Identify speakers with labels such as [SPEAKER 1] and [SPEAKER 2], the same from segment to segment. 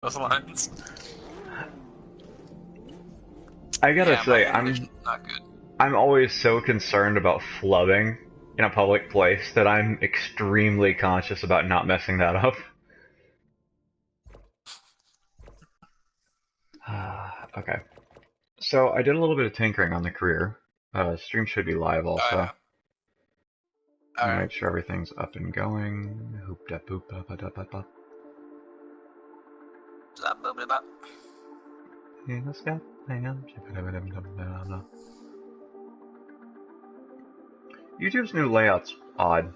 [SPEAKER 1] those lines.
[SPEAKER 2] I gotta
[SPEAKER 1] Yeah, my
[SPEAKER 2] say,
[SPEAKER 1] internet not good.
[SPEAKER 2] I'm always so concerned about flubbing in a public place that I'm extremely conscious about not messing that up. Okay. So I did a little bit of tinkering on the career. Stream should be live
[SPEAKER 1] Oh
[SPEAKER 2] also.
[SPEAKER 1] yeah.
[SPEAKER 2] Let me
[SPEAKER 1] Alright.
[SPEAKER 2] make sure everything's up and going. Hoop da boop ba ba da ba ba. YouTube's new layout's odd.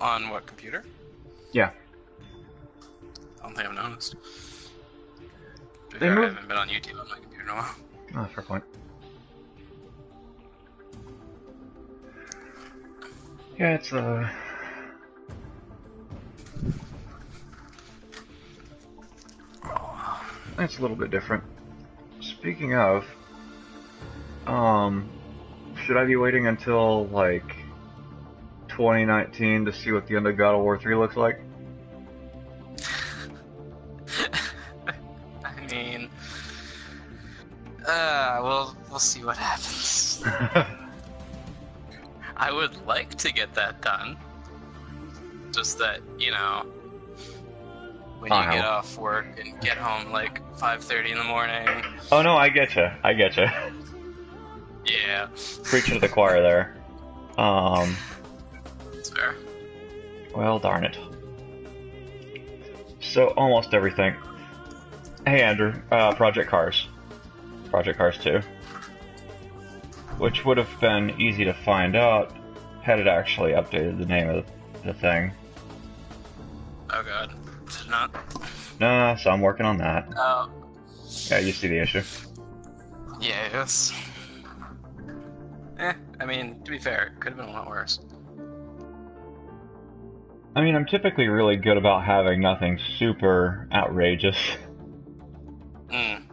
[SPEAKER 1] On what computer?
[SPEAKER 2] Yeah,
[SPEAKER 1] I don't think I've noticed. To be
[SPEAKER 2] they
[SPEAKER 1] fair, I
[SPEAKER 2] moved.
[SPEAKER 1] haven't been on YouTube on my computer in a while.
[SPEAKER 2] Oh, fair point. Yeah, it's a little bit different. Speaking of, um, should I be waiting until like 2019 to see what the end of God of War 3 looks like?
[SPEAKER 1] I mean, we'll see what happens. I would like to get that done. Just that, when you get off work and get home like 5:30 in the morning.
[SPEAKER 2] Oh no, I getcha. I getcha.
[SPEAKER 1] Yeah.
[SPEAKER 2] Preaching to the choir there.
[SPEAKER 1] It's fair.
[SPEAKER 2] Well, darn it. So, almost everything. Hey, Andrew, Project Cars. Project Cars 2. Which would have been easy to find out had it actually updated the name of the thing.
[SPEAKER 1] Oh god. Did not?
[SPEAKER 2] Nah, so I'm working on that.
[SPEAKER 1] Oh.
[SPEAKER 2] Yeah, you see the issue.
[SPEAKER 1] Yes. I mean, to be fair, it could have been a lot worse.
[SPEAKER 2] I mean, I'm typically really good about having nothing super outrageous.
[SPEAKER 1] Mm.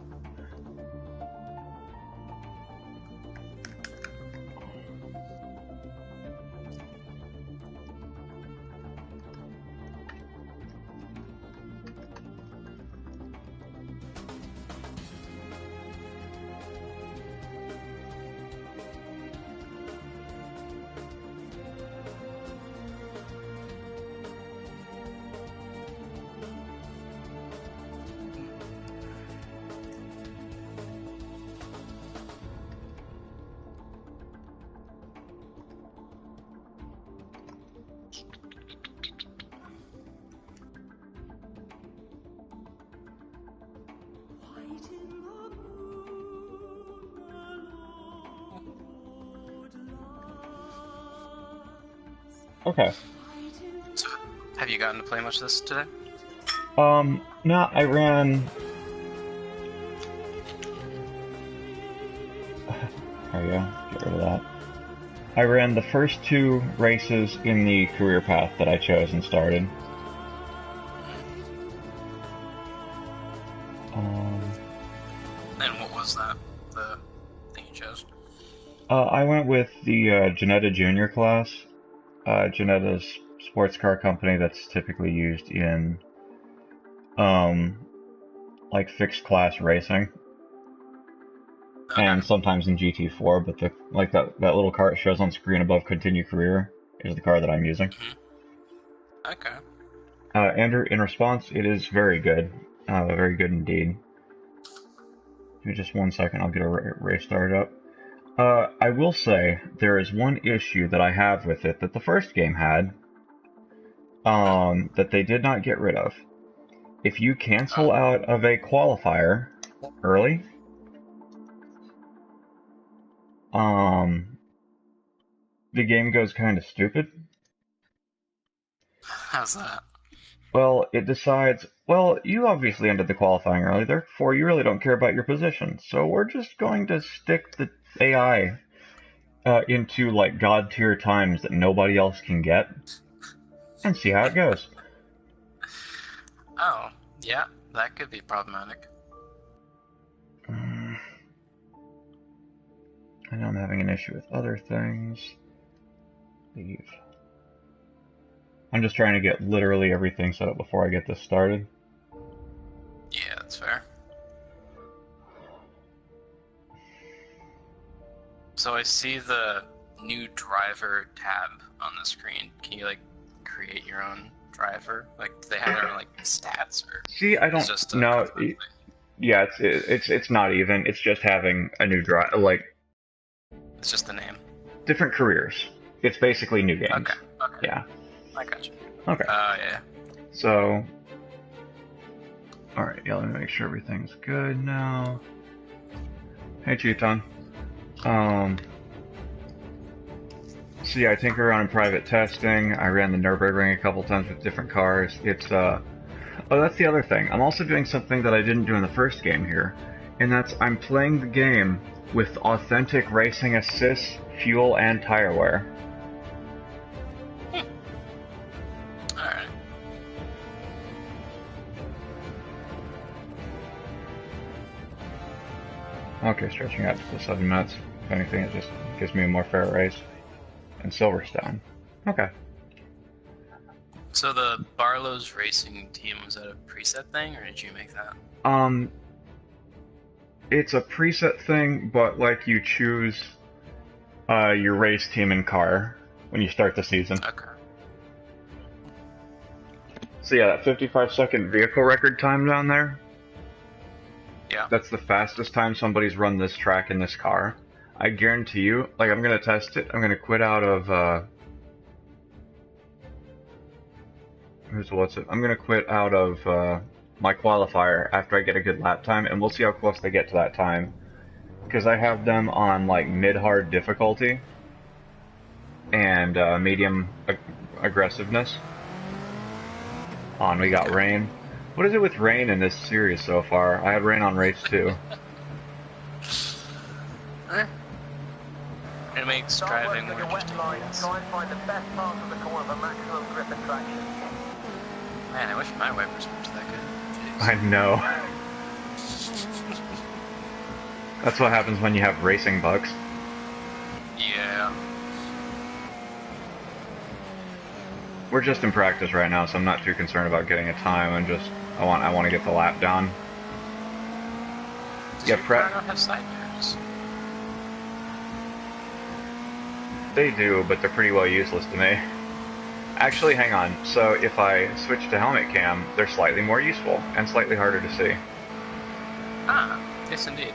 [SPEAKER 2] Okay.
[SPEAKER 1] So, have you gotten to play much of this today?
[SPEAKER 2] No, I ran... There you go, get rid of that. I ran the first two races in the career path that I chose and started.
[SPEAKER 1] And what was that? The thing you chose?
[SPEAKER 2] I went with the Janetta Junior class. Janetta's sports car company that's typically used in like fixed class racing.
[SPEAKER 1] Okay.
[SPEAKER 2] And sometimes in GT4, but that little car it shows on screen above continue career is the car that I'm using.
[SPEAKER 1] Okay.
[SPEAKER 2] Andrew, in response, it is very good. Very good indeed. Give me just 1 second, I'll get a race started up. I will say, there is one issue that I have with it that the first game had, that they did not get rid of. If you cancel out of a qualifier early, the game goes kind of stupid.
[SPEAKER 1] How's that?
[SPEAKER 2] Well, it decides, well, you obviously ended the qualifying early, therefore you really don't care about your position, so we're just going to stick the AI into, like, god-tier times that nobody else can get, and see how it goes.
[SPEAKER 1] Oh, yeah, that could be problematic.
[SPEAKER 2] I know I'm having an issue with other things. Leave. I'm just trying to get literally everything set up before I get this started.
[SPEAKER 1] Yeah, that's fair. So I see the new driver tab on the screen. Can you, like, create your own driver? Like, do they have their own, like, stats? Or
[SPEAKER 2] See, I don't
[SPEAKER 1] just
[SPEAKER 2] know. Yeah, it's not even. It's just having a new drive, like
[SPEAKER 1] it's just the name.
[SPEAKER 2] different careers. It's basically new games.
[SPEAKER 1] Okay.
[SPEAKER 2] Yeah.
[SPEAKER 1] I got you.
[SPEAKER 2] Okay.
[SPEAKER 1] Yeah.
[SPEAKER 2] So, all right. Yeah, let me make sure everything's good now. Hey, Chuton. So yeah, I tinker around in private testing. I ran the Nürburgring a couple times with different cars. It's oh, that's the other thing. I'm also doing something that I didn't do in the first game here, and that's I'm playing the game with authentic racing assists, fuel, and tire wear.
[SPEAKER 1] Alright.
[SPEAKER 2] Okay, stretching out to the 7 minutes. If anything, it just gives me a more fair race. And Silverstone. Okay.
[SPEAKER 1] So the Barlow's racing team, was that a preset thing, or did you make that?
[SPEAKER 2] It's a preset thing, but like you choose your race team and car when you start the season.
[SPEAKER 1] Okay.
[SPEAKER 2] So yeah, that 55-second vehicle record time down there.
[SPEAKER 1] Yeah.
[SPEAKER 2] That's the fastest time somebody's run this track in this car. I guarantee you, like, I'm gonna test it. I'm gonna quit out of I'm gonna quit out of my qualifier after I get a good lap time, and we'll see how close they get to that time. Because I have them on like mid-hard difficulty and medium aggressiveness. We got rain. What is it with rain in this series so far? I had rain on race 2.
[SPEAKER 1] It makes driving more interesting.
[SPEAKER 3] Try and find the best part of the corner for maximum grip and traction.
[SPEAKER 1] Man, I wish my wipers weren't that good. Jeez.
[SPEAKER 2] I know. That's what happens when you have racing bugs.
[SPEAKER 1] Yeah.
[SPEAKER 2] We're just in practice right now, so I'm not too concerned about getting a time. I want to get the lap down.
[SPEAKER 1] Does your car not have side mirrors?
[SPEAKER 2] They do, but they're pretty well useless to me. Actually, hang on. So if I switch to helmet cam, they're slightly more useful and slightly harder to see.
[SPEAKER 1] Ah, yes indeed.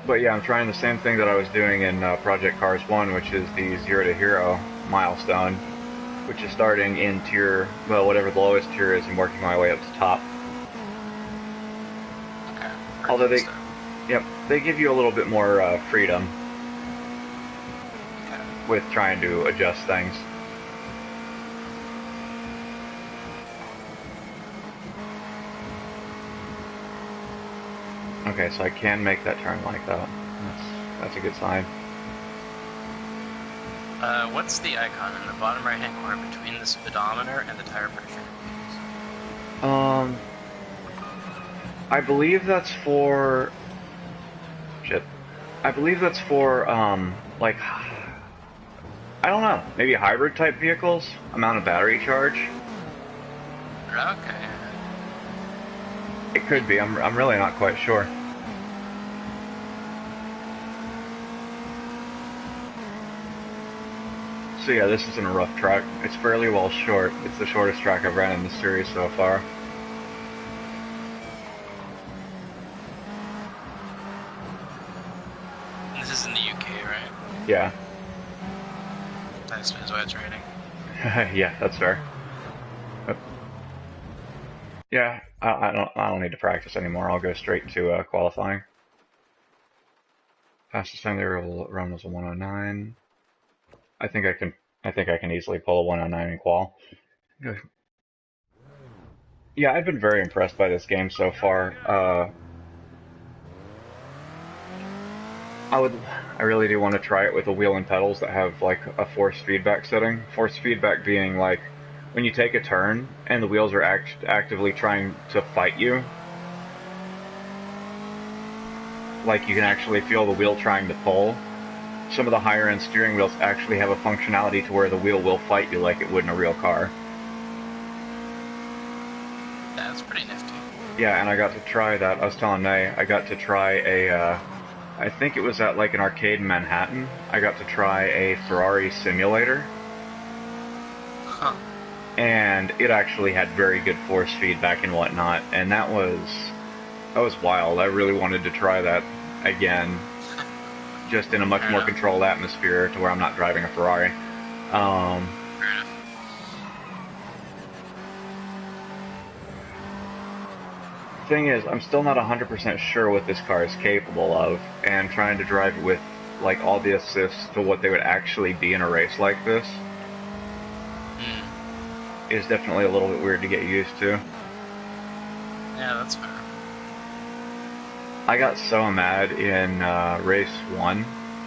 [SPEAKER 2] But yeah, I'm trying the same thing that I was doing in Project Cars 1, which is the 0 to Hero milestone, which is starting in tier, well, whatever the lowest tier is, and working my way up to top.
[SPEAKER 1] Okay.
[SPEAKER 2] Although they give you a little bit more freedom with trying to adjust things. Okay, so I can make that turn like that. That's a good sign.
[SPEAKER 1] What's the icon in the bottom right-hand corner between the speedometer and the tire pressure?
[SPEAKER 2] I believe that's for... Shit. I believe that's for, like... I don't know. Maybe hybrid-type vehicles? Amount of battery charge?
[SPEAKER 1] Okay.
[SPEAKER 2] It could be. I'm really not quite sure. So yeah, this isn't a rough track. It's fairly well short. It's the shortest track I've ran in the series so far.
[SPEAKER 1] This is in the UK, right?
[SPEAKER 2] Yeah.
[SPEAKER 1] I suppose why it's raining.
[SPEAKER 2] Yeah, that's fair. Yeah, I don't need to practice anymore. I'll go straight to qualifying. Fastest time they were able to run was a 109. I think I can easily pull a 109 in qual. Good. Yeah, I've been very impressed by this game so far. I really do want to try it with the wheel and pedals that have like a force feedback setting. Force feedback being like when you take a turn and the wheels are actively trying to fight you, like you can actually feel the wheel trying to pull. Some of the higher end steering wheels actually have a functionality to where the wheel will fight you like it would in a real car.
[SPEAKER 1] That's pretty nifty.
[SPEAKER 2] Yeah, and I got to try that. I was telling Nay, I got to try a, I think it was at like an arcade in Manhattan. I got to try a Ferrari simulator.
[SPEAKER 1] Huh.
[SPEAKER 2] And it actually had very good force feedback and whatnot, and that was wild. I really wanted to try that again, just in a much more controlled atmosphere to where I'm not driving a Ferrari. Thing is, I'm still not 100% sure what this car is capable of, and trying to drive it with like all the assists to what they would actually be in a race like this is definitely a little bit weird to get used to.
[SPEAKER 1] Yeah, that's fair.
[SPEAKER 2] I got so mad in race 1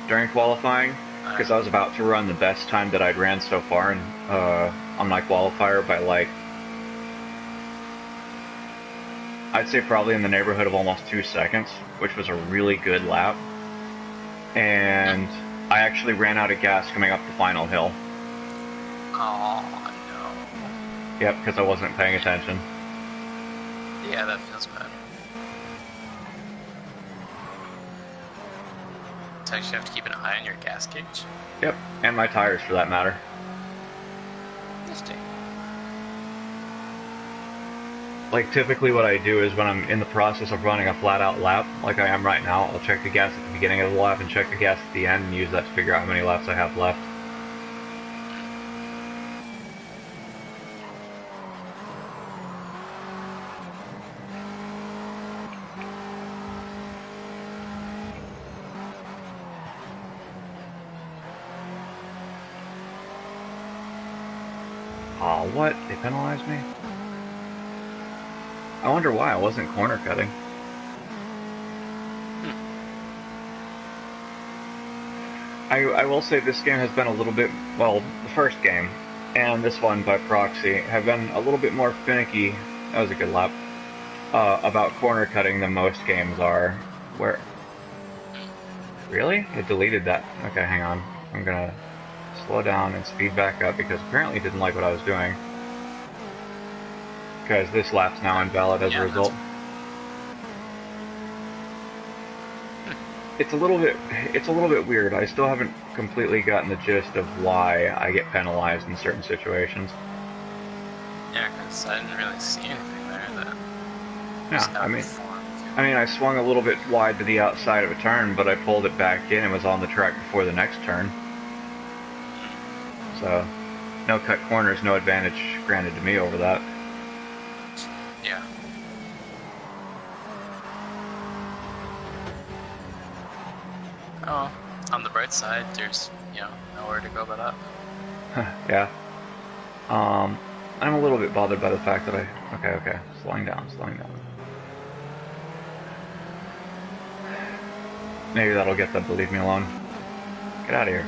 [SPEAKER 2] during qualifying because I was about to run the best time that I'd ran so far on my qualifier by like, I'd say probably in the neighborhood of almost 2 seconds, which was a really good lap. And I actually ran out of gas coming up the final hill.
[SPEAKER 1] Oh, no.
[SPEAKER 2] Yep, because I wasn't paying attention.
[SPEAKER 1] Yeah, that feels bad. So you have to keep an eye on your gas gauge?
[SPEAKER 2] Yep, and my tires for that matter.
[SPEAKER 1] Interesting.
[SPEAKER 2] Like, typically what I do is when I'm in the process of running a flat-out lap, like I am right now, I'll check the gas at the beginning of the lap and check the gas at the end and use that to figure out how many laps I have left. Aw, what? They penalized me? I wonder why I wasn't corner cutting. I will say this game has been a little bit, well, the first game, and this one by proxy, have been a little bit more finicky, that was a good lap, about corner cutting than most games are. Where... Really? It deleted that. Okay, hang on. I'm gonna slow down and speed back up because apparently it didn't like what I was doing. Because this lap's now invalid as a result. It's a little bit weird. I still haven't completely gotten the gist of why I get penalized in certain situations.
[SPEAKER 1] Yeah, because I didn't really see anything there that...
[SPEAKER 2] Yeah, I mean, I swung a little bit wide to the outside of a turn, but I pulled it back in and was on the track before the next turn. So, no cut corners, no advantage granted to me over that.
[SPEAKER 1] Yeah. Oh, on the bright side, there's, nowhere to go but up.
[SPEAKER 2] Yeah. I'm a little bit bothered by the fact that okay, slowing down. Maybe that'll get them to leave me alone. Get out of here.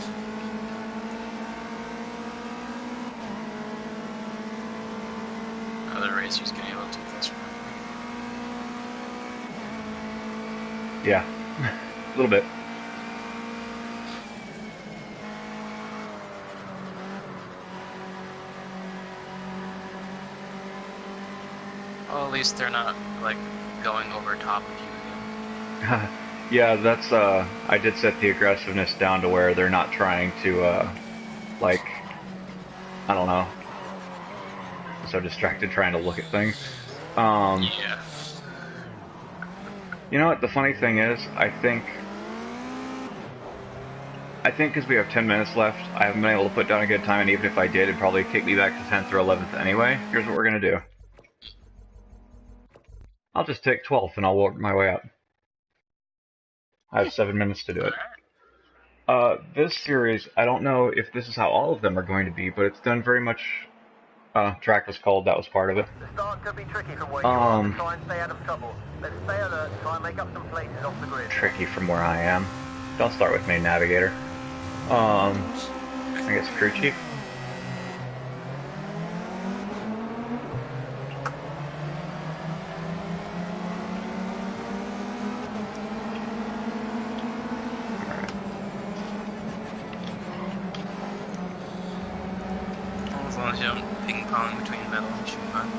[SPEAKER 1] Other racers getting a little too close for me.
[SPEAKER 2] Yeah, a little bit.
[SPEAKER 1] Well, at least they're not, like, going over top of you again.
[SPEAKER 2] Yeah, that's, I did set the aggressiveness down to where they're not trying to, like, I don't know, so distracted trying to look at things.
[SPEAKER 1] Yeah.
[SPEAKER 2] You know what, the funny thing is, I think because we have 10 minutes left, I haven't been able to put down a good time, and even if I did, it'd probably kick me back to 10th or 11th anyway. Here's what we're gonna do. I'll just take 12th and I'll work my way up. I have 7 minutes to do it. This series, I don't know if this is how all of them are going to be, but it's done very much... track was cold, that was part of it.
[SPEAKER 3] The start could be tricky from where you are, but try and stay out of trouble. Let's stay alert and try and make up some places off the grid.
[SPEAKER 2] Tricky from where I am. Don't start with me, Navigator. I guess crew chief.
[SPEAKER 1] ping-pong between middle and Shawn.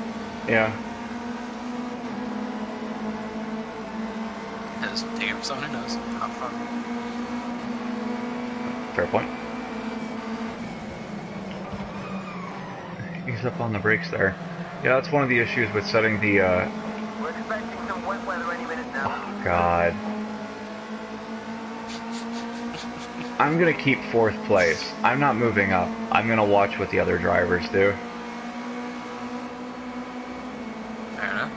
[SPEAKER 2] Yeah.
[SPEAKER 1] Has taken up someone who knows. Not fun.
[SPEAKER 2] Fair point. Ease up on the brakes there. Yeah, that's one of the issues with setting the,
[SPEAKER 3] We're expecting some wet weather any minute now.
[SPEAKER 2] Oh, God. I'm gonna keep 4th place. I'm not moving up. I'm gonna watch what the other drivers do.
[SPEAKER 1] Fair enough.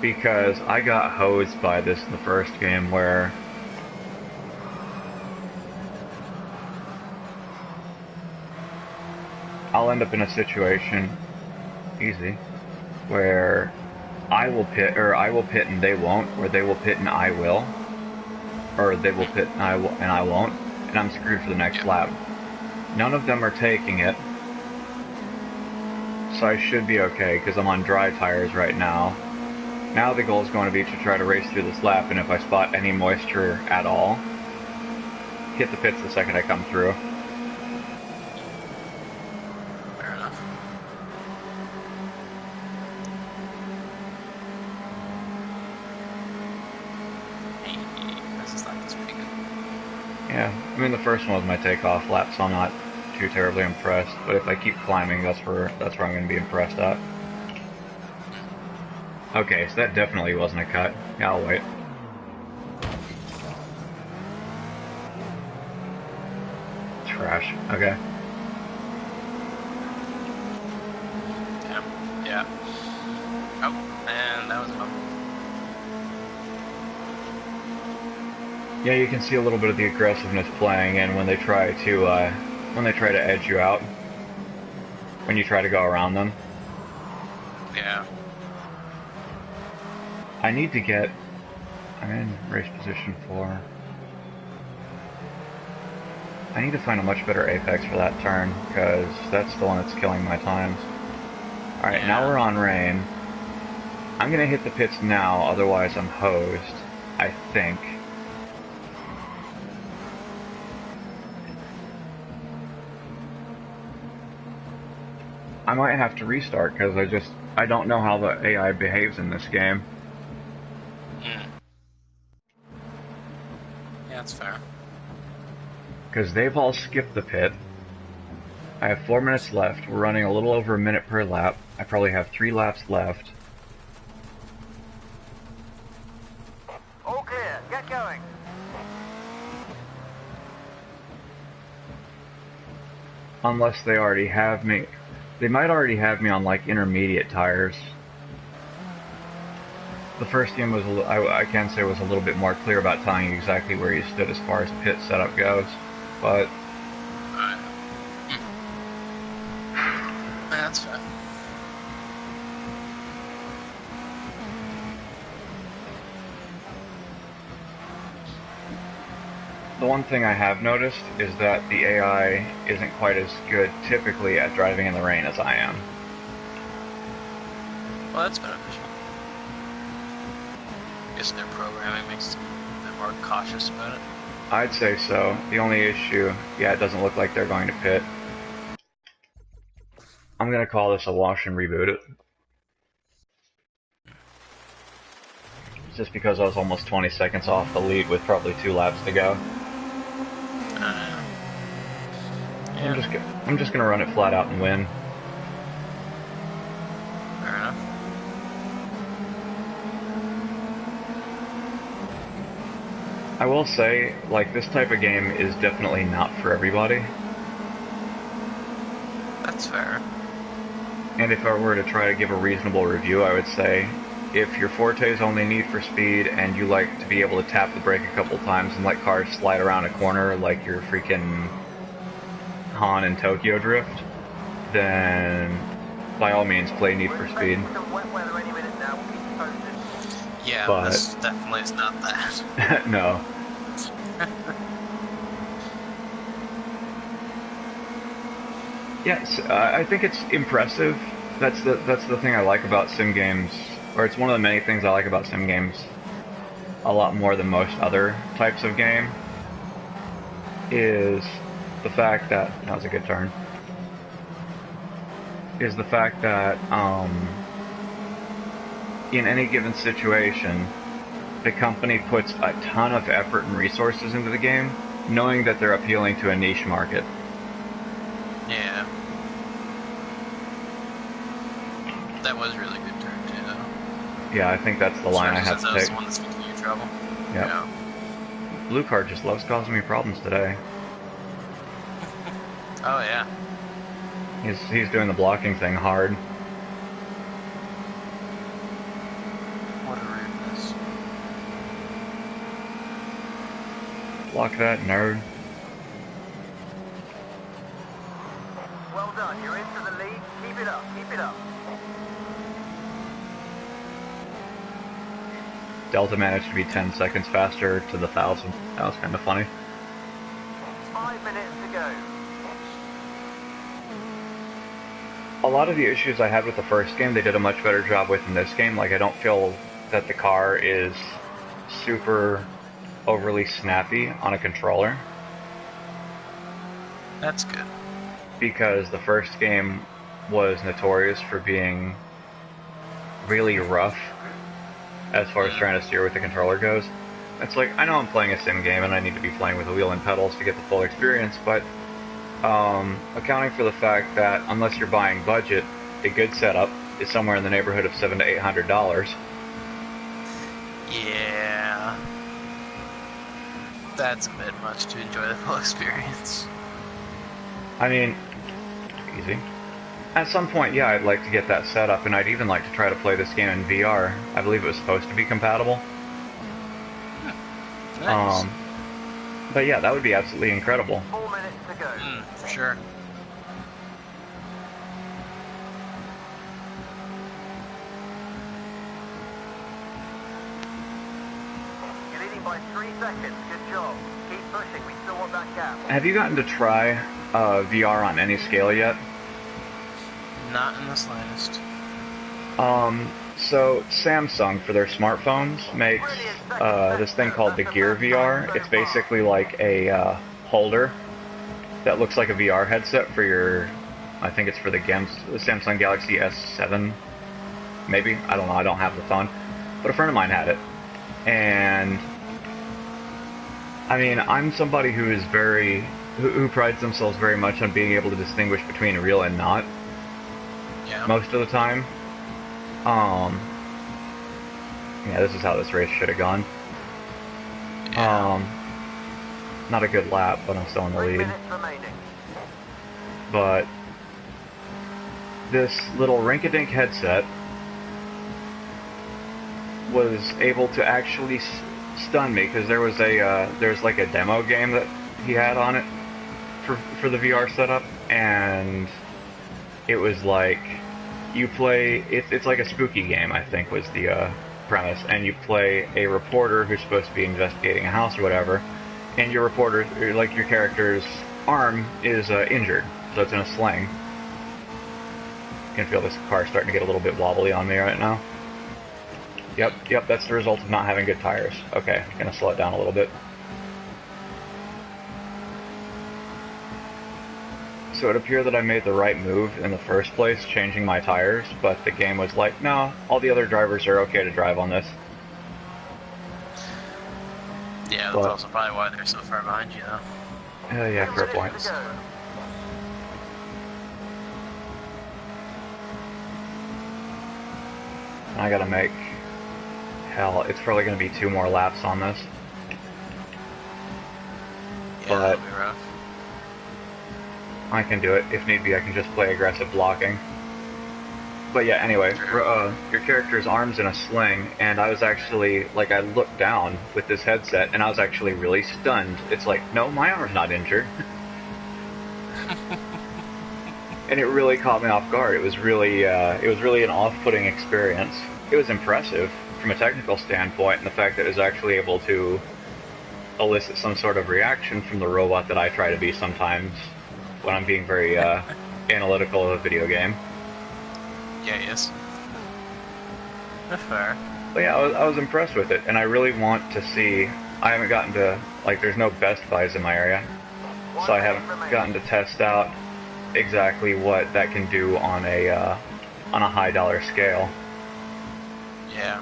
[SPEAKER 2] Because I got hosed by this in the first game where I'll end up in a situation, easy, where I will pit and they won't, or they will pit and I will, or they will pit and I won't, and I'm screwed for the next lap. None of them are taking it, so I should be okay because I'm on dry tires right now. Now the goal is going to be to try to race through this lap, and if I spot any moisture at all, hit the pits the second I come through.
[SPEAKER 1] Fair enough. Hey, this is like this pretty good.
[SPEAKER 2] Yeah, I mean the first one was my takeoff lap, so I'm not too terribly impressed. But if I keep climbing, that's where I'm going to be impressed at. Okay, so that definitely wasn't a cut. Yeah, I'll wait. Trash. Okay.
[SPEAKER 1] Damn. Yeah. Oh, and that was a bump.
[SPEAKER 2] Yeah, you can see a little bit of the aggressiveness playing in when they try to edge you out. When you try to go around them.
[SPEAKER 1] Yeah.
[SPEAKER 2] I need to get... I'm in race position 4. I need to find a much better apex for that turn, because that's the one that's killing my times. Alright,
[SPEAKER 1] Yeah.
[SPEAKER 2] now we're on rain. I'm gonna hit the pits now, otherwise I'm hosed. I think. I might have to restart, because I don't know how the AI behaves in this game.
[SPEAKER 1] Mm. Yeah, that's fair.
[SPEAKER 2] Because they've all skipped the pit. I have 4 minutes left. We're running a little over a minute per lap. I probably have 3 laps left.
[SPEAKER 3] All clear. Get going.
[SPEAKER 2] Unless they already have me. They might already have me on, like, intermediate tires. The first game was, I can say, was a little bit more clear about telling you exactly where you stood as far as pit setup goes. But...
[SPEAKER 1] That's fair.
[SPEAKER 2] The one thing I have noticed is that the AI isn't quite as good typically at driving in the rain as I am.
[SPEAKER 1] Well, that's beneficial. I guess their programming makes them a bit more cautious about it.
[SPEAKER 2] I'd say so. The only issue, yeah, it doesn't look like they're going to pit. I'm gonna call this a wash and reboot it. Just because I was almost 20 seconds off the lead with probably 2 laps to go.
[SPEAKER 1] Yeah.
[SPEAKER 2] I'm just gonna run it flat out and win.
[SPEAKER 1] Fair enough.
[SPEAKER 2] I will say, like, this type of game is definitely not for everybody.
[SPEAKER 1] That's fair.
[SPEAKER 2] And if I were to try to give a reasonable review, I would say, if your forte is only Need for Speed and you like to be able to tap the brake a couple times and let cars slide around a corner like you're freaking Han in Tokyo Drift, then by all means play Need for Speed.
[SPEAKER 3] Some wet weather any minute now. We'll keep you posted.
[SPEAKER 1] Yeah,
[SPEAKER 2] But-
[SPEAKER 1] this definitely is not that.
[SPEAKER 2] No. Yes, I think it's impressive. That's the thing I like about sim games, or it's one of the many things I like about sim games, a lot more than most other types of game, is the fact that was a good turn. is the fact that in any given situation, the company puts a ton of effort and resources into the game, knowing that they're appealing to a niche market.
[SPEAKER 1] Yeah. That was really good turn too, though.
[SPEAKER 2] Yeah, I think that's the line I have to
[SPEAKER 1] That
[SPEAKER 2] take.
[SPEAKER 1] was the one that's making you trouble.
[SPEAKER 2] Yep.
[SPEAKER 1] Yeah.
[SPEAKER 2] Blue card just loves causing me problems today.
[SPEAKER 1] Oh yeah.
[SPEAKER 2] He's doing the blocking thing hard.
[SPEAKER 1] What a rudeness.
[SPEAKER 2] Block that, nerd.
[SPEAKER 3] Well done, you're into the lead. Keep it up, keep it up.
[SPEAKER 2] Delta managed to be 10 seconds faster to the 1,000. That was kind of funny.
[SPEAKER 3] 5 minutes to go.
[SPEAKER 2] A lot of the issues I had with the first game, they did a much better job with in this game. Like, I don't feel that the car is super overly snappy on a controller.
[SPEAKER 1] That's good.
[SPEAKER 2] Because the first game was notorious for being really rough as far as trying to steer with the controller goes. It's like, I know I'm playing a sim game and I need to be playing with a wheel and pedals to get the full experience, but accounting for the fact that unless you're buying budget, a good setup is somewhere in the neighborhood of $700 to $800.
[SPEAKER 1] Yeah. That's a bit much to enjoy the full experience.
[SPEAKER 2] I mean, easy. At some point, yeah, I'd like to get that set up, and I'd even like to try to play this game in VR. I believe it was supposed to be compatible.
[SPEAKER 1] Nice.
[SPEAKER 2] But yeah, that would be absolutely incredible.
[SPEAKER 3] 4 minutes to go.
[SPEAKER 1] For sure.
[SPEAKER 3] You're leading by 3 seconds. Good job. Keep pushing. We still want that gap.
[SPEAKER 2] Have you gotten to try VR on any scale yet?
[SPEAKER 1] Not in the slightest.
[SPEAKER 2] So Samsung, for their smartphones, makes this thing called the Gear VR. It's basically like a holder that looks like a VR headset for your, I think it's for the Samsung Galaxy S7, maybe? I don't know, I don't have the phone. But a friend of mine had it. And, I mean, I'm somebody who is who prides themselves very much on being able to distinguish between real and not.
[SPEAKER 1] Yeah.
[SPEAKER 2] Most of the time. Yeah, this is how this race should have gone.
[SPEAKER 1] Yeah.
[SPEAKER 2] Not a good lap, but I'm still in the
[SPEAKER 3] 3
[SPEAKER 2] lead.
[SPEAKER 3] minutes remaining.
[SPEAKER 2] But this little rink-a-dink headset was able to actually stun me, because there was like a demo game that he had on it for the VR setup, and it was like you play, it's like a spooky game, I think was the premise, and you play a reporter who's supposed to be investigating a house or whatever, and your reporter, like your character's arm is injured, so it's in a sling. You can feel this car starting to get a little bit wobbly on me right now. Yep, that's the result of not having good tires. Okay, gonna slow it down a little bit. So it appeared that I made the right move in the first place, changing my tires, but the game was like, no, all the other drivers are okay to drive on this.
[SPEAKER 1] Yeah, that's also probably why they're so far behind you, though.
[SPEAKER 2] Yeah,
[SPEAKER 3] 2
[SPEAKER 2] fair
[SPEAKER 3] minutes
[SPEAKER 2] points.
[SPEAKER 3] to go.
[SPEAKER 2] I gotta make... Hell, it's probably gonna be 2 more laps on this.
[SPEAKER 1] Yeah,
[SPEAKER 2] But
[SPEAKER 1] that'll be rough.
[SPEAKER 2] I can do it. If need be, I can just play aggressive blocking. But yeah, anyway, your character's arm's in a sling, and I was actually, like, I looked down with this headset, and I was actually really stunned. It's like, no, my arm's not injured. And it really caught me off guard. It was really an off-putting experience. It was impressive from a technical standpoint, and the fact that it was actually able to elicit some sort of reaction from the robot that I try to be sometimes when I'm being very analytical of a video game.
[SPEAKER 1] Yeah, yes. That's fair.
[SPEAKER 2] But yeah, I was impressed with it, and I really want to see... I haven't gotten to... Like, there's no Best Buys in my area, so I haven't gotten to test out exactly what that can do on a high dollar scale.
[SPEAKER 1] Yeah.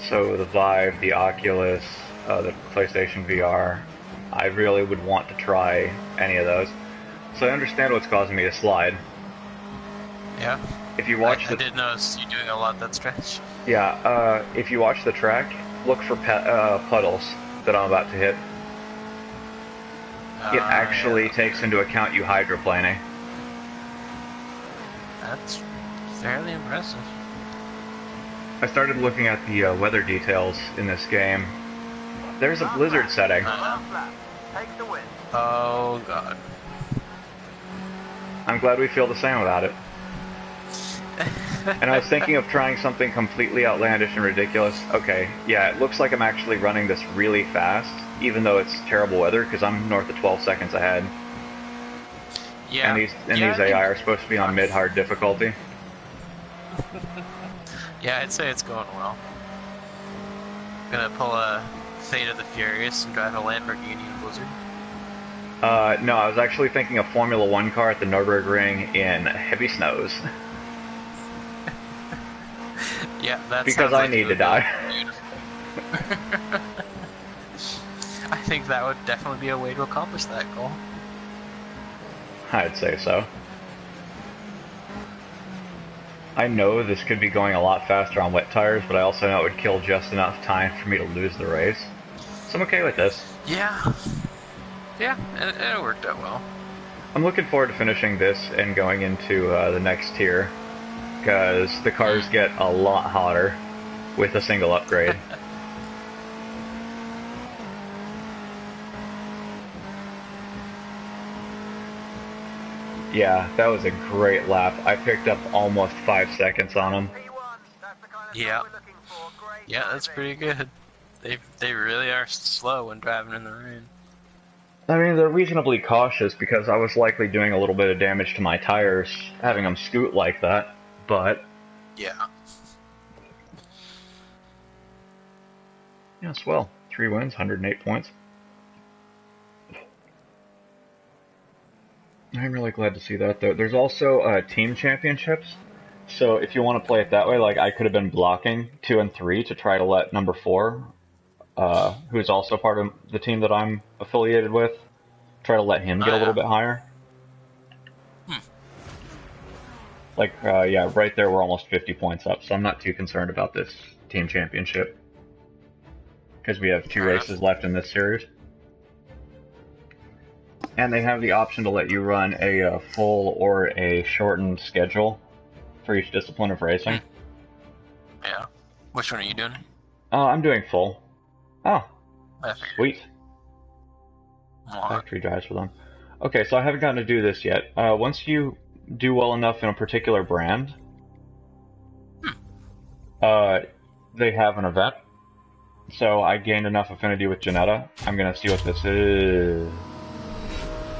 [SPEAKER 2] So the Vive, the Oculus, the PlayStation VR, I really would want to try any of those. So I understand what's causing me to slide.
[SPEAKER 1] Yeah.
[SPEAKER 2] If you watch
[SPEAKER 1] I did notice you doing a lot that stretch.
[SPEAKER 2] Yeah, if you watch the track, look for puddles that I'm about to hit. It actually takes into account you hydroplaning.
[SPEAKER 1] That's fairly impressive.
[SPEAKER 2] I started looking at the weather details in this game. There's a blizzard setting.
[SPEAKER 3] Take the win.
[SPEAKER 1] Oh god.
[SPEAKER 2] I'm glad we feel the same about it. And I was thinking of trying something completely outlandish and ridiculous. Okay, yeah, it looks like I'm actually running this really fast, even though it's terrible weather, because I'm north of 12 seconds ahead.
[SPEAKER 1] Yeah.
[SPEAKER 2] And these AI are supposed to be on mid-hard difficulty.
[SPEAKER 1] Yeah, I'd say it's going well. Gonna pull a Fate of the Furious and drive a Lamborghini in a blizzard.
[SPEAKER 2] No, I was actually thinking of Formula 1 car at the Nürburgring in heavy snows.
[SPEAKER 1] Yeah, that's
[SPEAKER 2] because I need to die.
[SPEAKER 1] I think that would definitely be a way to accomplish that goal.
[SPEAKER 2] I'd say so. I know this could be going a lot faster on wet tires, but I also know it would kill just enough time for me to lose the race. So I'm okay with this.
[SPEAKER 1] Yeah. Yeah, it worked out well.
[SPEAKER 2] I'm looking forward to finishing this and going into the next tier, because the cars get a lot hotter with a single upgrade. Yeah, that was a great lap. I picked up almost 5 seconds on him.
[SPEAKER 1] Yeah. Yeah, that's pretty good. They really are slow when driving in the rain.
[SPEAKER 2] I mean, they're reasonably cautious because I was likely doing a little bit of damage to my tires having them scoot like that, but...
[SPEAKER 1] Yeah.
[SPEAKER 2] Yes, well, 3 wins, 108 points. I'm really glad to see that, though. There's also team championships, so if you want to play it that way, like I could have been blocking 2 and 3 to try to let number 4, who's also part of the team that I'm affiliated with, try to let him get a little bit higher. Like, yeah, right there we're almost 50 points up, so I'm not too concerned about this team championship. Because we have 2 races left in this series. And they have the option to let you run a full or a shortened schedule for each discipline of racing.
[SPEAKER 1] Yeah. Which one are you doing?
[SPEAKER 2] I'm doing full. Oh, sweet. Factory drives for them. Okay, so I haven't gotten to do this yet. Once you do well enough in a particular brand, they have an event. So I gained enough affinity with Janetta. I'm gonna see what this is.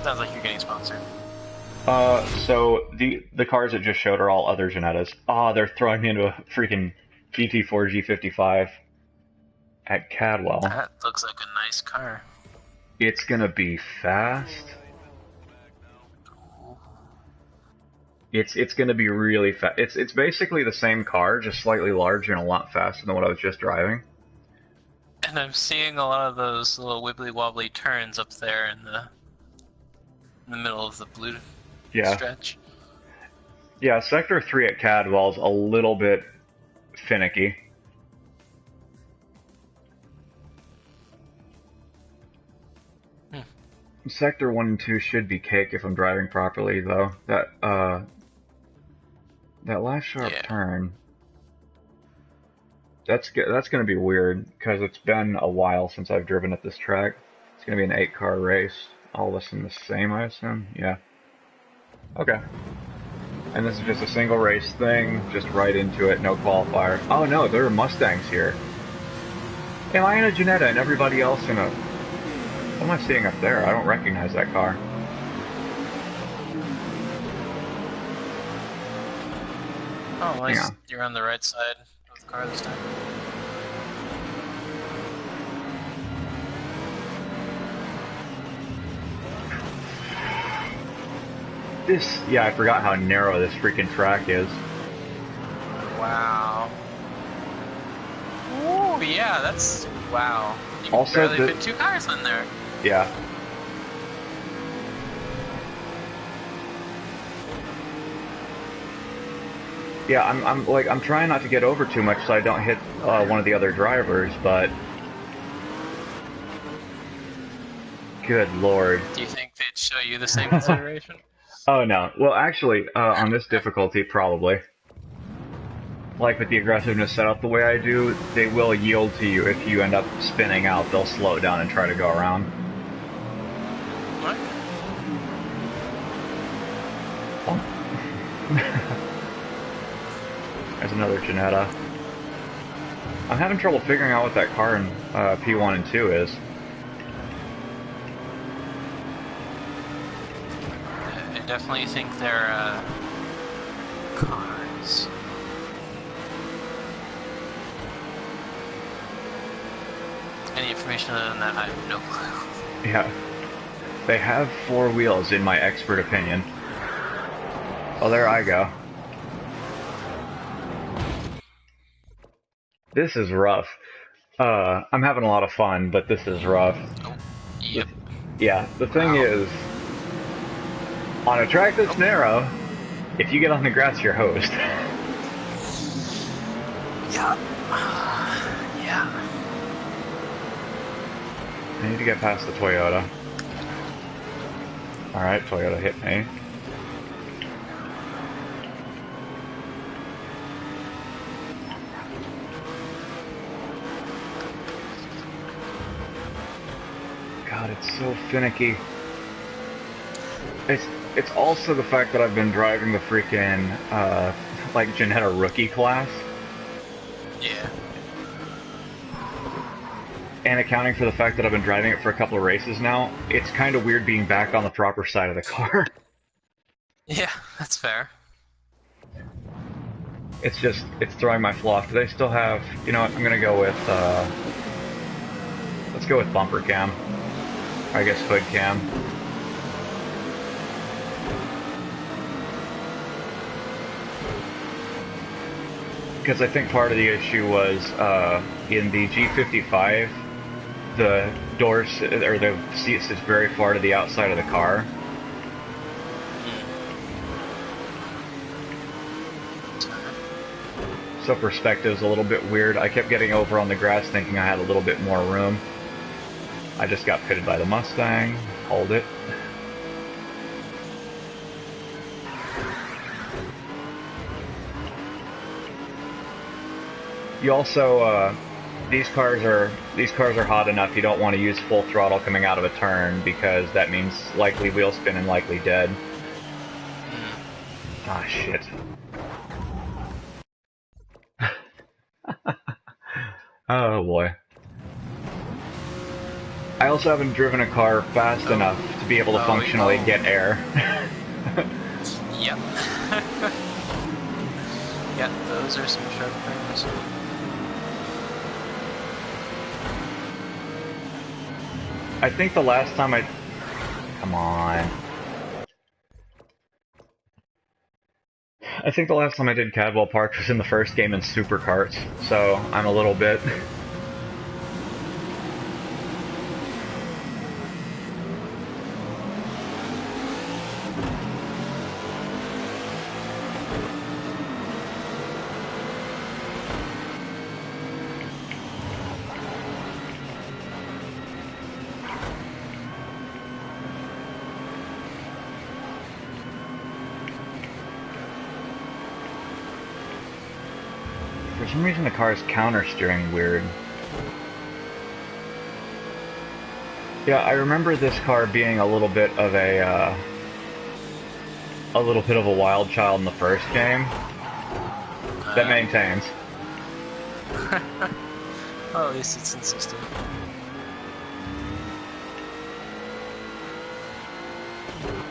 [SPEAKER 1] Sounds like you're getting sponsored.
[SPEAKER 2] So the cars that just showed are all other Janettas. Ah, they're throwing me into a freaking GT4 G55 at Cadwell.
[SPEAKER 1] That looks like a nice car.
[SPEAKER 2] It's gonna be fast. It's gonna be really fast. It's basically the same car, just slightly larger and a lot faster than what I was just driving.
[SPEAKER 1] And I'm seeing a lot of those little wibbly wobbly turns up there in the middle of the blue stretch. Yeah,
[SPEAKER 2] Sector 3 at Cadwell's a little bit finicky. Sector 1 and 2 should be cake if I'm driving properly, though. That last sharp turn, that's going to be weird, because it's been a while since I've driven at this track. It's going to be an 8-car race. All of us in the same, I assume? Yeah. Okay. And this is just a single race thing, just right into it, no qualifier. Oh no, there are Mustangs here. Am I in a Janetta and everybody else in a... What am I seeing up there? I don't recognize that car.
[SPEAKER 1] Oh, well, yeah. You're on the right side of the car this time.
[SPEAKER 2] Yeah, I forgot how narrow this freaking track is.
[SPEAKER 1] Wow. Ooh, yeah, that's... Wow. You can
[SPEAKER 2] Also,
[SPEAKER 1] barely fit 2 cars in there.
[SPEAKER 2] Yeah. Yeah, I'm trying not to get over too much so I don't hit one of the other drivers, but good lord.
[SPEAKER 1] Do you think they'd show you the same consideration?
[SPEAKER 2] Oh no. Well, actually, on this difficulty, probably. Like with the aggressiveness set up the way I do, they will yield to you if you end up spinning out. They'll slow down and try to go around.
[SPEAKER 1] What?
[SPEAKER 2] There's another Janetta. I'm having trouble figuring out what that car in P1 and 2 is.
[SPEAKER 1] I definitely think they're cars. Any information other than that, I have no clue.
[SPEAKER 2] Yeah. They have 4 wheels, in my expert opinion. Oh, there I go. This is rough. I'm having a lot of fun, but this is rough.
[SPEAKER 1] Oh, yep.
[SPEAKER 2] Yeah, the thing is, on a track that's narrow, if you get on the grass, you're hosed.
[SPEAKER 1] Yeah. Yeah.
[SPEAKER 2] I need to get past the Toyota. Alright, Toyota hit me. God, it's so finicky. It's also the fact that I've been driving the freaking, like, Janetta rookie class.
[SPEAKER 1] Yeah.
[SPEAKER 2] And accounting for the fact that I've been driving it for a couple of races now, it's kind of weird being back on the proper side of the car.
[SPEAKER 1] Yeah, that's fair.
[SPEAKER 2] It's throwing my flow off. Do they still have, you know what, I'm gonna go with, let's go with bumper cam. I guess hood cam. Because I think part of the issue was, in the G55, the doors, or the seat sits very far to the outside of the car. So perspective's a little bit weird. I kept getting over on the grass thinking I had a little bit more room. I just got pitted by the Mustang. Hold it. You also, these cars are hot enough you don't want to use full throttle coming out of a turn because that means likely wheel spin and likely dead. Ah, shit. Oh boy. I also haven't driven a car fast enough to be able to functionally get air.
[SPEAKER 1] Yep. Yeah, those are some sharp turns.
[SPEAKER 2] I think the last time I... Come on. I think the last time I did Cadwell Park was in the first game in Supercarts, so I'm a little bit... For some reason the car is counter-steering weird. Yeah, I remember this car being a little bit of a wild child in the first game. That maintains.
[SPEAKER 1] Oh, at least it's insistent.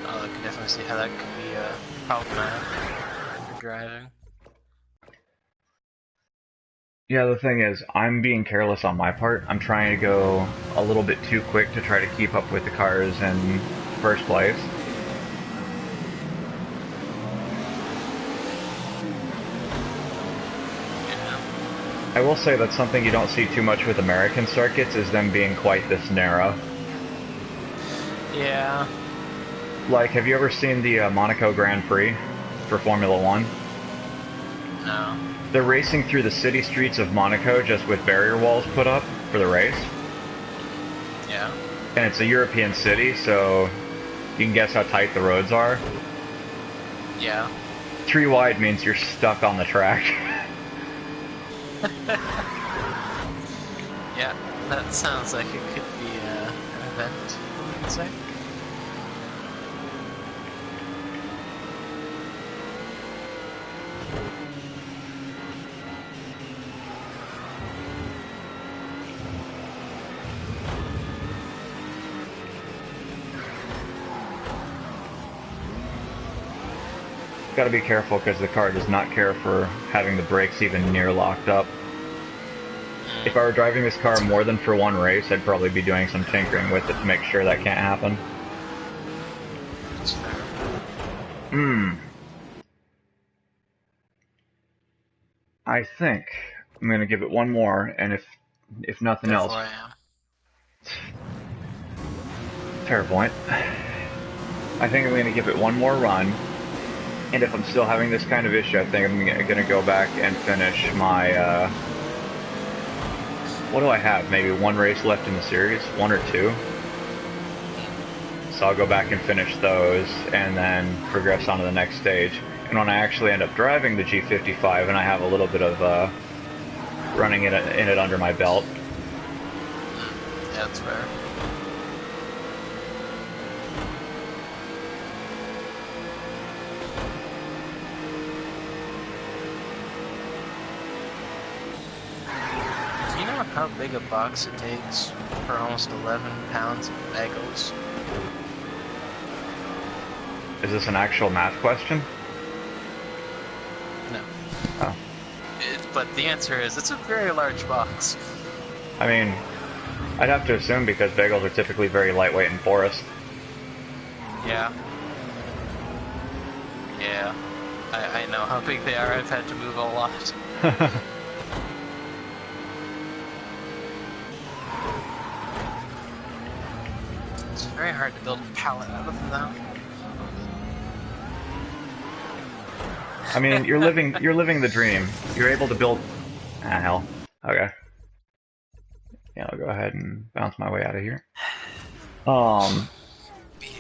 [SPEAKER 1] Oh, I can definitely see how that could be problematic for driving.
[SPEAKER 2] Yeah, the thing is, I'm being careless on my part. I'm trying to go a little bit too quick to try to keep up with the cars in first place. I will say that's something you don't see too much with American circuits, is them being quite this narrow.
[SPEAKER 1] Yeah.
[SPEAKER 2] Like, have you ever seen the Monaco Grand Prix for Formula One?
[SPEAKER 1] No.
[SPEAKER 2] They're racing through the city streets of Monaco just with barrier walls put up for the race.
[SPEAKER 1] Yeah.
[SPEAKER 2] And it's a European city, so you can guess how tight the roads are.
[SPEAKER 1] Yeah.
[SPEAKER 2] 3 wide means you're stuck on the track.
[SPEAKER 1] Yeah, that sounds like it could be an event, you could say.
[SPEAKER 2] Gotta be careful because the car does not care for having the brakes even near locked up. If I were driving this car more than for one race, I'd probably be doing some tinkering with it to make sure that can't happen.
[SPEAKER 1] That's fair.
[SPEAKER 2] I think I'm gonna give it one more, and if nothing else,
[SPEAKER 1] Therefore I am.
[SPEAKER 2] fair point. I think I'm gonna give it one more run, and if I'm still having this kind of issue, I think I'm gonna go back and finish my. What do I have? Maybe one race left in the series, 1 or 2. So I'll go back and finish those, and then progress on to the next stage. And when I actually end up driving the G55, and I have a little bit of running in it under my belt.
[SPEAKER 1] Yeah, that's fair. Do you know how big a box it takes for almost 11 pounds of bagels?
[SPEAKER 2] Is this an actual math question?
[SPEAKER 1] No.
[SPEAKER 2] Oh.
[SPEAKER 1] But the answer is, it's a very large box.
[SPEAKER 2] I mean, I'd have to assume because bagels are typically very lightweight and porous.
[SPEAKER 1] Yeah. Yeah. I know how big they are. I've had to move a lot. It's very hard to build a pallet out of them, though.
[SPEAKER 2] I mean, you're living the dream. You're able to build. Ah, hell. Okay. Yeah, I'll go ahead and bounce my way out of here.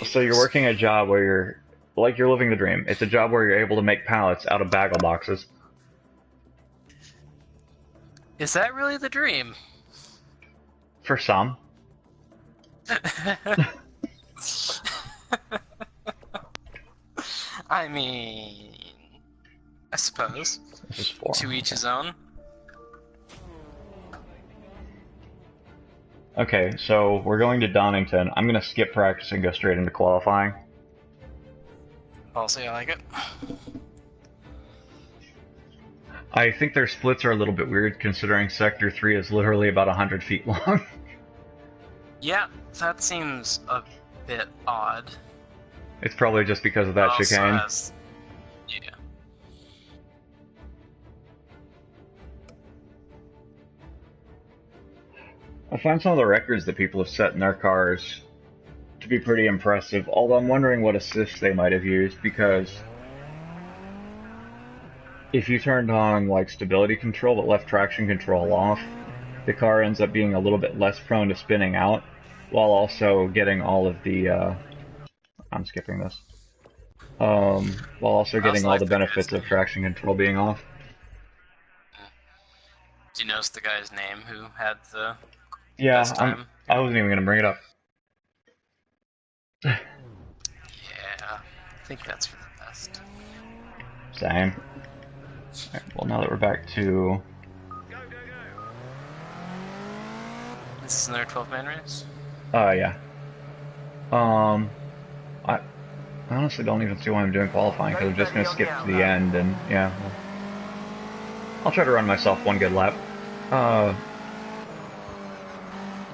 [SPEAKER 2] So you're working a job where you're living the dream. It's a job where you're able to make pallets out of bagel boxes.
[SPEAKER 1] Is that really the dream?
[SPEAKER 2] For some.
[SPEAKER 1] I mean, I suppose.
[SPEAKER 2] This is 4.
[SPEAKER 1] To each his own.
[SPEAKER 2] Okay, so we're going to Donington. I'm gonna skip practice and go straight into qualifying.
[SPEAKER 1] I'll say I like it.
[SPEAKER 2] I think their splits are a little bit weird considering Sector 3 is literally about 100 feet long.
[SPEAKER 1] Yeah, that seems a bit odd.
[SPEAKER 2] It's probably just because of that
[SPEAKER 1] Also
[SPEAKER 2] chicane.
[SPEAKER 1] Yeah.
[SPEAKER 2] I find some of the records that people have set in their cars to be pretty impressive, although I'm wondering what assists they might have used, because if you turned on like stability control but left traction control off, the car ends up being a little bit less prone to spinning out, while also getting all of the I'm skipping this. While also getting all the benefits of traction control being off.
[SPEAKER 1] Do you notice the guy's name who had the
[SPEAKER 2] Yeah,
[SPEAKER 1] best time?
[SPEAKER 2] I wasn't even gonna bring it up.
[SPEAKER 1] Yeah, I think that's for the best.
[SPEAKER 2] Same. Alright, well, now that we're back to...
[SPEAKER 1] This is another 12-man race?
[SPEAKER 2] yeah. I honestly don't even see why I'm doing qualifying, because I'm just gonna skip to the end, and yeah. Well, I'll try to run myself one good lap.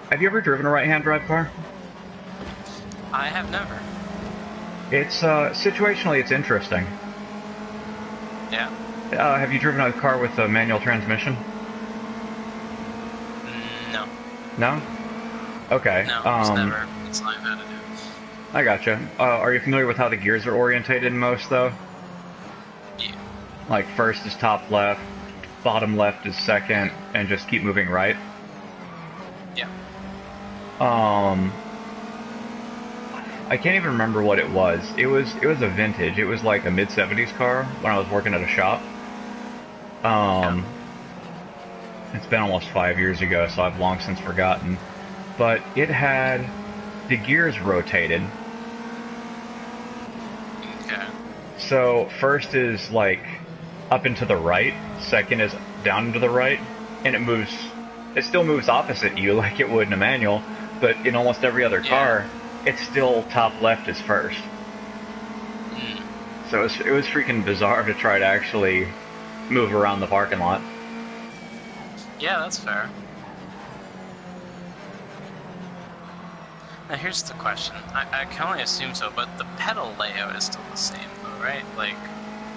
[SPEAKER 2] Have you ever driven a right-hand drive car?
[SPEAKER 1] I have never.
[SPEAKER 2] It's, situationally it's interesting.
[SPEAKER 1] Yeah.
[SPEAKER 2] Have you driven a car with a manual transmission? No? Okay.
[SPEAKER 1] No, it's never. It's not how to do it.
[SPEAKER 2] I gotcha. Are you familiar with how the gears are orientated in most, though?
[SPEAKER 1] Yeah.
[SPEAKER 2] Like, first is top left, bottom left is second, and just keep moving right?
[SPEAKER 1] Yeah.
[SPEAKER 2] I can't even remember what it was. It was a vintage. It was like a mid-70s car when I was working at a shop. It's been almost 5 years ago, so I've long since forgotten. But it had the gears rotated.
[SPEAKER 1] Okay.
[SPEAKER 2] So first is like up and to the right, second is down and to the right, and it still moves opposite you like it would in a manual, but in almost every other car, it's still top left is first. So it was freaking bizarre to try to actually move around the parking lot.
[SPEAKER 1] Yeah, that's fair. Now here's the question. I can only assume so, but the pedal layout is still the same though, right? Like,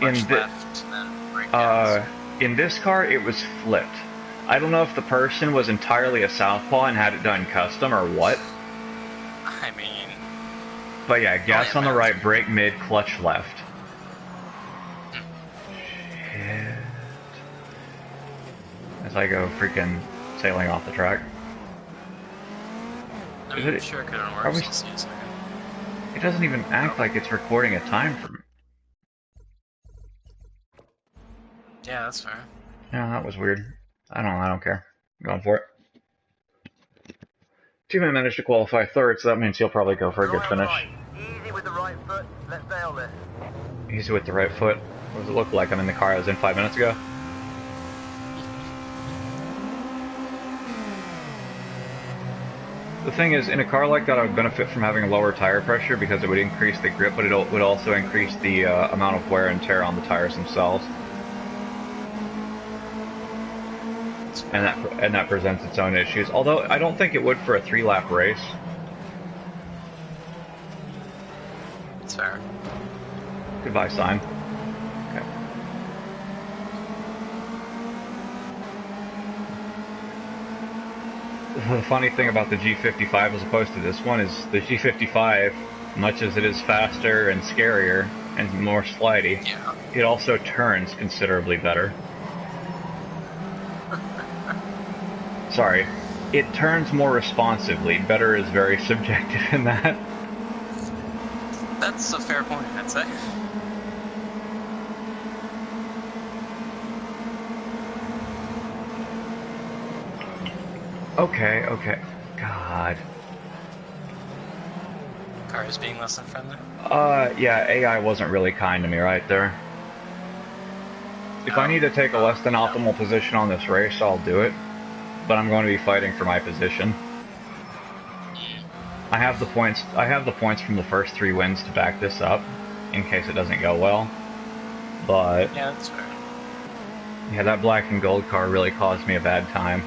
[SPEAKER 1] march left, then brake gas.
[SPEAKER 2] In this car, it was flipped. I don't know if the person was entirely a southpaw and had it done custom or what.
[SPEAKER 1] I mean...
[SPEAKER 2] But yeah, gas on the right, brake mid, clutch left. Shit. As I go freaking sailing off the track.
[SPEAKER 1] I'm sure it could have worked. Let's see a second.
[SPEAKER 2] It doesn't even act like it's recording a time for me.
[SPEAKER 1] Yeah, that's fair.
[SPEAKER 2] Yeah, that was weird. I don't care. I'm going for it. Two-man managed to qualify third, so that means he'll probably go for a good finish.
[SPEAKER 3] Easy with the right foot. Let's nail this.
[SPEAKER 2] Easy with the right foot. What does it look like? I'm in the car I was in 5 minutes ago. The thing is, in a car like that, I would benefit from having lower tire pressure because it would increase the grip, but it would also increase the amount of wear and tear on the tires themselves. And that presents its own issues. Although, I don't think it would for a 3-lap race.
[SPEAKER 1] That's fair.
[SPEAKER 2] Goodbye, sign. Okay. The funny thing about the G55 as opposed to this one is the G55, much as it is faster and scarier and more slidey, it also turns considerably better. Sorry, it turns more responsively. Better is very subjective in that.
[SPEAKER 1] That's a fair point, I'd say.
[SPEAKER 2] Okay. God.
[SPEAKER 1] Car is being less than friendly?
[SPEAKER 2] Yeah, AI wasn't really kind to me right there. If I need to take a less than optimal position on this race, I'll do it. But I'm going to be fighting for my position. I have the points from the first 3 wins to back this up, in case it doesn't go well. But
[SPEAKER 1] yeah, that's fair.
[SPEAKER 2] Yeah, that black and gold car really caused me a bad time.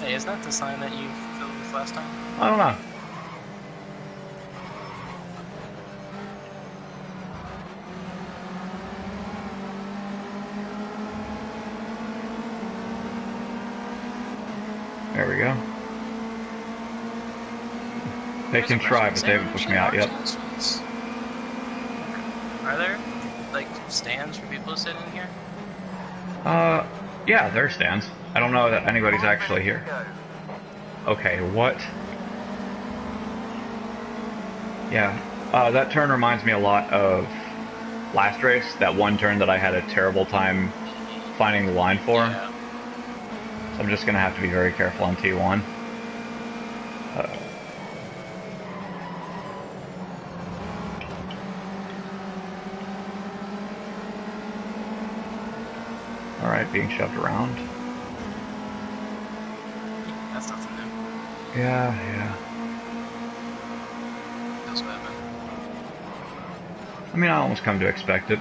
[SPEAKER 1] Hey, isn't that the sign that you filled with last time?
[SPEAKER 2] I don't know. There we go. They can try, but they haven't pushed me out yet.
[SPEAKER 1] Are there, like, stands for people to sit in here?
[SPEAKER 2] Yeah, there are stands. I don't know that anybody's actually here. Okay, what? Yeah, that turn reminds me a lot of last race, that one turn that I had a terrible time finding the line for.
[SPEAKER 1] Yeah.
[SPEAKER 2] So I'm just going to have to be very careful on T1. Alright, being shoved around.
[SPEAKER 1] That's nothing new.
[SPEAKER 2] Yeah.
[SPEAKER 1] Feels bad, man.
[SPEAKER 2] I mean, I almost come to expect it.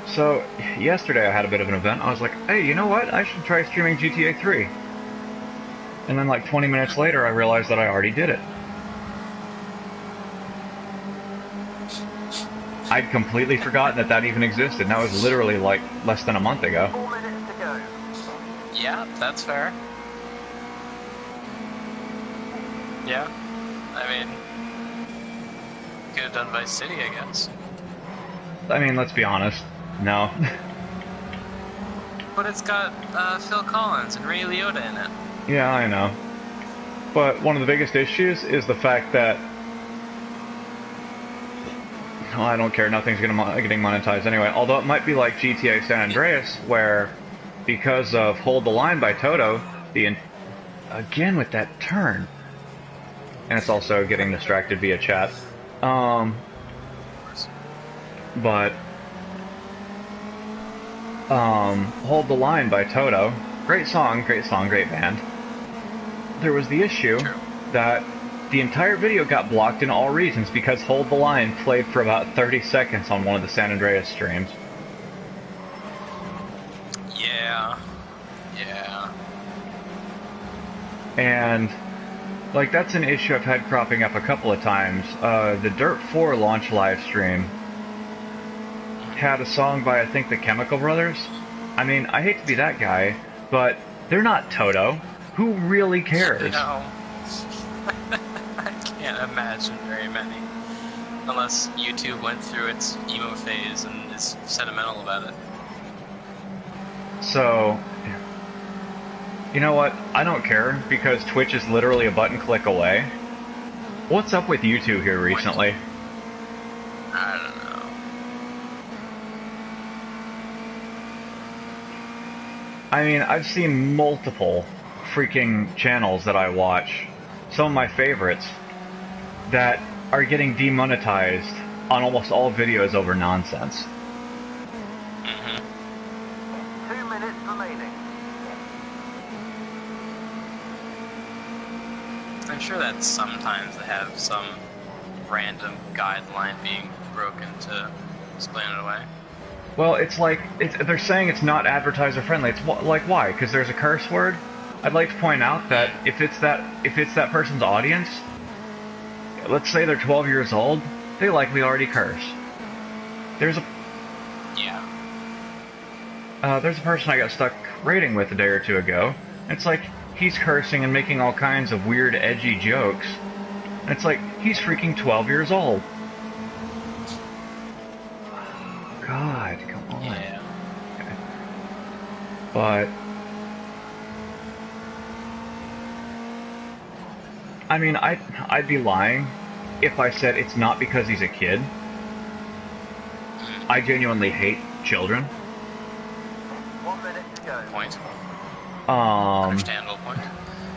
[SPEAKER 2] So, yesterday I had a bit of an event. I was like, hey, you know what? I should try streaming GTA 3. And then like 20 minutes later, I realized that I already did it. I'd completely forgotten that even existed, and that was literally like less than a month ago.
[SPEAKER 3] 4 minutes to go.
[SPEAKER 1] Yeah, that's fair. Yeah, I mean, could have done Vice City, I guess.
[SPEAKER 2] I mean, let's be honest. No.
[SPEAKER 1] But it's got Phil Collins and Ray Liotta in it.
[SPEAKER 2] Yeah, I know. But one of the biggest issues is the fact that well, I don't care. Nothing's getting monetized anyway. Although it might be like GTA San Andreas, where because of Hold the Line by Toto, again with that turn, and it's also getting distracted via chat. But Hold the Line by Toto, great song, great band. There was the issue that the entire video got blocked in all regions because Hold the Line played for about 30 seconds on one of the San Andreas streams.
[SPEAKER 1] Yeah.
[SPEAKER 2] And, like, that's an issue I've had cropping up a couple of times. The Dirt 4 launch live stream had a song by, I think, the Chemical Brothers. I mean, I hate to be that guy, but they're not Toto. Who really cares?
[SPEAKER 1] No. I can't imagine very many. Unless YouTube went through its emo phase and is sentimental about it.
[SPEAKER 2] So, you know what? I don't care, because Twitch is literally a button click away. What's up with you two here recently?
[SPEAKER 1] I don't know.
[SPEAKER 2] I mean, I've seen multiple freaking channels that I watch, some of my favorites, that are getting demonetized on almost all videos over nonsense.
[SPEAKER 3] 2 minutes remaining.
[SPEAKER 1] I'm sure that sometimes they have some random guideline being broken to explain it away.
[SPEAKER 2] Well, it's like, they're saying it's not advertiser friendly. It's like, why? Because there's a curse word? I'd like to point out that if it's that person's audience, let's say they're 12 years old, they likely already curse. There's a person I got stuck raiding with a day or two ago. It's like, he's cursing and making all kinds of weird, edgy jokes. And it's like, he's freaking 12 years old. God, come on.
[SPEAKER 1] Yeah.
[SPEAKER 2] Okay. But I mean, I'd be lying if I said it's not because he's a kid. I genuinely hate children.
[SPEAKER 3] 1 minute to go.
[SPEAKER 1] Point.
[SPEAKER 2] Understandable
[SPEAKER 1] point.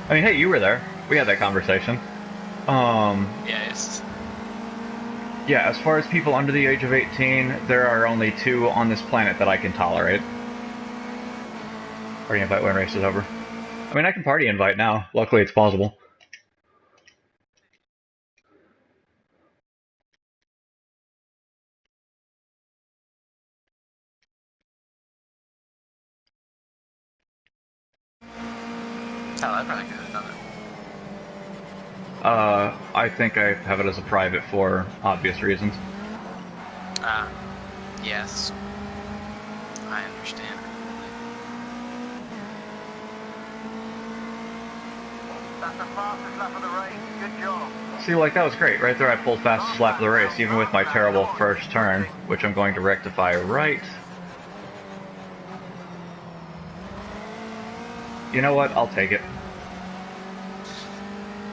[SPEAKER 2] I mean, hey, you were there. We had that conversation.
[SPEAKER 1] Yes.
[SPEAKER 2] Yeah, as far as people under the age of 18, there are only 2 on this planet that I can tolerate. Party invite when race is over. I mean, I can party invite now. Luckily, it's possible.
[SPEAKER 1] Hell, I probably could have done it.
[SPEAKER 2] I think I have it as a private for obvious reasons.
[SPEAKER 1] Yes. I understand.
[SPEAKER 3] That's the fastest lap of the race. Good job.
[SPEAKER 2] See, like, that was great. Right there I pulled fastest lap of the race, even with my terrible first turn, which I'm going to rectify right. You know what? I'll take it.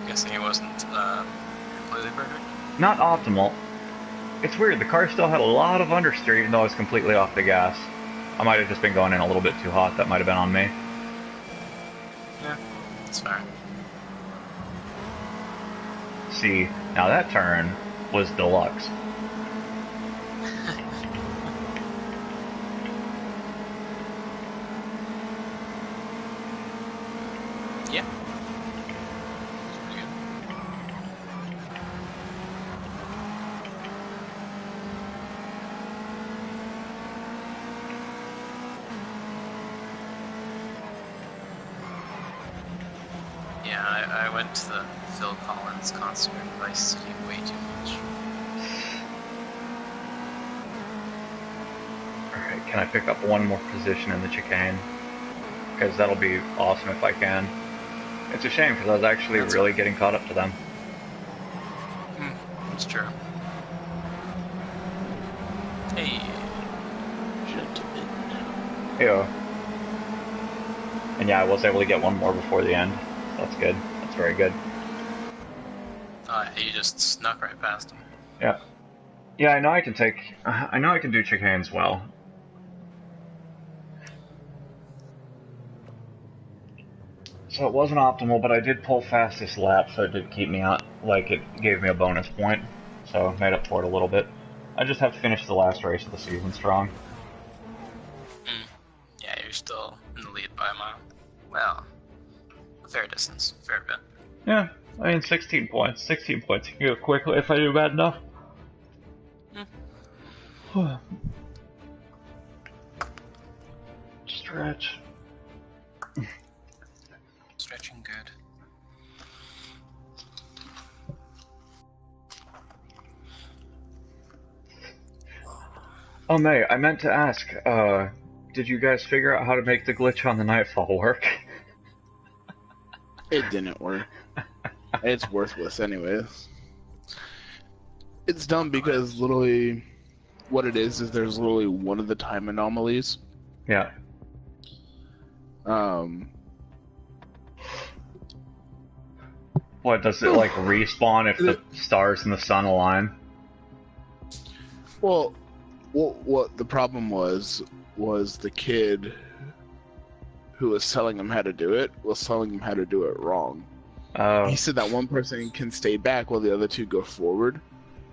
[SPEAKER 1] Guessing it wasn't completely perfect?
[SPEAKER 2] Not optimal. It's weird, the car still had a lot of understeer even though I was completely off the gas. I might have just been going in a little bit too hot, that might have been on me.
[SPEAKER 1] Yeah, that's fair.
[SPEAKER 2] See, now that turn was deluxe.
[SPEAKER 1] Yeah. Yeah, I went to the Phil Collins concert in Vice City way too much.
[SPEAKER 2] Alright, can I pick up one more position in the chicane? because that'll be awesome if I can. It's a shame because I was actually really getting caught up to them.
[SPEAKER 1] That's true. Hey, gentlemen.
[SPEAKER 2] Yeah. And yeah, I was able to get one more before the end. So that's good. That's very good.
[SPEAKER 1] You just snuck right past him.
[SPEAKER 2] Yeah. Yeah, I know I can do chicanes well. So it wasn't optimal, but I did pull fastest lap, so it did keep me out. Like, it gave me a bonus point. So made up for it a little bit. I just have to finish the last race of the season strong.
[SPEAKER 1] Yeah, you're still in the lead by a mile. Well, a fair distance, fair bit.
[SPEAKER 2] Yeah, I mean 16 points. 16 points you can go quickly if I do bad enough. Stretch.
[SPEAKER 1] Stretching good.
[SPEAKER 2] Oh, May, I meant to ask, did you guys figure out how to make the glitch on the Nightfall work?
[SPEAKER 4] It didn't work. It's worthless anyways. It's dumb because literally what it is there's literally one of the time anomalies.
[SPEAKER 2] Yeah. What, does it like respawn if the stars and the sun align?
[SPEAKER 4] Well, what the problem was the kid who was telling him how to do it was telling him how to do it wrong. He said that one person can stay back while the other two go forward.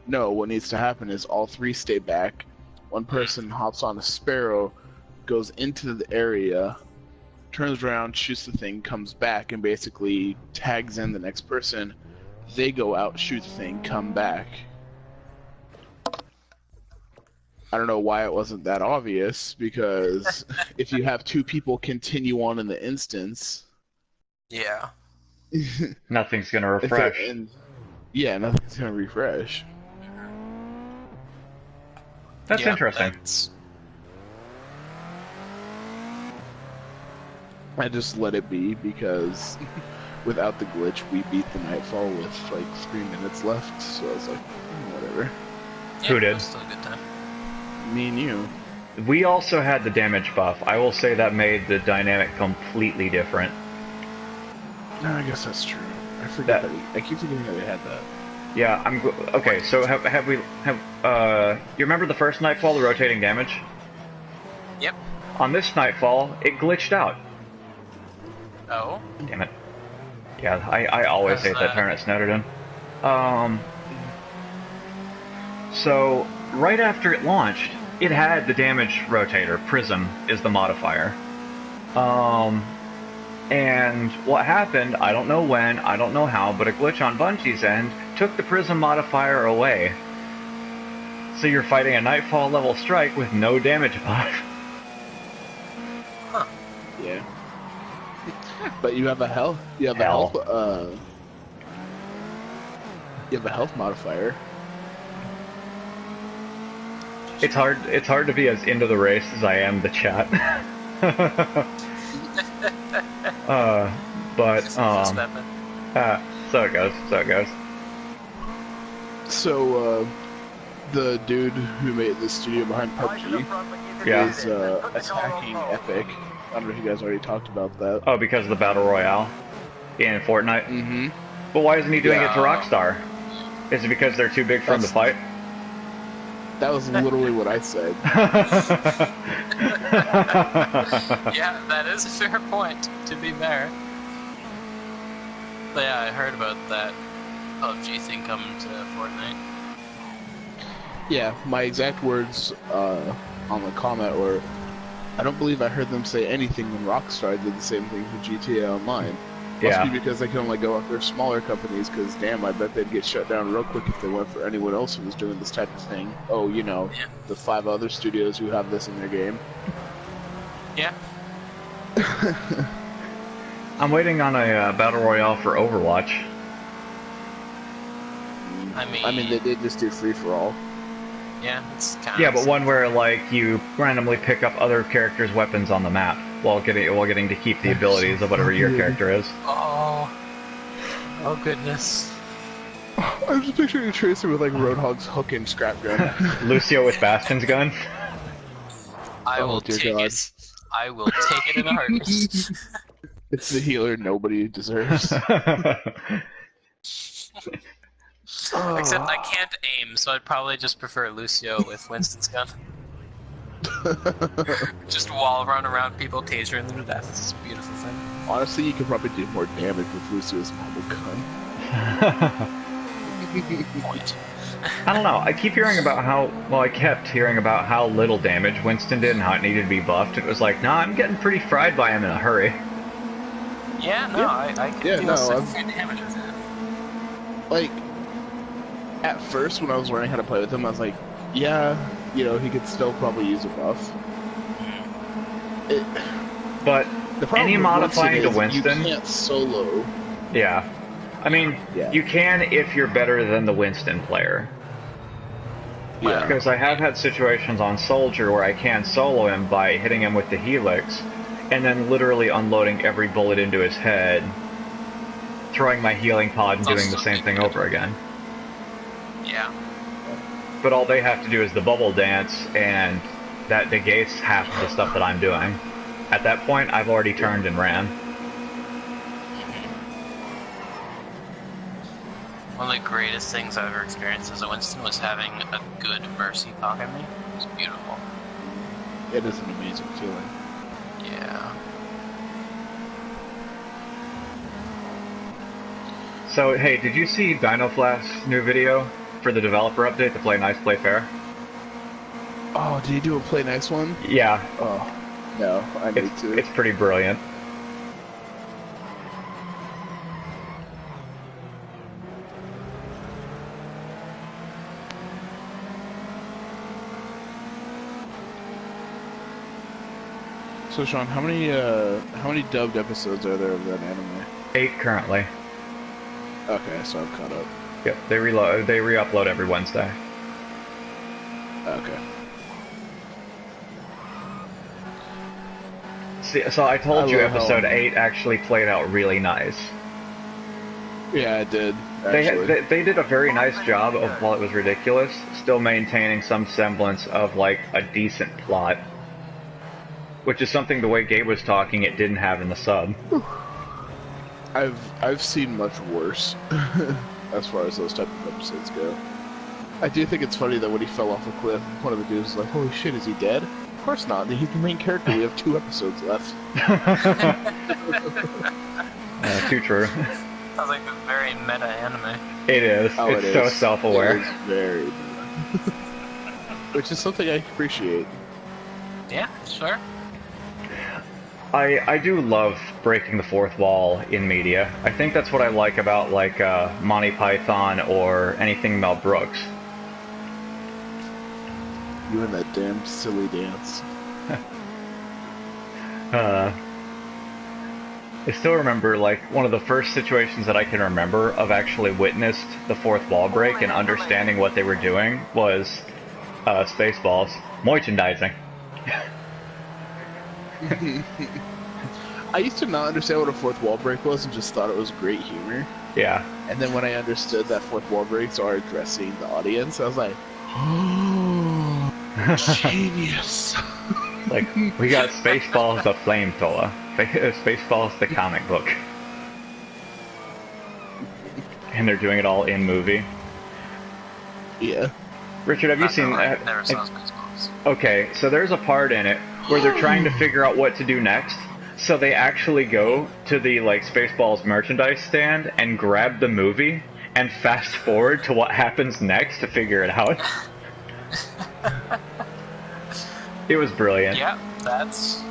[SPEAKER 4] No, what needs to happen is all three stay back. One person hops on a sparrow, goes into the area, turns around, shoots the thing, comes back, and basically tags in the next person. They go out, shoot the thing, come back. I don't know why it wasn't that obvious, because if you have two people continue on in the instance...
[SPEAKER 1] Yeah.
[SPEAKER 2] Nothing's gonna refresh.
[SPEAKER 4] Yeah, nothing's gonna refresh.
[SPEAKER 2] That's interesting.
[SPEAKER 4] I just let it be because without the glitch, we beat the Nightfall with like 3 minutes left. So I was like, whatever.
[SPEAKER 1] Yeah,
[SPEAKER 2] who did?
[SPEAKER 1] It was still a good time.
[SPEAKER 4] Me and you.
[SPEAKER 2] We also had the damage buff. I will say that made the dynamic completely different.
[SPEAKER 4] No, I guess that's true. I forgot that I keep forgetting that we had that.
[SPEAKER 2] Yeah, okay. So you remember the first Nightfall, the rotating damage?
[SPEAKER 1] Yep.
[SPEAKER 2] On this Nightfall, it glitched out.
[SPEAKER 1] Oh?
[SPEAKER 2] Damn it. Yeah, I always hate that turn at Snowden. So, right after it launched, it had the damage rotator. Prism is the modifier. And what happened, I don't know when, I don't know how, but a glitch on Bungie's end took the Prism modifier away. So you're fighting a Nightfall level strike with no damage buff.
[SPEAKER 1] Huh.
[SPEAKER 4] Yeah. But you have a health. You have a health. You have a health modifier.
[SPEAKER 2] It's hard to be as into the race as I am the chat. So it goes.
[SPEAKER 4] So the dude who made the studio behind PUBG is attacking Epic. I don't know if you guys already talked about that.
[SPEAKER 2] Oh, because of the Battle Royale in Fortnite?
[SPEAKER 4] Mm-hmm.
[SPEAKER 2] But why isn't he doing it to Rockstar? Is it because they're too big for him to fight?
[SPEAKER 4] That was literally what I said.
[SPEAKER 1] Yeah, that is a fair point, to be fair. But yeah, I heard about that PUBG thing coming to Fortnite.
[SPEAKER 4] Yeah, my exact words on the comment were, I don't believe I heard them say anything when Rockstar did the same thing for GTA Online. Must be because they can only go after smaller companies, because damn, I bet they'd get shut down real quick if they went for anyone else who was doing this type of thing. Oh, you know, the 5 other studios who have this in their game.
[SPEAKER 1] Yeah.
[SPEAKER 2] I'm waiting on a Battle Royale for Overwatch.
[SPEAKER 1] I mean,
[SPEAKER 4] they did just do free-for-all.
[SPEAKER 1] Yeah, it's kind of...
[SPEAKER 2] Yeah, but one where, like, you randomly pick up other characters' weapons on the map. while getting to keep the abilities of whatever your character is.
[SPEAKER 1] Oh goodness.
[SPEAKER 4] I'm just picturing Tracer with like Roadhog's hook and scrap gun.
[SPEAKER 2] Lucio with Bastion's gun.
[SPEAKER 1] I will take it. I will take it in a heartbeat.
[SPEAKER 4] It's the healer nobody deserves.
[SPEAKER 1] Except I can't aim, so I'd probably just prefer Lucio with Winston's gun. Just wall run around people, tasering them to death. It's a beautiful thing.
[SPEAKER 4] Honestly, you could probably do more damage with Lucio's mobile gun.
[SPEAKER 1] Point.
[SPEAKER 2] I don't know. I keep hearing about I kept hearing about how little damage Winston did and how it needed to be buffed. It was like, nah, I'm getting pretty fried by him in a hurry.
[SPEAKER 1] Yeah, no, I can deal with good damage with it.
[SPEAKER 4] Like, at first when I was learning how to play with him, I was like, yeah, you know, he could still probably use a buff.
[SPEAKER 2] But any modifying to Winston,
[SPEAKER 4] you can't solo.
[SPEAKER 2] Yeah. I mean, you can if you're better than the Winston player.
[SPEAKER 4] Yeah.
[SPEAKER 2] Because I have had situations on Soldier where I can solo him by hitting him with the Helix, and then literally unloading every bullet into his head, throwing my healing pod and doing the same thing over again.
[SPEAKER 1] Yeah.
[SPEAKER 2] But all they have to do is the bubble dance, and that negates half of the stuff that I'm doing. At that point, I've already turned and ran.
[SPEAKER 1] One of the greatest things I've ever experienced as a Winston was having a good Mercy pocket me. It was beautiful.
[SPEAKER 4] It is an amazing feeling.
[SPEAKER 1] Yeah.
[SPEAKER 2] So, hey, did you see DinoFlash's new video for the developer update to Play Nice, Play Fair?
[SPEAKER 4] Oh, did he do a Play Nice one?
[SPEAKER 2] Yeah.
[SPEAKER 4] Oh, no, I need to.
[SPEAKER 2] It's pretty brilliant.
[SPEAKER 4] So Shawn, how many dubbed episodes are there of that anime?
[SPEAKER 2] 8 currently.
[SPEAKER 4] Okay, so I'm caught up.
[SPEAKER 2] Yep, they re-upload every Wednesday.
[SPEAKER 4] Okay.
[SPEAKER 2] See, so I told you episode 8 actually played out really nice.
[SPEAKER 4] Yeah, it did.
[SPEAKER 2] They did a very nice job of, while it was ridiculous, still maintaining some semblance of like a decent plot. Which is something, the way Gabe was talking, it didn't have in the sub.
[SPEAKER 4] I've seen much worse as far as those type of episodes go. I do think it's funny that when he fell off a cliff, one of the dudes was like, "Holy shit, is he dead?" Of course not. He's the main character. We have 2 episodes left.
[SPEAKER 2] Too true.
[SPEAKER 1] Sounds like a very meta anime.
[SPEAKER 2] It is.
[SPEAKER 4] Oh,
[SPEAKER 2] it's so self-aware.
[SPEAKER 4] It is very meta. Which is something I appreciate.
[SPEAKER 1] Yeah, sure.
[SPEAKER 2] I do love breaking the fourth wall in media. I think that's what I like about like Monty Python or anything Mel Brooks.
[SPEAKER 4] You and that damn silly dance.
[SPEAKER 2] I still remember like one of the first situations that I can remember of actually witnessed the fourth wall break and understanding what they were doing was Spaceballs. Merchandising.
[SPEAKER 4] I used to not understand what a fourth wall break was and just thought it was great humor.
[SPEAKER 2] Yeah.
[SPEAKER 4] And then when I understood that fourth wall breaks are addressing the audience, I was like, oh, genius.
[SPEAKER 2] Like, we got Spaceballs the flamethrower. Spaceballs the comic book. And they're doing it all in movie.
[SPEAKER 4] Yeah.
[SPEAKER 2] Richard, have you seen that?
[SPEAKER 1] Never saw Spaceballs.
[SPEAKER 2] Okay, so there's a part in it where they're trying to figure out what to do next. So they actually go to the like Spaceballs merchandise stand and grab the movie and fast forward to what happens next to figure it out. It was brilliant.
[SPEAKER 1] Yeah, that's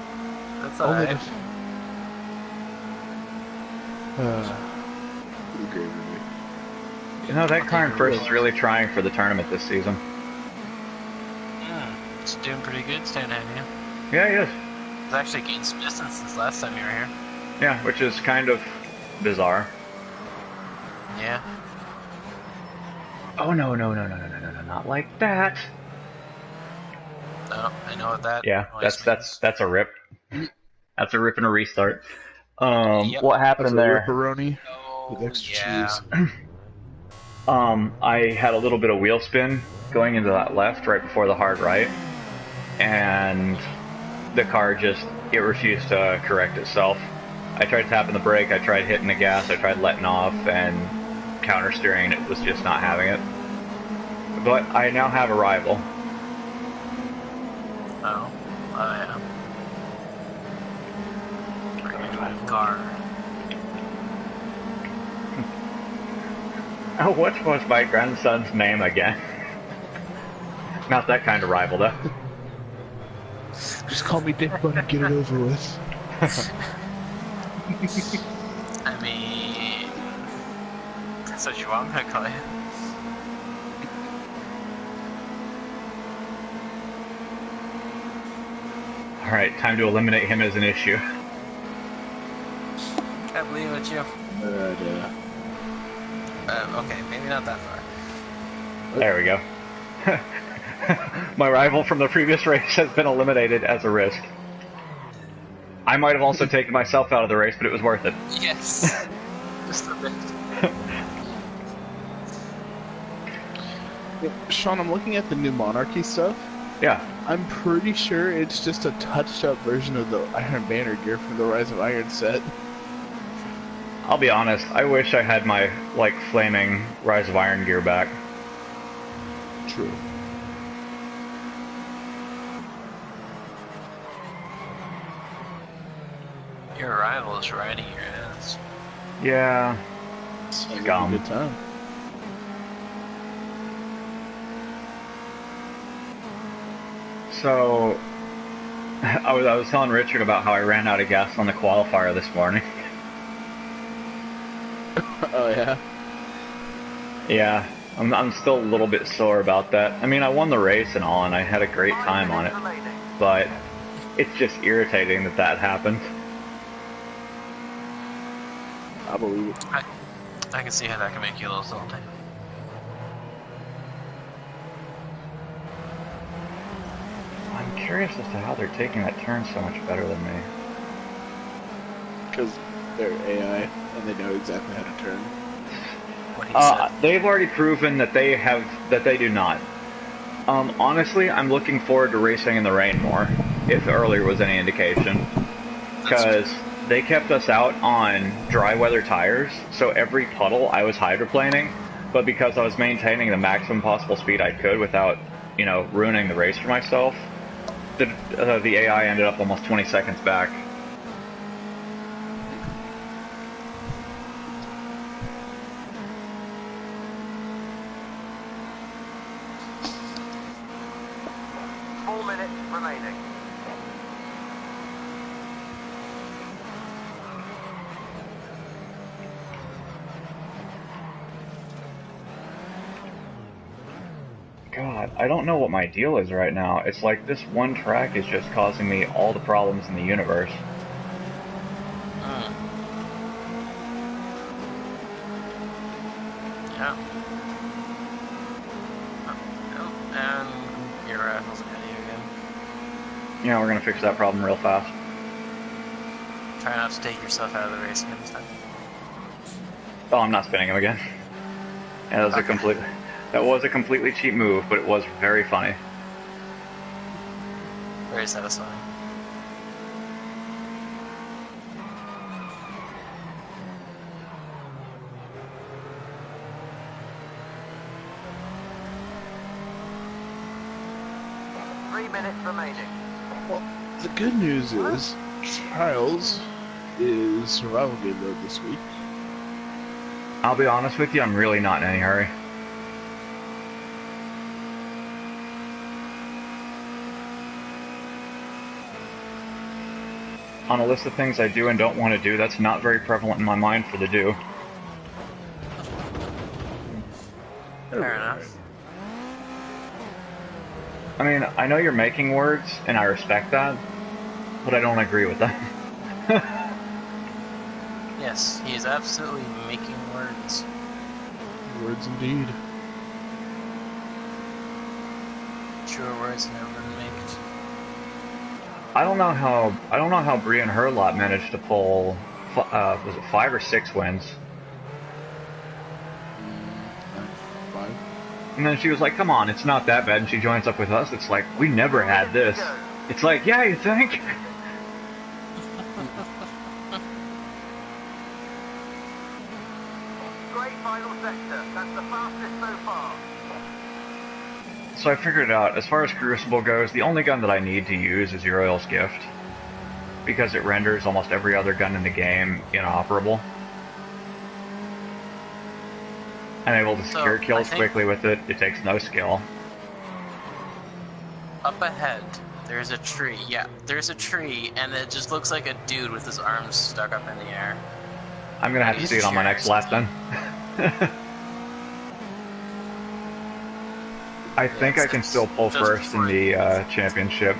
[SPEAKER 1] alright.
[SPEAKER 4] Great movie.
[SPEAKER 2] You know, that Karn First is really trying for the tournament this season.
[SPEAKER 1] Yeah, it's doing pretty good, staying ahead of you.
[SPEAKER 2] Yeah, he is.
[SPEAKER 1] It's actually gained some distance since last time you were here.
[SPEAKER 2] Yeah, which is kind of bizarre.
[SPEAKER 1] Yeah.
[SPEAKER 2] Oh no, not like that.
[SPEAKER 1] No, I know what that.
[SPEAKER 2] Yeah,
[SPEAKER 1] noise
[SPEAKER 2] that's a rip. That's a rip and a restart.
[SPEAKER 1] Yep.
[SPEAKER 2] What happened there?
[SPEAKER 4] Ripperoni
[SPEAKER 1] Oh,
[SPEAKER 4] with extra
[SPEAKER 1] yeah.
[SPEAKER 4] cheese.
[SPEAKER 2] I had a little bit of wheel spin going into that left right before the hard right, and the car it refused to correct itself. I tried tapping the brake, I tried hitting the gas, I tried letting off, and counter steering, it was just not having it. But I now have a rival.
[SPEAKER 1] Oh yeah. Car.
[SPEAKER 2] Oh, what was my grandson's name again? Not that kind of rival, though.
[SPEAKER 4] Just call me Dick Butt and get it over with.
[SPEAKER 1] I mean, that's what you want me to call you.
[SPEAKER 2] Alright, time to eliminate him as an issue.
[SPEAKER 1] I believe it's you.
[SPEAKER 4] Yeah.
[SPEAKER 1] Okay, maybe not that far.
[SPEAKER 2] There we go. My rival from the previous race has been eliminated as a risk. I might have also taken myself out of the race, but it was worth it.
[SPEAKER 1] Yes. Just a bit.
[SPEAKER 4] Shawn, I'm looking at the new Monarchy stuff.
[SPEAKER 2] Yeah.
[SPEAKER 4] I'm pretty sure it's just a touched-up version of the Iron Banner gear from the Rise of Iron set.
[SPEAKER 2] I'll be honest, I wish I had my, flaming Rise of Iron gear back.
[SPEAKER 4] True.
[SPEAKER 1] Your rival is riding your ass.
[SPEAKER 2] Yeah.
[SPEAKER 4] Sounds
[SPEAKER 2] Scum.
[SPEAKER 4] like a good time.
[SPEAKER 2] So, I was telling Richard about how I ran out of gas on the qualifier this morning.
[SPEAKER 4] Oh, yeah?
[SPEAKER 2] Yeah, I'm still a little bit sore about that. I mean, I won the race and all, and I had a great time on it, but it's just irritating that that happened.
[SPEAKER 4] I believe it.
[SPEAKER 1] I can see how that can make you a little salty.
[SPEAKER 2] I'm curious as to how they're taking that turn so much better than me.
[SPEAKER 4] Because they're AI, and they know exactly how to turn.
[SPEAKER 1] What he said.
[SPEAKER 2] They've already proven that they do not. Honestly, I'm looking forward to racing in the rain more, if earlier was any indication. Because they kept us out on dry weather tires, so every puddle I was hydroplaning, but because I was maintaining the maximum possible speed I could without, ruining the race for myself, the AI ended up almost 20 seconds back.
[SPEAKER 3] Remaining.
[SPEAKER 2] God, I don't know what my deal is right now. It's like this one track is just causing me all the problems in the universe.
[SPEAKER 1] Yeah. Oh, and your rifle's ahead of you again.
[SPEAKER 2] Yeah, we're gonna fix that problem real fast.
[SPEAKER 1] Try not to take yourself out of the race again this time.
[SPEAKER 2] Oh, I'm not spinning him again. Yeah, that was a completely cheap move, but it was very funny.
[SPEAKER 1] Very satisfying.
[SPEAKER 3] Remaining.
[SPEAKER 4] Well, the good news is, Trials is survival game mode this week.
[SPEAKER 2] I'll be honest with you, I'm really not in any hurry. On a list of things I do and don't want to do, that's not very prevalent in my mind for the do.
[SPEAKER 1] Fair enough.
[SPEAKER 2] I mean, I know you're making words, and I respect that, but I don't agree with that.
[SPEAKER 1] Yes, he is absolutely making words.
[SPEAKER 4] Words indeed.
[SPEAKER 1] Truer words never been made.
[SPEAKER 2] I don't know how Bree and her lot managed to pull. Was it 5 or 6 wins?
[SPEAKER 4] 5.
[SPEAKER 2] And then she was like, "Come on, it's not that bad." And she joins up with us. It's like we never had this. It's like, yeah, you think?
[SPEAKER 3] Great final sector. That's the fastest so far.
[SPEAKER 2] So I figured it out. As far as Crucible goes, the only gun that I need to use is Uriel's Gift, because it renders almost every other gun in the game inoperable. I'm able to secure kills quickly with it. It takes no skill.
[SPEAKER 1] Up ahead, there's a tree. Yeah, there's a tree, and it just looks like a dude with his arms stuck up in the air.
[SPEAKER 2] I'm gonna have to see it on my next lap then. I think I can still pull first in the championship,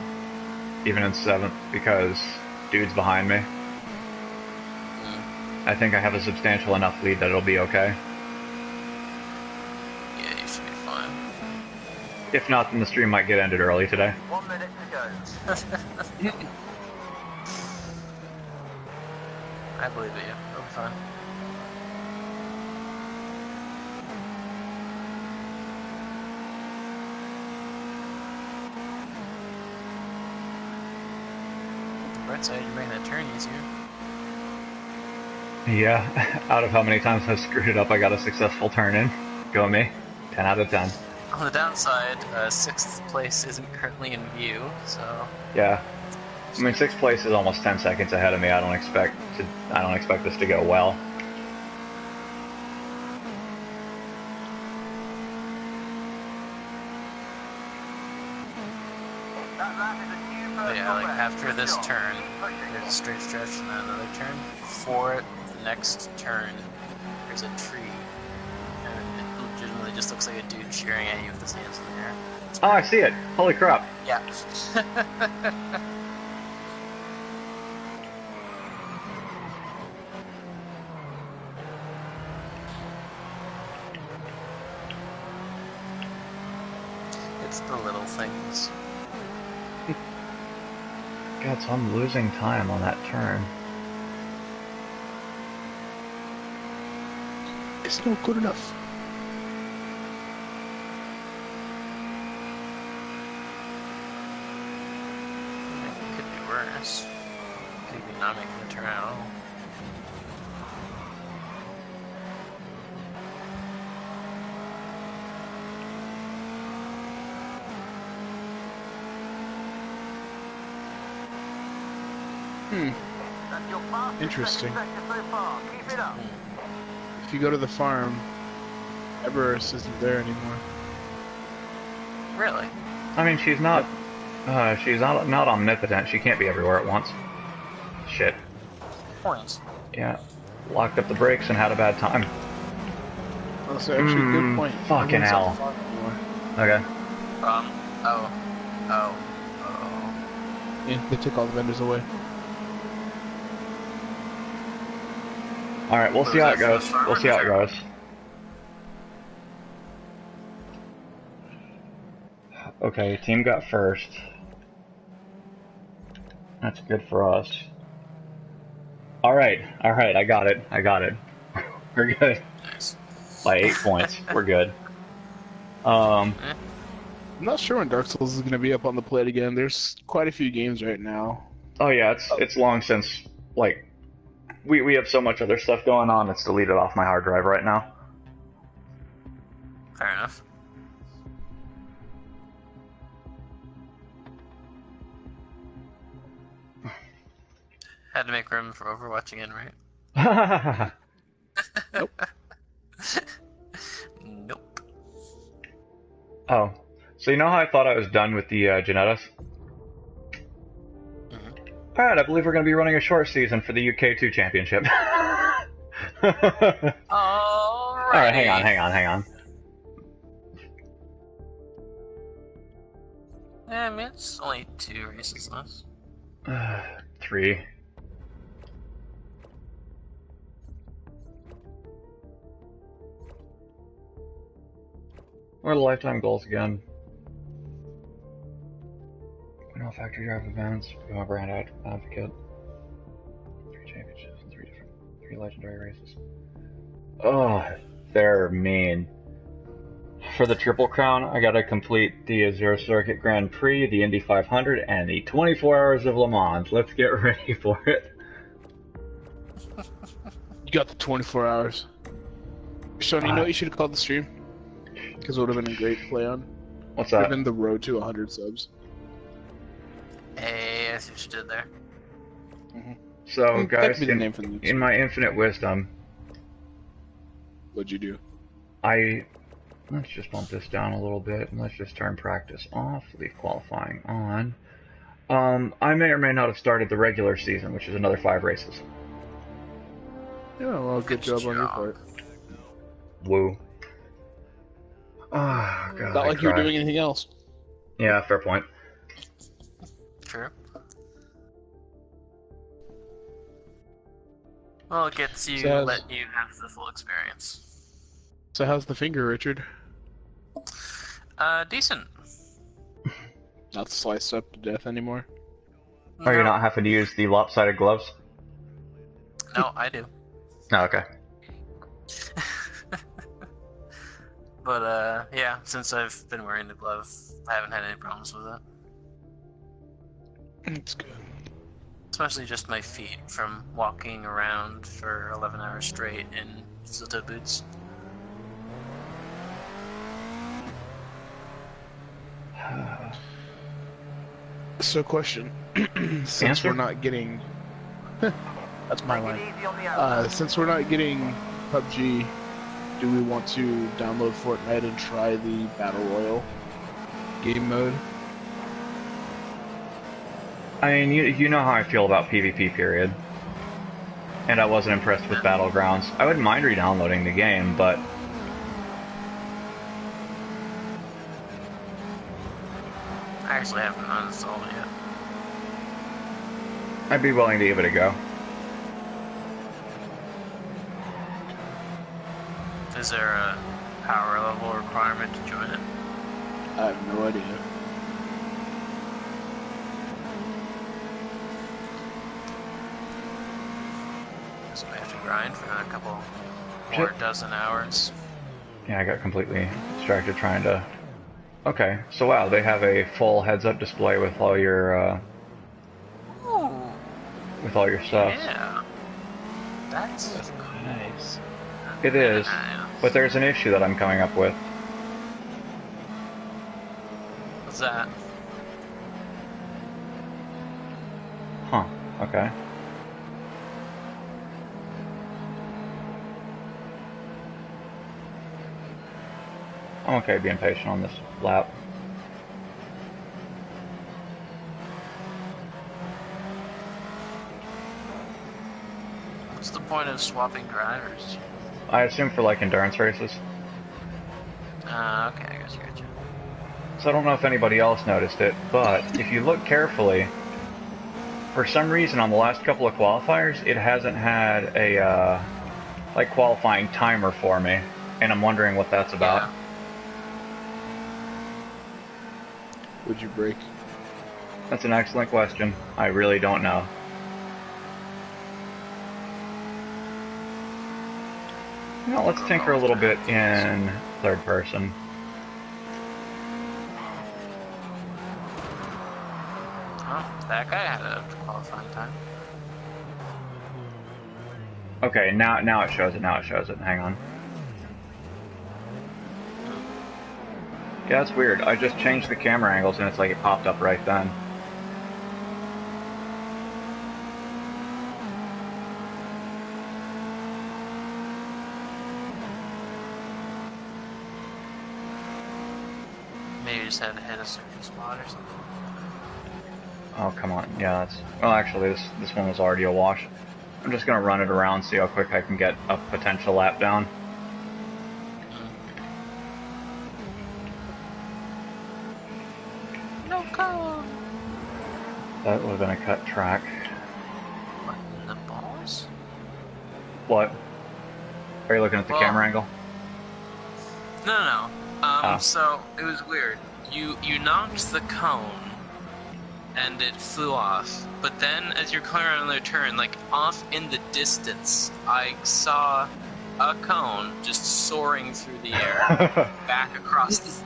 [SPEAKER 2] even in 7th, because dude's behind me. I think I have a substantial enough lead that it'll be okay.
[SPEAKER 1] Yeah, you should be fine.
[SPEAKER 2] If not, then the stream might get ended early today.
[SPEAKER 3] 1 minute to go.
[SPEAKER 1] I believe it, yeah. It'll be fine. Right side, you're making that turn easier.
[SPEAKER 2] Yeah, out of how many times I've screwed it up, I got a successful turn in. Go me. 10 out of 10.
[SPEAKER 1] On the downside, 6th place isn't currently in view, so...
[SPEAKER 2] Yeah. I mean, 6th place is almost 10 seconds ahead of me. I don't expect this to go well.
[SPEAKER 1] But yeah, like after this turn, there's a straight stretch and then another turn. For the next turn, there's a tree, and it legitimately just looks like a dude cheering at you with his hands in the air.
[SPEAKER 2] Oh, I see it. Holy crap.
[SPEAKER 1] Yeah. It's the little things.
[SPEAKER 2] God, so I'm losing time on that turn.
[SPEAKER 4] It's not good enough.
[SPEAKER 1] It could be worse. Could be not making the turn at all.
[SPEAKER 4] Interesting.
[SPEAKER 3] So far. Keep it up.
[SPEAKER 4] If you go to the farm, Everest isn't there anymore.
[SPEAKER 1] Really?
[SPEAKER 2] I mean, she's not omnipotent. She can't be everywhere at once. Shit.
[SPEAKER 1] Points.
[SPEAKER 2] Yeah. Locked up the brakes and had a bad time.
[SPEAKER 4] That's actually a good point.
[SPEAKER 2] Fucking hell. Okay.
[SPEAKER 1] Oh.
[SPEAKER 4] Yeah, they took all the vendors away.
[SPEAKER 2] Alright, we'll see how it goes. We'll see how it goes. Okay, team got first. That's good for us. Alright, I got it. We're good.
[SPEAKER 1] Nice.
[SPEAKER 2] By 8 points. We're good.
[SPEAKER 4] I'm not sure when Dark Souls is going to be up on the plate again. There's quite a few games right now.
[SPEAKER 2] Oh yeah, it's long since, like, we have so much other stuff going on, it's deleted off my hard drive right now.
[SPEAKER 1] Fair enough. Had to make room for Overwatch again, right?
[SPEAKER 4] Nope.
[SPEAKER 1] Nope.
[SPEAKER 2] Oh, so you know how I thought I was done with the Janetas? Alright, I believe we're going to be running a short season for the UK2 Championship. Alright, hang on.
[SPEAKER 1] Yeah, I mean, it's only 2 races left.
[SPEAKER 2] 3. What are the lifetime goals again? Win all factory drive events, become a brand advocate. 3 championships and 3 legendary races. Oh, they're mean. For the Triple Crown, I gotta complete the Zero Circuit Grand Prix, the Indy 500, and the 24 Hours of Le Mans. Let's get ready for it.
[SPEAKER 4] You got the 24 hours. Shawn, you know what you should have called the stream? Because it would have been a great play on.
[SPEAKER 2] What's that?
[SPEAKER 4] Would have been the road to 100 subs.
[SPEAKER 1] Hey, I see what you did there.
[SPEAKER 2] So, guys,
[SPEAKER 4] the name for the
[SPEAKER 2] in my infinite wisdom,
[SPEAKER 4] what'd you do?
[SPEAKER 2] Let's just bump this down a little bit, and let's just turn practice off, leave qualifying on. I may or may not have started the regular season, which is another 5 races.
[SPEAKER 4] Yeah, well, good job on your part.
[SPEAKER 2] Woo. Oh, God,
[SPEAKER 4] Not like you were doing anything else.
[SPEAKER 2] Yeah, fair point.
[SPEAKER 1] True. Well, it gets you, let you have the full experience.
[SPEAKER 4] So how's the finger, Richard?
[SPEAKER 1] Decent.
[SPEAKER 4] Not sliced up to death anymore?
[SPEAKER 2] Are you not having to use the lopsided gloves?
[SPEAKER 1] No, I do.
[SPEAKER 2] Oh, okay.
[SPEAKER 1] But, yeah, since I've been wearing the glove, I haven't had any problems with it.
[SPEAKER 4] It's good.
[SPEAKER 1] Especially just my feet from walking around for 11 hours straight in steel-toe boots.
[SPEAKER 4] So, question. Since we're not getting... That's my line. Since we're not getting PUBG, do we want to download Fortnite and try the Battle Royale game mode?
[SPEAKER 2] I mean, you know how I feel about PvP, period. And I wasn't impressed with Battlegrounds. I wouldn't mind re-downloading the game, but...
[SPEAKER 1] I actually haven't uninstalled it yet.
[SPEAKER 2] I'd be willing to give it a go.
[SPEAKER 1] Is there a power level requirement to join it?
[SPEAKER 4] I have no idea.
[SPEAKER 1] So we have to grind for another couple more dozen hours.
[SPEAKER 2] Yeah, I got completely distracted trying to... Okay, so wow, they have a full heads-up display with all your, with all your stuff.
[SPEAKER 1] Yeah. That's nice.
[SPEAKER 2] It is, but there's an issue that I'm coming up with.
[SPEAKER 1] What's that?
[SPEAKER 2] Huh, okay. I'm okay being patient on this lap.
[SPEAKER 1] What's the point of swapping drivers?
[SPEAKER 2] I assume for like endurance races.
[SPEAKER 1] Okay, I guess you got you.
[SPEAKER 2] So I don't know if anybody else noticed it, but if you look carefully, for some reason on the last couple of qualifiers, it hasn't had a like qualifying timer for me, and I'm wondering what that's about.
[SPEAKER 1] Yeah.
[SPEAKER 4] Would you break?
[SPEAKER 2] That's an excellent question. I really don't know. Now let's tinker a little bit in third person.
[SPEAKER 1] Oh, that guy had a qualifying time.
[SPEAKER 2] Okay, now it shows it. Now it shows it. Hang on. Yeah, it's weird. I just changed the camera angles and it's like it popped up right then.
[SPEAKER 1] Maybe you just had to hit a certain spot or something.
[SPEAKER 2] Oh, come on. Yeah, that's... Well, actually, this one was already a wash. I'm just gonna run it around, see how quick I can get a potential lap down.
[SPEAKER 1] No cone!
[SPEAKER 2] That would have been a cut track.
[SPEAKER 1] What, the balls?
[SPEAKER 2] What? Are you looking at the camera angle?
[SPEAKER 1] No. So it was weird. You knocked the cone, and it flew off. But then, as you're coming around another turn, like off in the distance, I saw a cone just soaring through the air, back across the...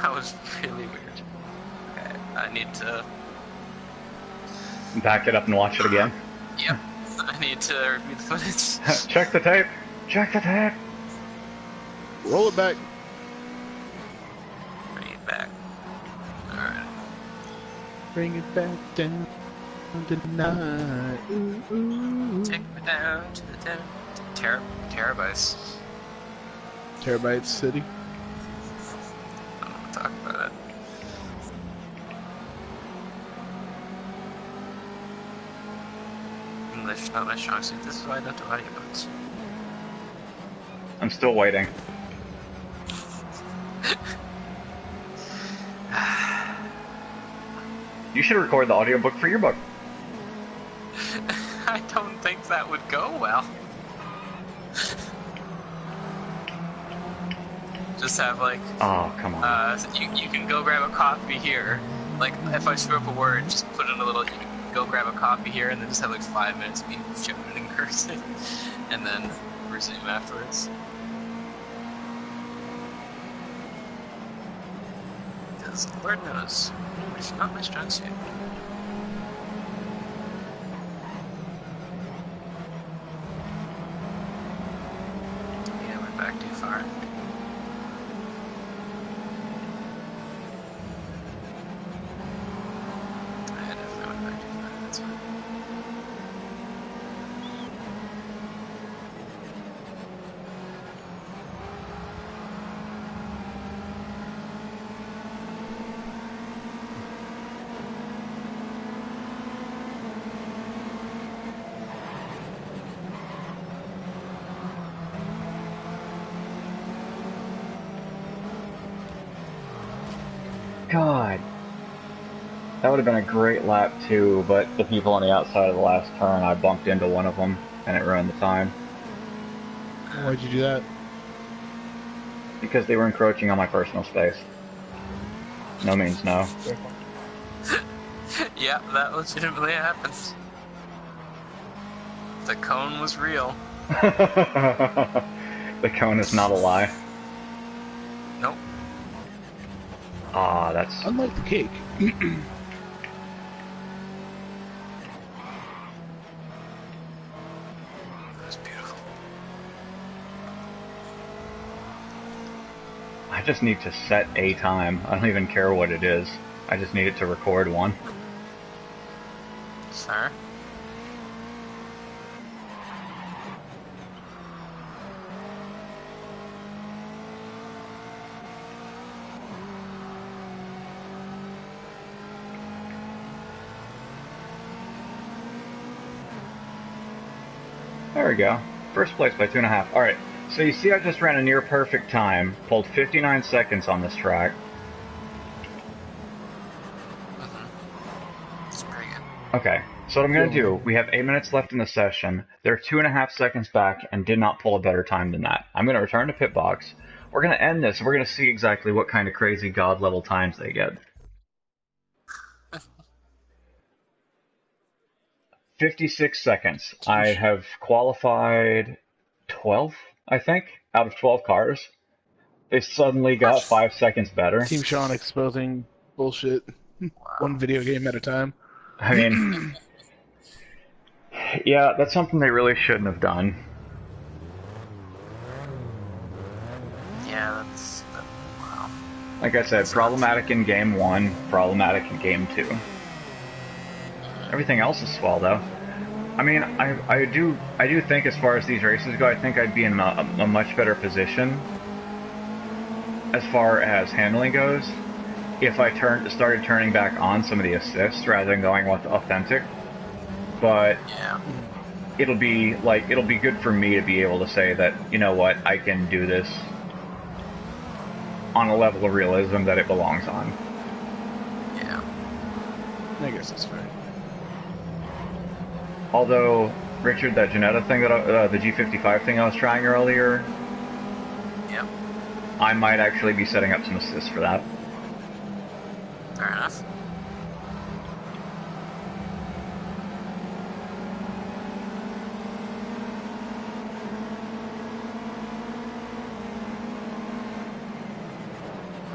[SPEAKER 1] That was really weird. Okay, I need to...
[SPEAKER 2] Back it up and watch it again?
[SPEAKER 1] Yep, I need to review the footage.
[SPEAKER 2] Check the tape! Check the tape!
[SPEAKER 4] Roll it back.
[SPEAKER 1] Bring it back. Alright.
[SPEAKER 4] Bring it back down tonight. Ooh, ooh.
[SPEAKER 1] Take me down to the terabytes.
[SPEAKER 4] Terabyte City.
[SPEAKER 1] I don't want to talk about it. English, not my strong suit. This is why I don't do audiobooks.
[SPEAKER 2] I'm still waiting. You should record the audiobook for your book.
[SPEAKER 1] I don't think that would go well. Just have like...
[SPEAKER 2] Oh, come on.
[SPEAKER 1] You can go grab a copy here. Like, if I screw up a word, just put in a little... You can go grab a copy here, and then just have like 5 minutes being shouted in cursive, and then resume afterwards. Because Lord knows, English is not my strong suit. Yeah, I went back too far. I definitely went back too far, that's fine.
[SPEAKER 2] God. That would have been a great lap too, but the people on the outside of the last turn, I bumped into one of them, and it ruined the time.
[SPEAKER 4] Why'd you do that?
[SPEAKER 2] Because they were encroaching on my personal space. No means no.
[SPEAKER 1] Yeah, that legitimately happened. The cone was real.
[SPEAKER 2] The cone is not a lie.
[SPEAKER 1] Nope.
[SPEAKER 2] Ah, that's...
[SPEAKER 4] Unlike the cake.
[SPEAKER 1] That's beautiful.
[SPEAKER 2] I just need to set a time. I don't even care what it is. I just need it to record one.
[SPEAKER 1] Sir?
[SPEAKER 2] There we go. First place by 2.5. Alright, so you see I just ran a near perfect time, pulled 59 seconds on this track.
[SPEAKER 1] It's pretty good.
[SPEAKER 2] Okay, so what I'm going to do, we have 8 minutes left in the session. They're 2.5 seconds back and did not pull a better time than that. I'm going to return to pit box. We're going to end this, and we're going to see exactly what kind of crazy god level times they get. 56 seconds. I have qualified 12, I think, out of 12 cars. They suddenly got 5 seconds better.
[SPEAKER 4] Team Shawn exposing bullshit.
[SPEAKER 1] Wow.
[SPEAKER 4] One video game at a time.
[SPEAKER 2] I mean, yeah, that's something they really shouldn't have done.
[SPEAKER 1] Yeah, wow.
[SPEAKER 2] Like I said, problematic in game 1, problematic in game 2. Everything else is swell, though. I mean, I do think as far as these races go, I think I'd be in a much better position as far as handling goes if I started turning back on some of the assists rather than going with authentic. But
[SPEAKER 1] yeah,
[SPEAKER 2] it'll be good for me to be able to say that, you know what, I can do this on a level of realism that it belongs on.
[SPEAKER 1] Yeah.
[SPEAKER 4] I guess that's fair.
[SPEAKER 2] Although, Richard, that Janetta thing, that the G55 thing I was trying earlier,
[SPEAKER 1] Yep.
[SPEAKER 2] I might actually be setting up some assists for that.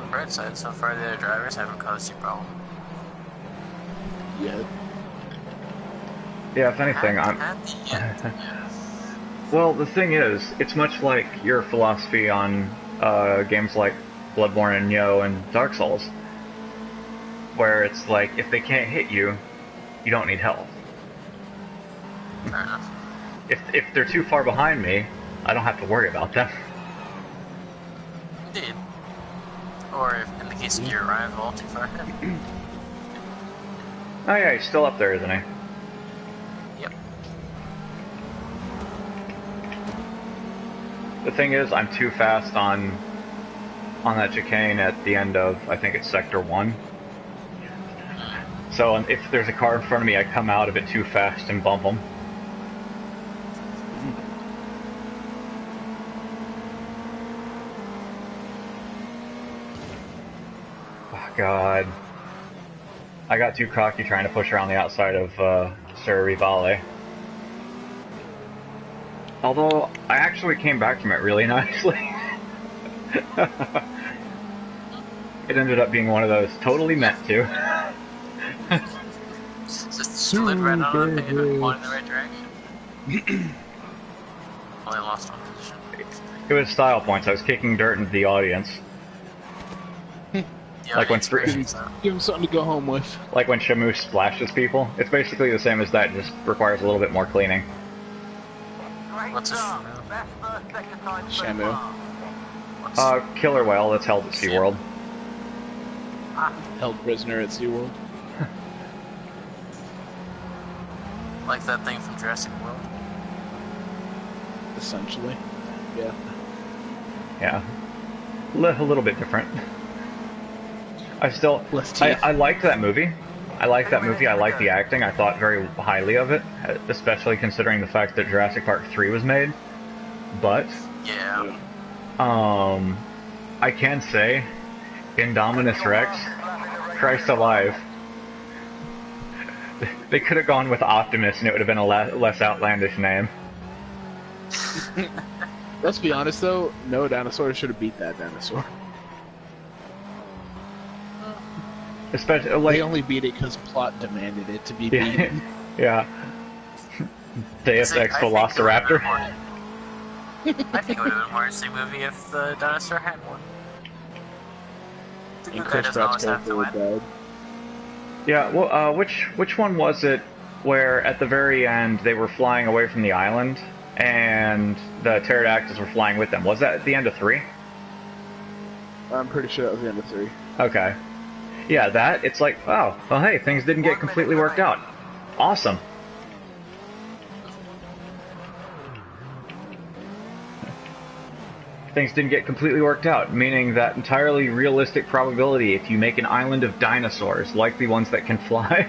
[SPEAKER 1] bright side, so far the other drivers haven't caused you a problem.
[SPEAKER 4] Yeah.
[SPEAKER 2] Yeah, if anything, Well, the thing is, it's much like your philosophy on games like Bloodborne and Nioh and Dark Souls, where it's like, if they can't hit you, you don't need health.
[SPEAKER 1] Fair enough.
[SPEAKER 2] If they're too far behind me, I don't have to worry about them.
[SPEAKER 1] Indeed. Or if, in the case of your rival, too far ahead.
[SPEAKER 2] Oh yeah, he's still up there, isn't he?
[SPEAKER 1] Yep.
[SPEAKER 2] The thing is, I'm too fast on that chicane at the end of, I think it's Sector 1. So if there's a car in front of me, I come out of it too fast and bump them. Oh, God. I got too cocky trying to push around the outside of Sir Rivale. Although, I actually came back from it really nicely. It ended up being one of those totally meant to.
[SPEAKER 1] Just slid right on the pavement, going in the right direction. Only lost one position.
[SPEAKER 2] It was style points. I was kicking dirt into the audience. Like when
[SPEAKER 4] give him something to go home with.
[SPEAKER 2] Like when Shamu splashes people. It's basically the same as that, just requires a little bit more cleaning.
[SPEAKER 1] What's a
[SPEAKER 4] Shamu?
[SPEAKER 2] Killer whale that's held at SeaWorld.
[SPEAKER 4] Held prisoner at SeaWorld.
[SPEAKER 1] Like that thing from Jurassic World?
[SPEAKER 4] Essentially. Yeah.
[SPEAKER 2] Yeah. A little bit different. I liked that movie. I liked the acting. I thought very highly of it, especially considering the fact that Jurassic Park 3 was made. But
[SPEAKER 1] yeah.
[SPEAKER 2] I can say, Indominus Rex, Christ alive, they could have gone with Optimus and it would have been a less outlandish name.
[SPEAKER 4] Let's be honest though, no dinosaur should have beat that dinosaur.
[SPEAKER 2] Especially, like,
[SPEAKER 4] they only beat it because plot demanded it to be beaten.
[SPEAKER 2] Yeah. Deus Ex Velociraptor.
[SPEAKER 1] I think it would have been a more interesting movie if the dinosaur had one. The guy doesn't always have to win.
[SPEAKER 2] Yeah, well, which one was it where at the very end they were flying away from the island and the pterodactyls were flying with them? Was that at the end of 3?
[SPEAKER 4] I'm pretty sure that was the end of 3.
[SPEAKER 2] Okay. Yeah, it's like, oh, well, hey, things didn't get completely worked out. Awesome. Things didn't get completely worked out, meaning that entirely realistic probability if you make an island of dinosaurs, like the ones that can fly.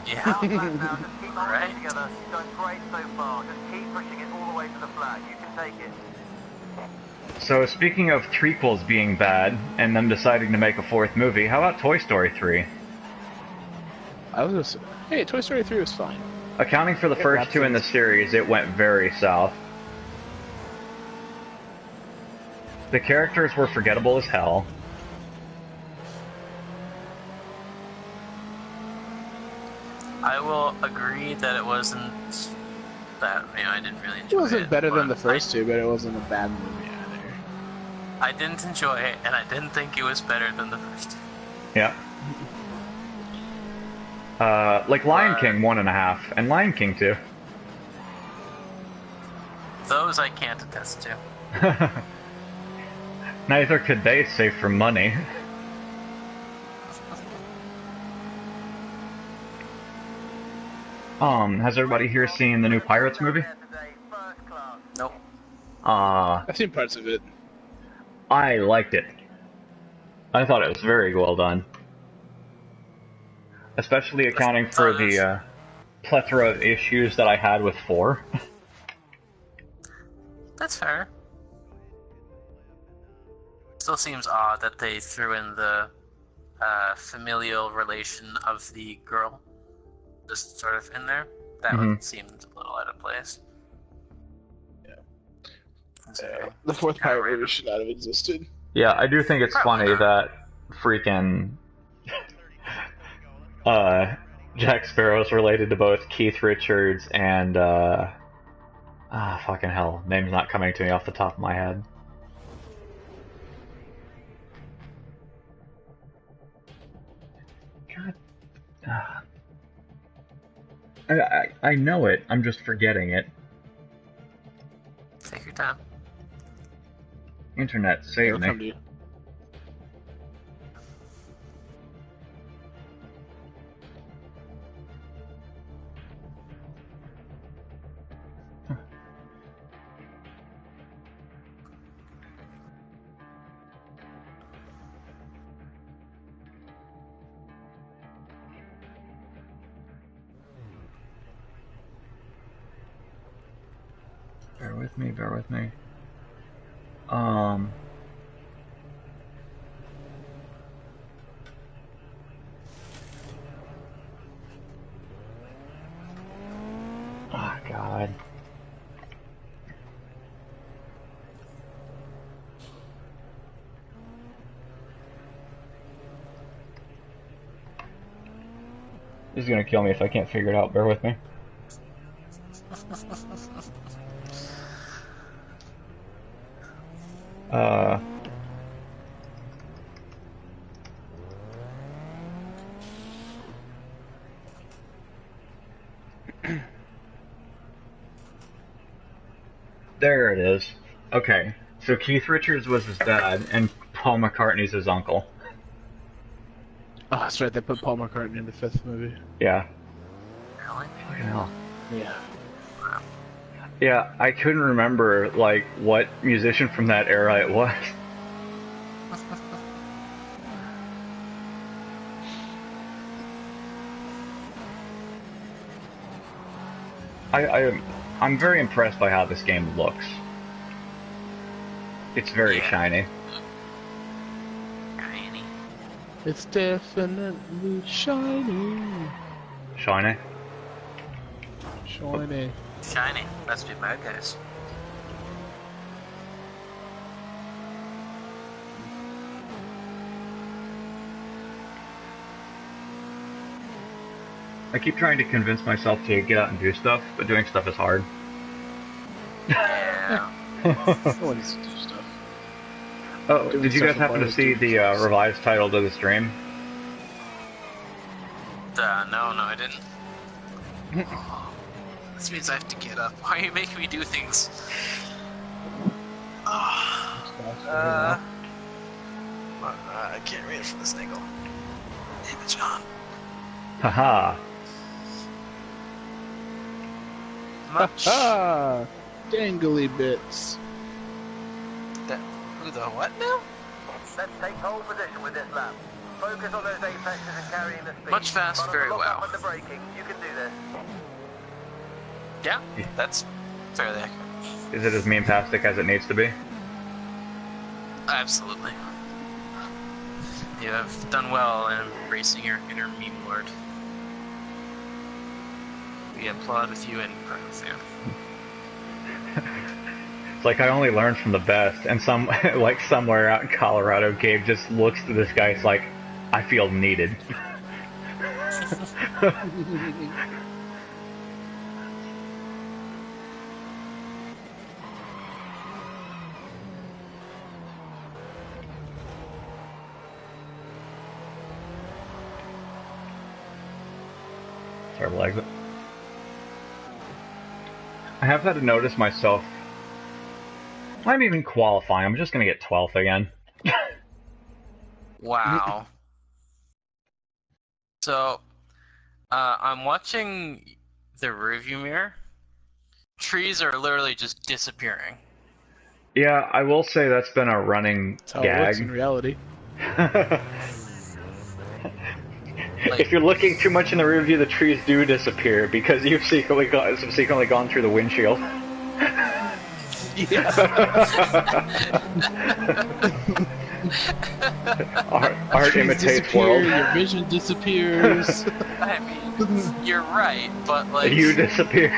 [SPEAKER 1] Yeah.
[SPEAKER 3] Right. Together. Going great so far. Just keep pushing it all the way to the flag. You can take it.
[SPEAKER 2] So, speaking of prequels being bad, and them deciding to make a 4th movie, how about Toy Story 3?
[SPEAKER 4] Hey, Toy Story 3 was fine.
[SPEAKER 2] Accounting for the first 2 in the series, it went very south. The characters were forgettable as hell.
[SPEAKER 1] I will agree that it wasn't that, I didn't really enjoy it.
[SPEAKER 4] It wasn't better than the first 2, but it wasn't a bad movie either.
[SPEAKER 1] I didn't enjoy it, and I didn't think it was better than the first 2.
[SPEAKER 2] Yeah. Like Lion King 1.5, and Lion King 2.
[SPEAKER 1] Those I can't attest to.
[SPEAKER 2] Neither could they, save for money. Has everybody here seen the new Pirates movie?
[SPEAKER 1] Nope.
[SPEAKER 4] I've seen parts of it.
[SPEAKER 2] I liked it. I thought it was very well done. Especially accounting for the plethora of issues that I had with 4.
[SPEAKER 1] That's fair. Still seems odd that they threw in the familial relation of the girl just sort of in there. That one seemed a little out of place.
[SPEAKER 4] Yeah. The 4th pirate movie should not have existed.
[SPEAKER 2] Yeah, I do think it's funny that freaking Jack Sparrow's related to both Keith Richards and fucking hell, name's not coming to me off the top of my head. God. I know it, I'm just forgetting it.
[SPEAKER 1] Take your time.
[SPEAKER 2] Internet, save me. Bear with me. Oh God. This is gonna kill me if I can't figure it out, bear with me. There it is. Okay, so Keith Richards was his dad, and Paul McCartney's his uncle.
[SPEAKER 4] Oh, that's right, they put Paul McCartney in the 5th movie.
[SPEAKER 2] Yeah.
[SPEAKER 1] Really?
[SPEAKER 2] Fucking hell.
[SPEAKER 4] Yeah.
[SPEAKER 2] Yeah, I couldn't remember, like, what musician from that era it was. I'm very impressed by how this game looks. It's very shiny.
[SPEAKER 1] Shiny.
[SPEAKER 4] It's definitely shiny.
[SPEAKER 2] Shiny?
[SPEAKER 4] Shiny.
[SPEAKER 1] Shiny. Must be bad guys.
[SPEAKER 2] I keep trying to convince myself to get out and do stuff, but doing stuff is hard.
[SPEAKER 1] Yeah.
[SPEAKER 4] No one needs to do stuff.
[SPEAKER 2] Oh, did you guys happen to see the revised title to the stream?
[SPEAKER 1] No, I didn't. This means I have to get up. Why are you making me do things? I can't read it from this angle. Damn it, Shawn.
[SPEAKER 2] Haha.
[SPEAKER 1] Much.
[SPEAKER 4] Ah, dangly bits.
[SPEAKER 1] Who the what now?
[SPEAKER 3] Let's take pole position with this lap. Focus on those apexes and carrying the speed.
[SPEAKER 1] Much fast, very well.
[SPEAKER 3] With the braking, you can do this.
[SPEAKER 1] Yeah, that's fairly accurate.
[SPEAKER 2] Is it as meme-tastic as it needs to be?
[SPEAKER 1] Absolutely. You have done well in embracing your inner meme lord. We applaud with you and proud of you.
[SPEAKER 2] It's like I only learned from the best, and like somewhere out in Colorado, Gabe just looks to this guy. It's like, I feel needed. Terrible exit. I have had to notice myself. I'm even qualifying. I'm just gonna get 12th again.
[SPEAKER 1] Wow. So, I'm watching the rearview mirror. Trees are literally just disappearing.
[SPEAKER 2] Yeah, I will say that's been a running
[SPEAKER 4] That's how it works in
[SPEAKER 2] gag.
[SPEAKER 4] reality.
[SPEAKER 2] If you're looking too much in the rear view, the trees do disappear because you've secretly gone through the windshield.
[SPEAKER 4] Yeah.
[SPEAKER 2] Art imitates world.
[SPEAKER 4] Your vision disappears.
[SPEAKER 1] I mean, you're right, but like...
[SPEAKER 2] You disappear.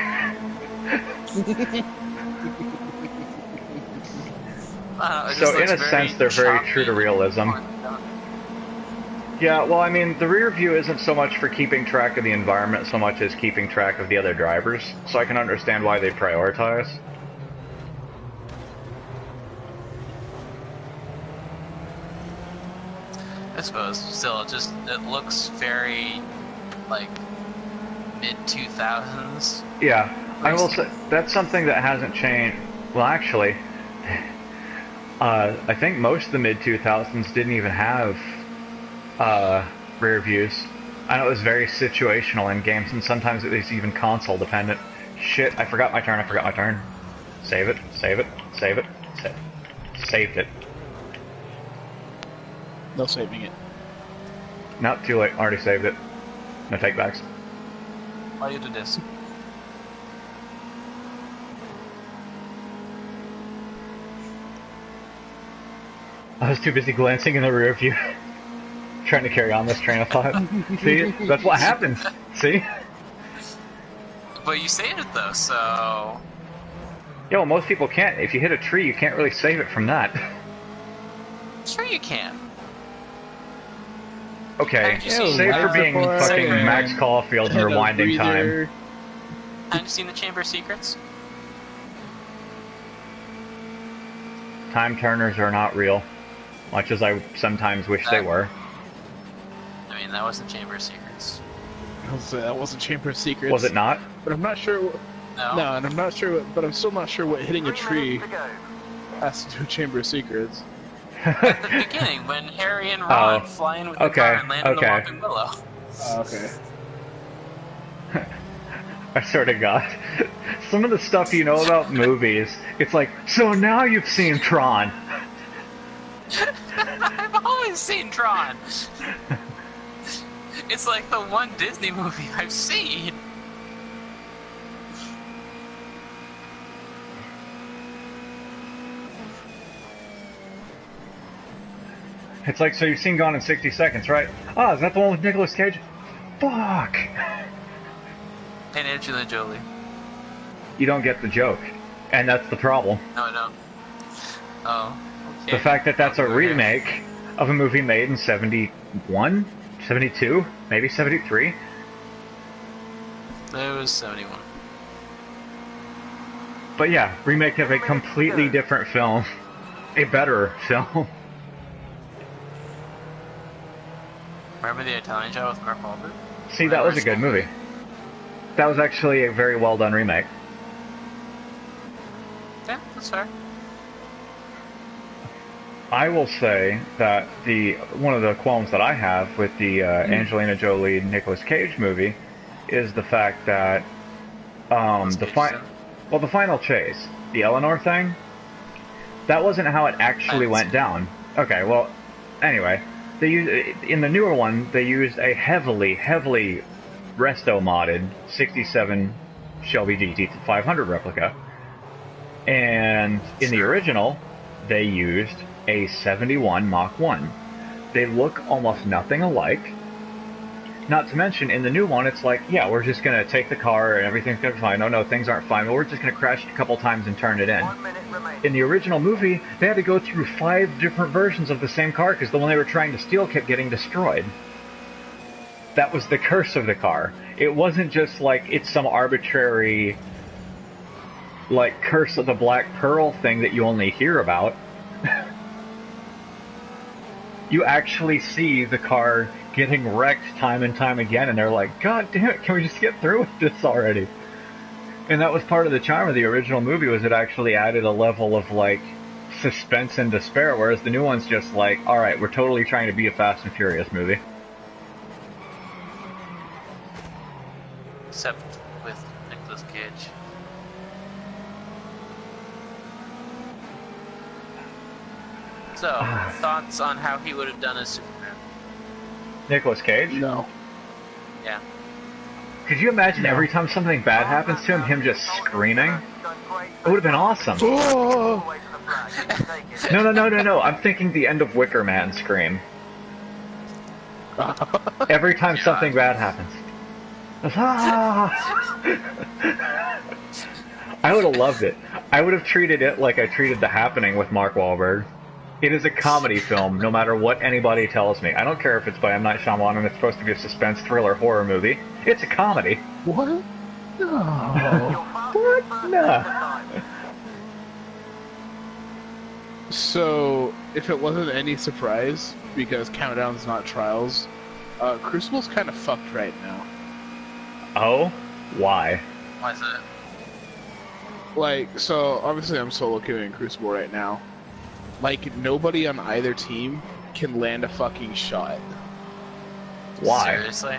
[SPEAKER 2] So in a sense, they're very true to realism. Yeah, well, I mean, the rear view isn't so much for keeping track of the environment so much as keeping track of the other drivers, so I can understand why they prioritize.
[SPEAKER 1] I suppose. Still, it looks very, like, mid-2000s.
[SPEAKER 2] Yeah, I will say, that's something that hasn't changed. Well, actually, I think most of the mid-2000s didn't even have rear views. I know it was very situational in games, and sometimes it was even console dependent. Shit, I forgot my turn. Save it. Saved it.
[SPEAKER 4] No saving it.
[SPEAKER 2] Not too late, already saved it. No takebacks.
[SPEAKER 1] Why you do this?
[SPEAKER 2] I was too busy glancing in the rear view. Trying to carry on this train of thought. See? That's what happens. See?
[SPEAKER 1] But you saved it though, so...
[SPEAKER 2] Yeah, well, most people can't. If you hit a tree, you can't really save it from that.
[SPEAKER 1] Sure you can.
[SPEAKER 2] Okay, save for being fucking Max Caulfield and rewinding time.
[SPEAKER 1] Have you seen the Chamber of Secrets?
[SPEAKER 2] Time turners are not real. Much as I sometimes wish they were.
[SPEAKER 1] I mean, that wasn't Chamber of Secrets.
[SPEAKER 4] That wasn't Chamber of Secrets.
[SPEAKER 2] Was it not?
[SPEAKER 4] But I'm not sure. No, and I'm not sure. But I'm still not sure what hitting a tree has to do with Chamber of Secrets.
[SPEAKER 1] At the beginning, when Harry and Ron fly in with the car and land in the Whopping Willow.
[SPEAKER 4] Okay.
[SPEAKER 2] I swear to God. Some of the stuff you know about movies, it's like, so now you've seen Tron.
[SPEAKER 1] I've always seen Tron. It's like the one Disney movie I've seen.
[SPEAKER 2] It's like, so you've seen Gone in 60 Seconds, right? Ah, is that the one with Nicolas Cage? Fuck!
[SPEAKER 1] And Angelina Jolie.
[SPEAKER 2] You don't get the joke. And that's the problem.
[SPEAKER 1] No, I don't. Oh, okay.
[SPEAKER 2] The fact that that's a remake of a movie made in 71? 72? Maybe 73?
[SPEAKER 1] It was 71.
[SPEAKER 2] But yeah, remake of a completely different film. A better film.
[SPEAKER 1] Remember the Italian Job with Mark Wahlberg?
[SPEAKER 2] See, that was a good movie. That was actually a very well done remake.
[SPEAKER 1] Yeah, that's fair.
[SPEAKER 2] I will say that one of the qualms that I have with the Angelina Jolie Nicolas Cage movie is the fact that the final chase, the Eleanor thing, that wasn't how it actually went down. Okay, well, anyway, in the newer one they used a heavily resto modded 67 Shelby GT500 replica, and in the original they used a 71 Mach 1. They look almost nothing alike. Not to mention, in the new one, it's like, yeah, we're just going to take the car and everything's going to be fine. No, things aren't fine. We're just going to crash it a couple times and turn it in. In the original movie, they had to go through 5 different versions of the same car because the one they were trying to steal kept getting destroyed. That was the curse of the car. It wasn't just like it's some arbitrary, like, curse of the Black Pearl thing that you only hear about. You actually see the car getting wrecked time and time again, and they're like, God damn it, can we just get through with this already? And that was part of the charm of the original movie, was it actually added a level of, like, suspense and despair, whereas the new one's just like, alright, we're totally trying to be a Fast and Furious movie.
[SPEAKER 1] Except with Nicolas Cage. So, thoughts on how he would have done as Superman?
[SPEAKER 2] Nicolas Cage?
[SPEAKER 4] No.
[SPEAKER 1] Yeah. Could
[SPEAKER 2] you imagine every time something bad happens to him just screaming? It would have been awesome.
[SPEAKER 4] Oh!
[SPEAKER 2] No. I'm thinking the end of Wicker Man scream. Every time something bad happens. I I would have loved it. I would have treated it like I treated The Happening with Mark Wahlberg. It is a comedy film, no matter what anybody tells me. I don't care if it's by M. Night Shyamalan and it's supposed to be a suspense thriller horror movie. It's a comedy.
[SPEAKER 4] What? No.
[SPEAKER 2] What? Nah.
[SPEAKER 4] So, if it wasn't any surprise, because Countdown's not Trials, Crucible's kind of fucked right now.
[SPEAKER 2] Oh? Why?
[SPEAKER 1] Why is it?
[SPEAKER 4] Like, so, obviously I'm solo queuing Crucible right now. Like, nobody on either team can land a fucking shot.
[SPEAKER 2] Why?
[SPEAKER 1] Seriously?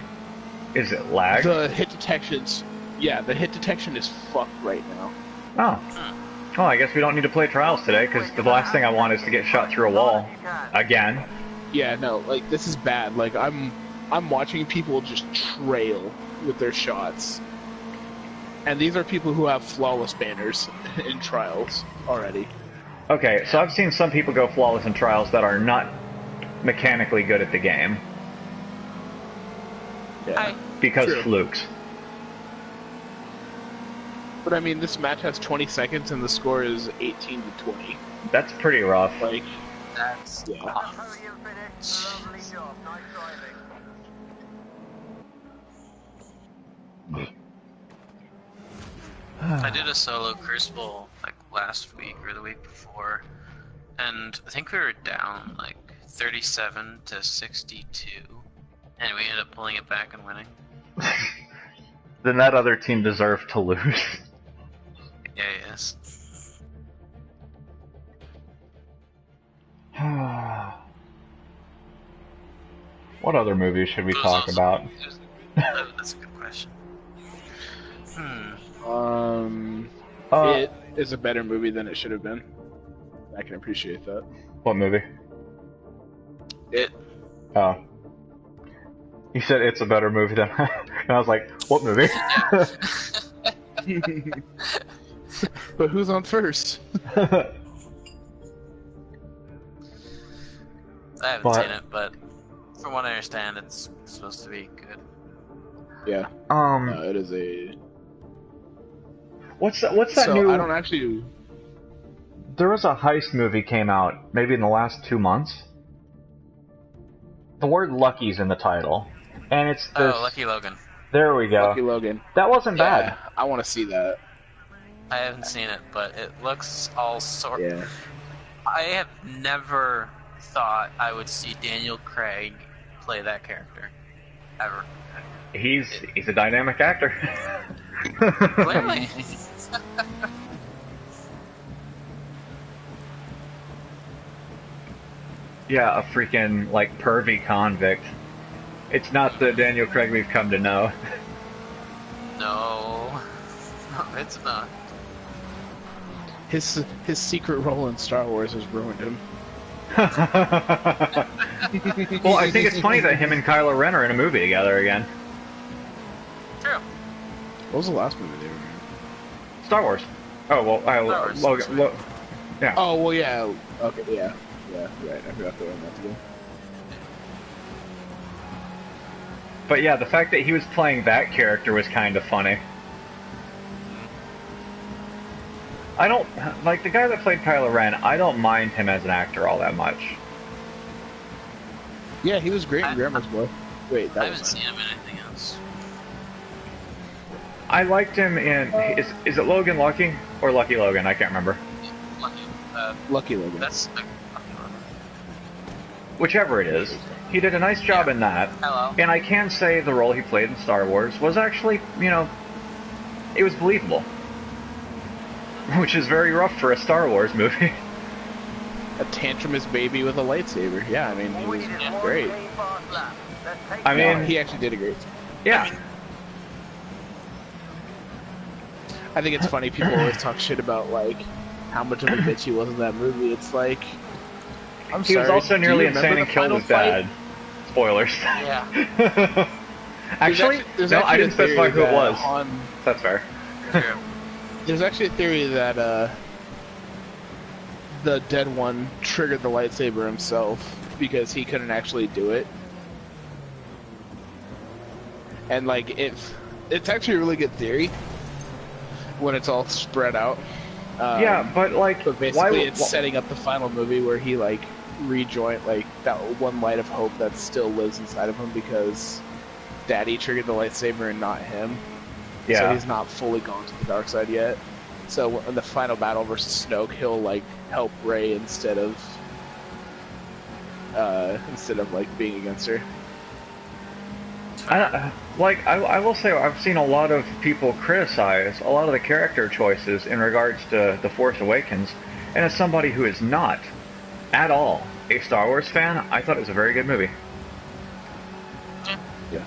[SPEAKER 2] Is it lag?
[SPEAKER 4] The hit detection's... Yeah, the hit detection is fucked right now.
[SPEAKER 2] Oh. Well, I guess we don't need to play Trials today, because the last thing I want is to get shot through a wall. Again.
[SPEAKER 4] Yeah, no, like, this is bad. Like, I'm watching people just trail with their shots. And these are people who have flawless banners in Trials already.
[SPEAKER 2] Okay, so I've seen some people go flawless in Trials that are not mechanically good at the game.
[SPEAKER 4] Yeah.
[SPEAKER 2] Because
[SPEAKER 4] True.
[SPEAKER 2] flukes.
[SPEAKER 4] But I mean, this match has 20 seconds and the score is 18 to 20.
[SPEAKER 2] That's pretty rough.
[SPEAKER 4] Like,
[SPEAKER 1] That's
[SPEAKER 4] yeah.
[SPEAKER 3] Podium finish. Lovely job. Nice driving.
[SPEAKER 1] I did a solo Crucible like last week or the week before, and I think we were down like 37 to 62, and we ended up pulling it back and winning.
[SPEAKER 2] Then that other team deserved to lose.
[SPEAKER 1] Yeah, yes.
[SPEAKER 2] What other movies should we talk about?
[SPEAKER 1] That's a good question.
[SPEAKER 4] It is a better movie than it should have been. I can appreciate that.
[SPEAKER 2] What movie?
[SPEAKER 1] It.
[SPEAKER 2] Oh. You said it's a better movie than... and I was like, what movie?
[SPEAKER 4] But who's on first?
[SPEAKER 1] I haven't seen it, but from what I understand, it's supposed to be good.
[SPEAKER 4] Yeah. It is a...
[SPEAKER 2] What's that new...
[SPEAKER 4] I don't actually...
[SPEAKER 2] There was a heist movie came out, maybe in the last 2 months. The word Lucky's in the title. And it's this...
[SPEAKER 1] Oh, Lucky Logan.
[SPEAKER 2] There we go.
[SPEAKER 4] Lucky Logan.
[SPEAKER 2] That wasn't bad.
[SPEAKER 4] I want to see that.
[SPEAKER 1] I haven't seen it, but it looks all sort.
[SPEAKER 4] Yeah.
[SPEAKER 1] I have never thought I would see Daniel Craig play that character, ever.
[SPEAKER 2] He's a dynamic actor.
[SPEAKER 1] Clearly.
[SPEAKER 2] Yeah, a freaking, like, pervy convict. It's not the Daniel Craig we've come to know.
[SPEAKER 1] No, it's not.
[SPEAKER 4] His secret role in Star Wars has ruined him.
[SPEAKER 2] Well, I think it's funny that him and Kylo Ren are in a movie together again.
[SPEAKER 1] True.
[SPEAKER 4] What was the last movie they were in?
[SPEAKER 2] Star Wars. Oh, well,
[SPEAKER 1] Star Wars.
[SPEAKER 2] yeah.
[SPEAKER 4] Oh, well, yeah. Okay, yeah. Yeah, right. I forgot the one that's good.
[SPEAKER 2] But yeah, the fact that he was playing that character was kind of funny. I don't... Like, the guy that played Kylo Ren, I don't mind him as an actor all that much.
[SPEAKER 4] Yeah, he was great in Grandma's Boy. Wait,
[SPEAKER 1] I
[SPEAKER 4] that
[SPEAKER 1] haven't
[SPEAKER 4] was
[SPEAKER 1] seen him in anything else.
[SPEAKER 2] I liked him in... Is it Logan Lucky? Or Lucky Logan? I can't remember.
[SPEAKER 4] Lucky Logan.
[SPEAKER 1] That's Lucky Logan.
[SPEAKER 2] Whichever it is. He did a nice job in that.
[SPEAKER 1] Hello.
[SPEAKER 2] And I can say the role he played in Star Wars was actually, you know, it was believable. Which is very rough for a Star Wars movie.
[SPEAKER 4] A tantrumous baby with a lightsaber. Yeah, I mean, he was great.
[SPEAKER 2] I mean...
[SPEAKER 4] he actually did a great job.
[SPEAKER 2] Yeah.
[SPEAKER 4] I think it's funny people always talk shit about, like, how much of a bitch he was in that movie. It's like...
[SPEAKER 2] He was also nearly insane and killed his dad. Spoilers.
[SPEAKER 1] Yeah.
[SPEAKER 2] Actually, no, I didn't specify who it was. That's fair.
[SPEAKER 4] There's actually a theory that the dead one triggered the lightsaber himself because he couldn't actually do it. And like it's actually a really good theory. when it's all spread out.
[SPEAKER 2] Yeah, but like,
[SPEAKER 4] but basically, it's setting up the final movie where he like rejoined like that one light of hope that still lives inside of him because Daddy triggered the lightsaber and not him.
[SPEAKER 2] Yeah.
[SPEAKER 4] So he's not fully gone to the dark side yet. So in the final battle versus Snoke, he'll like help Rey instead of like being against her.
[SPEAKER 2] I will say I've seen a lot of people criticize a lot of the character choices in regards to The Force Awakens, and as somebody who is not at all a Star Wars fan, I thought it was a very good movie.
[SPEAKER 4] Yeah.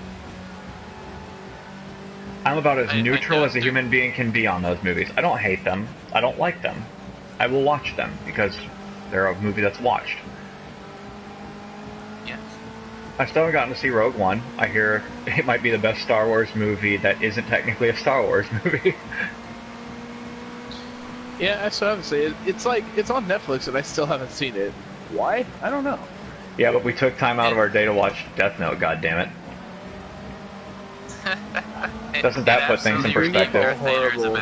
[SPEAKER 2] I'm about as neutral as a human being can be on those movies. I don't hate them. I don't like them. I will watch them because they're a movie that's watched.
[SPEAKER 1] Yes.
[SPEAKER 2] I still haven't gotten to see Rogue One. I hear it might be the best Star Wars movie that isn't technically a Star Wars movie.
[SPEAKER 4] Yeah, so obviously it's on Netflix and I still haven't seen it. Why? I don't know.
[SPEAKER 2] Yeah, but we took time out of our day to watch Death Note. God damn it! Doesn't that put things in perspective?
[SPEAKER 4] Horrible.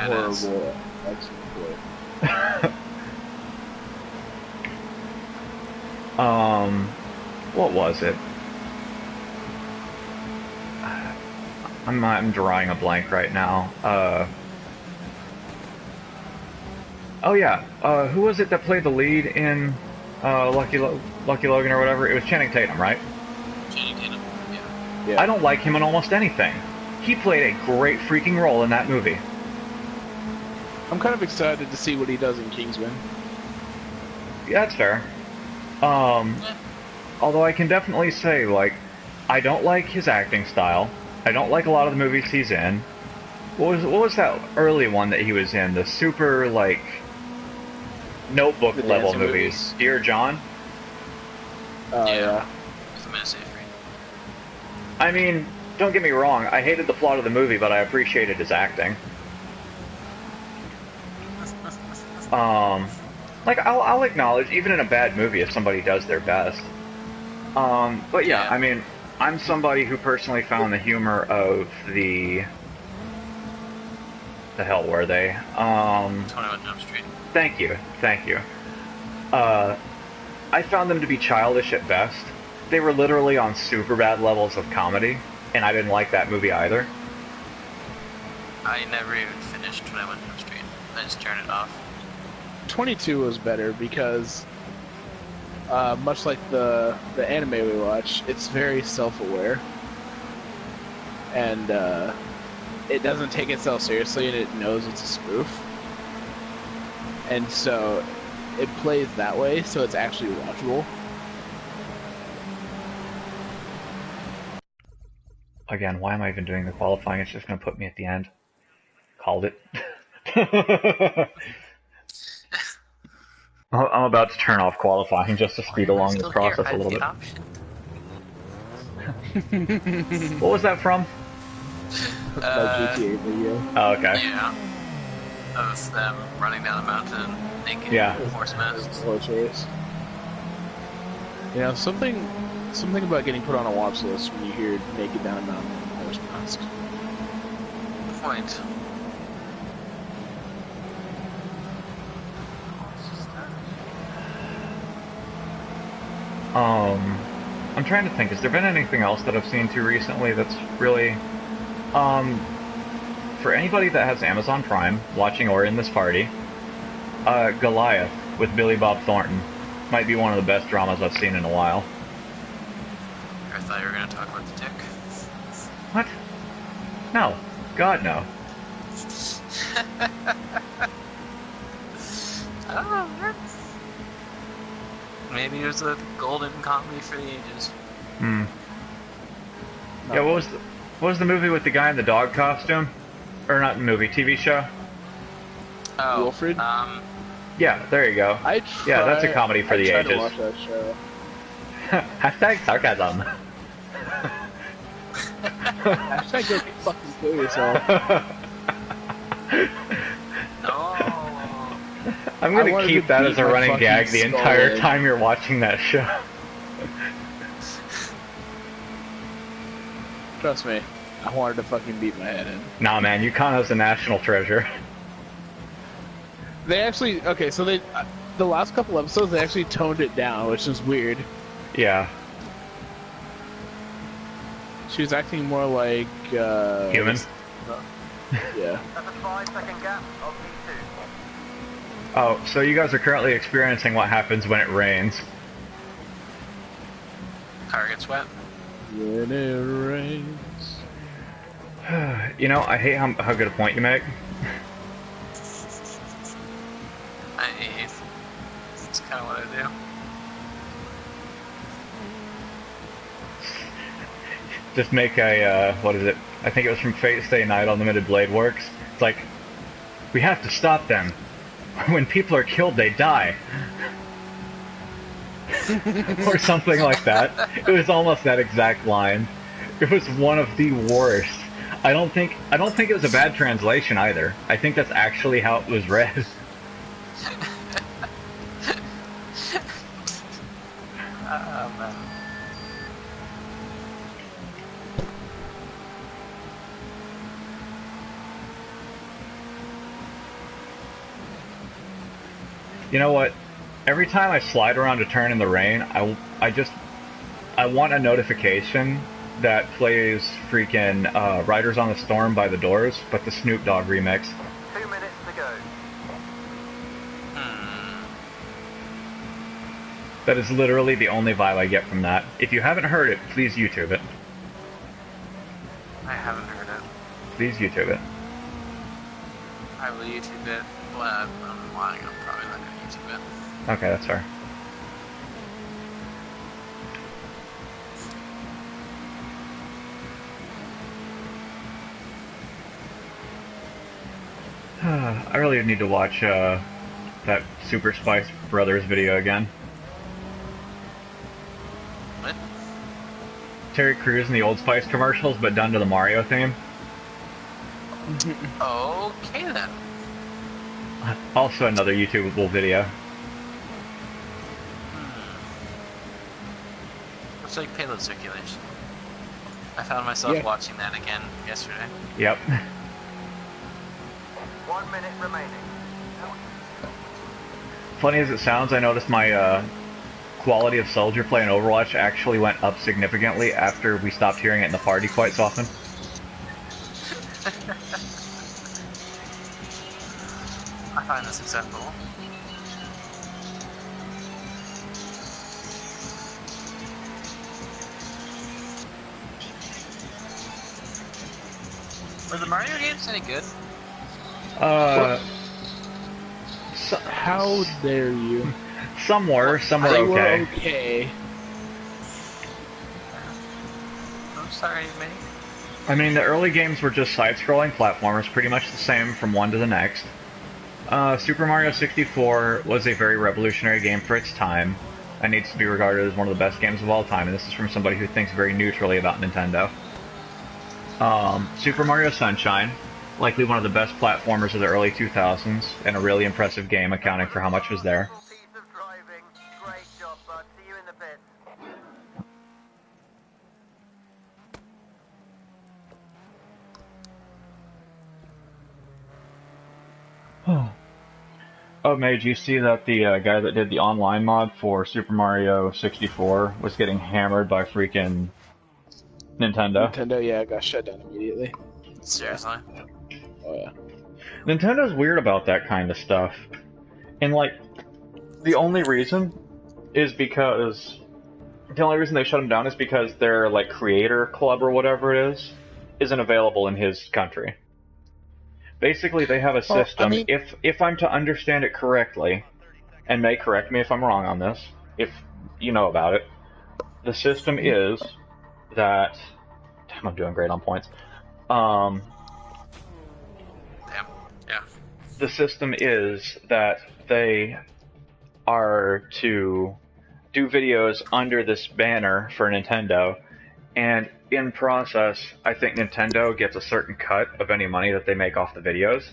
[SPEAKER 2] What was it? I'm drawing a blank right now. Oh yeah, who was it that played the lead in Lucky Logan or whatever? It was Channing Tatum, right?
[SPEAKER 1] Channing Tatum, yeah.
[SPEAKER 2] I don't like him in almost anything. He played a great freaking role in that movie.
[SPEAKER 4] I'm kind of excited to see what he does in Kingsman.
[SPEAKER 2] Yeah, that's fair. Although I can definitely say, like, I don't like his acting style. I don't like a lot of the movies he's in. What was that early one that he was in? The super, like, notebook level movies. Dear John?
[SPEAKER 4] Yeah.
[SPEAKER 2] I mean, don't get me wrong, I hated the plot of the movie, but I appreciated his acting. Like, I'll acknowledge, even in a bad movie, if somebody does their best. But yeah, I mean, I'm somebody who personally found the humor of the hell were they?
[SPEAKER 1] 21 Jump Street.
[SPEAKER 2] Thank you. I found them to be childish at best. They were literally on super bad levels of comedy, and I didn't like that movie either.
[SPEAKER 1] I never even finished 21 Jump Street. I just turned it off.
[SPEAKER 4] 22 was better because, much like the anime we watch, it's very self-aware. And, it doesn't take itself seriously and it knows it's a spoof. And so, it plays that way, so it's actually watchable.
[SPEAKER 2] Again, why am I even doing the qualifying? It's just going to put me at the end. Called it. I'm about to turn off qualifying just to speed along the process a little bit. What was that from?
[SPEAKER 4] My GTA video.
[SPEAKER 2] Oh, okay.
[SPEAKER 1] Yeah. Of them running down a mountain naked.
[SPEAKER 2] Yeah.
[SPEAKER 1] Horsemen.
[SPEAKER 4] Slow chase. Yeah, something about getting put on a watch list when you hear naked down a mountain in a horse mask.
[SPEAKER 1] Good point.
[SPEAKER 2] I'm trying to think, has there been anything else that I've seen too recently that's really, for anybody that has Amazon Prime, watching or in this party, Goliath with Billy Bob Thornton might be one of the best dramas I've seen in a while.
[SPEAKER 1] I thought you were going to talk about the dick.
[SPEAKER 2] What? No. God, no.
[SPEAKER 1] I don't know, man. Maybe it was a golden comedy for the ages.
[SPEAKER 2] Hmm. Yeah, what was the movie with the guy in the dog costume? Or not movie, TV show?
[SPEAKER 1] Oh,
[SPEAKER 4] Wilfred?
[SPEAKER 2] Yeah, there you go. Yeah, that's a comedy for the
[SPEAKER 4] I tried
[SPEAKER 2] ages.
[SPEAKER 4] to watch that show.
[SPEAKER 2] Hashtag sarcasm.
[SPEAKER 4] Hashtag go fucking kill yourself.
[SPEAKER 1] No.
[SPEAKER 2] I'm gonna keep that as a running gag the entire time you're watching that show.
[SPEAKER 4] Trust me, I wanted to fucking beat my head in.
[SPEAKER 2] Nah, man, Yukono's a national treasure.
[SPEAKER 4] They actually so they the last couple episodes they actually toned it down, which is weird.
[SPEAKER 2] Yeah.
[SPEAKER 4] She was acting more like
[SPEAKER 2] human.
[SPEAKER 4] Yeah.
[SPEAKER 3] That's a 5-second gap of P2.
[SPEAKER 2] Oh, so you guys are currently experiencing what happens when it rains.
[SPEAKER 1] Car gets wet.
[SPEAKER 4] When it rains.
[SPEAKER 2] You know, I hate how good a point you make.
[SPEAKER 1] It's kind of what I do.
[SPEAKER 2] Just make a, what is it? I think it was from Fate Stay Night Unlimited Blade Works. It's like, we have to stop them. When people are killed, they die. Or something like that. It was almost that exact line. It was one of the worst. I don't think it was a bad translation either. I think that's actually how it was read.
[SPEAKER 1] Oh, man.
[SPEAKER 2] You know what? Every time I slide around a turn in the rain, I want a notification that plays freaking Riders on the Storm by The Doors, but the Snoop Dogg remix.
[SPEAKER 3] 2 minutes to go.
[SPEAKER 2] That is literally the only vibe I get from that. If you haven't heard it, please YouTube it.
[SPEAKER 1] I haven't heard it.
[SPEAKER 2] Please YouTube it.
[SPEAKER 1] I will YouTube it. Well, I'm lying. I'm probably not going to YouTube it.
[SPEAKER 2] Okay, that's fair. I really need to watch that Super Spice Brothers video again.
[SPEAKER 1] What?
[SPEAKER 2] Terry Crews in the Old Spice commercials, but done to the Mario theme.
[SPEAKER 1] Okay then.
[SPEAKER 2] Also another YouTubeable video.
[SPEAKER 1] Looks like payload circulation. I found myself watching that again yesterday.
[SPEAKER 2] Yep.
[SPEAKER 3] 1 minute remaining.
[SPEAKER 2] Funny as it sounds, I noticed my quality of soldier play in Overwatch actually went up significantly after we stopped hearing it in the party quite so often.
[SPEAKER 1] I find this acceptable. Were the Mario games any good?
[SPEAKER 4] How dare you?
[SPEAKER 2] Some were
[SPEAKER 4] They
[SPEAKER 2] okay.
[SPEAKER 4] were okay.
[SPEAKER 1] I'm sorry, mate.
[SPEAKER 2] I mean, the early games were just side-scrolling platformers, pretty much the same from one to the next. Super Mario 64 was a very revolutionary game for its time, and needs to be regarded as one of the best games of all time, and this is from somebody who thinks very neutrally about Nintendo. Super Mario Sunshine, likely one of the best platformers of the early 2000s, and a really impressive game accounting for how much was there.
[SPEAKER 3] Piece of driving. Great job, bud. See you in the pits.
[SPEAKER 2] Oh, Mage, you see that the guy that did the online mod for Super Mario 64 was getting hammered by freaking Nintendo?
[SPEAKER 4] Nintendo, yeah, got shut down immediately.
[SPEAKER 1] Seriously?
[SPEAKER 4] Oh yeah.
[SPEAKER 2] Nintendo's weird about that kind of stuff. And, like, the only reason is because... The only reason they shut him down is because their, like, creator club or whatever it is, isn't available in his country. Basically, they have a system,
[SPEAKER 4] I mean...
[SPEAKER 2] if I'm to understand it correctly, and may correct me if I'm wrong on this, if you know about it, the system is that... Damn, I'm doing great on points.
[SPEAKER 1] Damn. Yeah.
[SPEAKER 2] The system is that they are to do videos under this banner for Nintendo, and in process, I think Nintendo gets a certain cut of any money that they make off the videos.